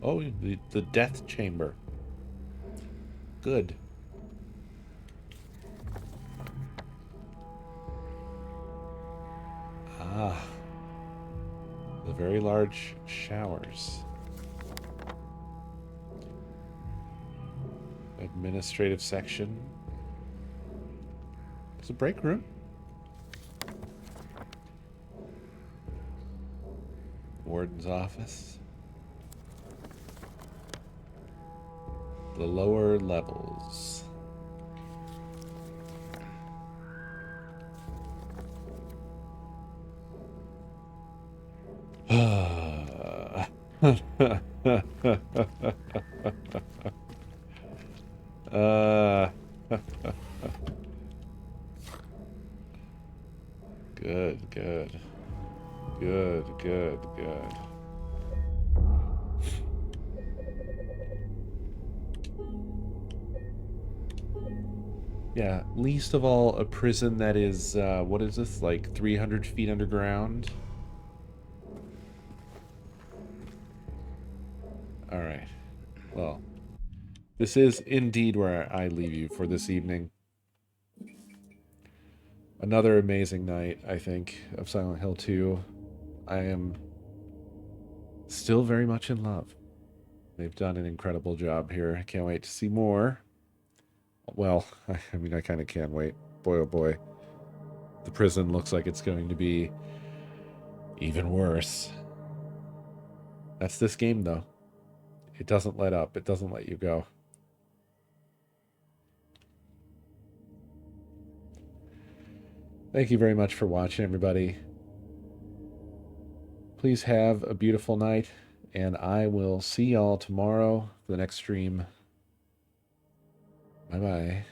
Oh, the death chamber. Good. Ah. The very large showers. Administrative section. There's a break room. Warden's office. The lower levels. Good, good. Good, good, good. Yeah, least of all a prison that is, what is this, like 300 feet underground? Alright. Well, this is indeed where I leave you for this evening. Another amazing night, I think, of Silent Hill 2. I am still very much in love. They've done an incredible job here. I can't wait to see more. Well, I mean, I kind of can wait. Boy, oh boy. The prison looks like it's going to be even worse. That's this game, though. It doesn't let up. It doesn't let you go. Thank you very much for watching, everybody. Please have a beautiful night, and I will see y'all tomorrow for the next stream. Bye-bye.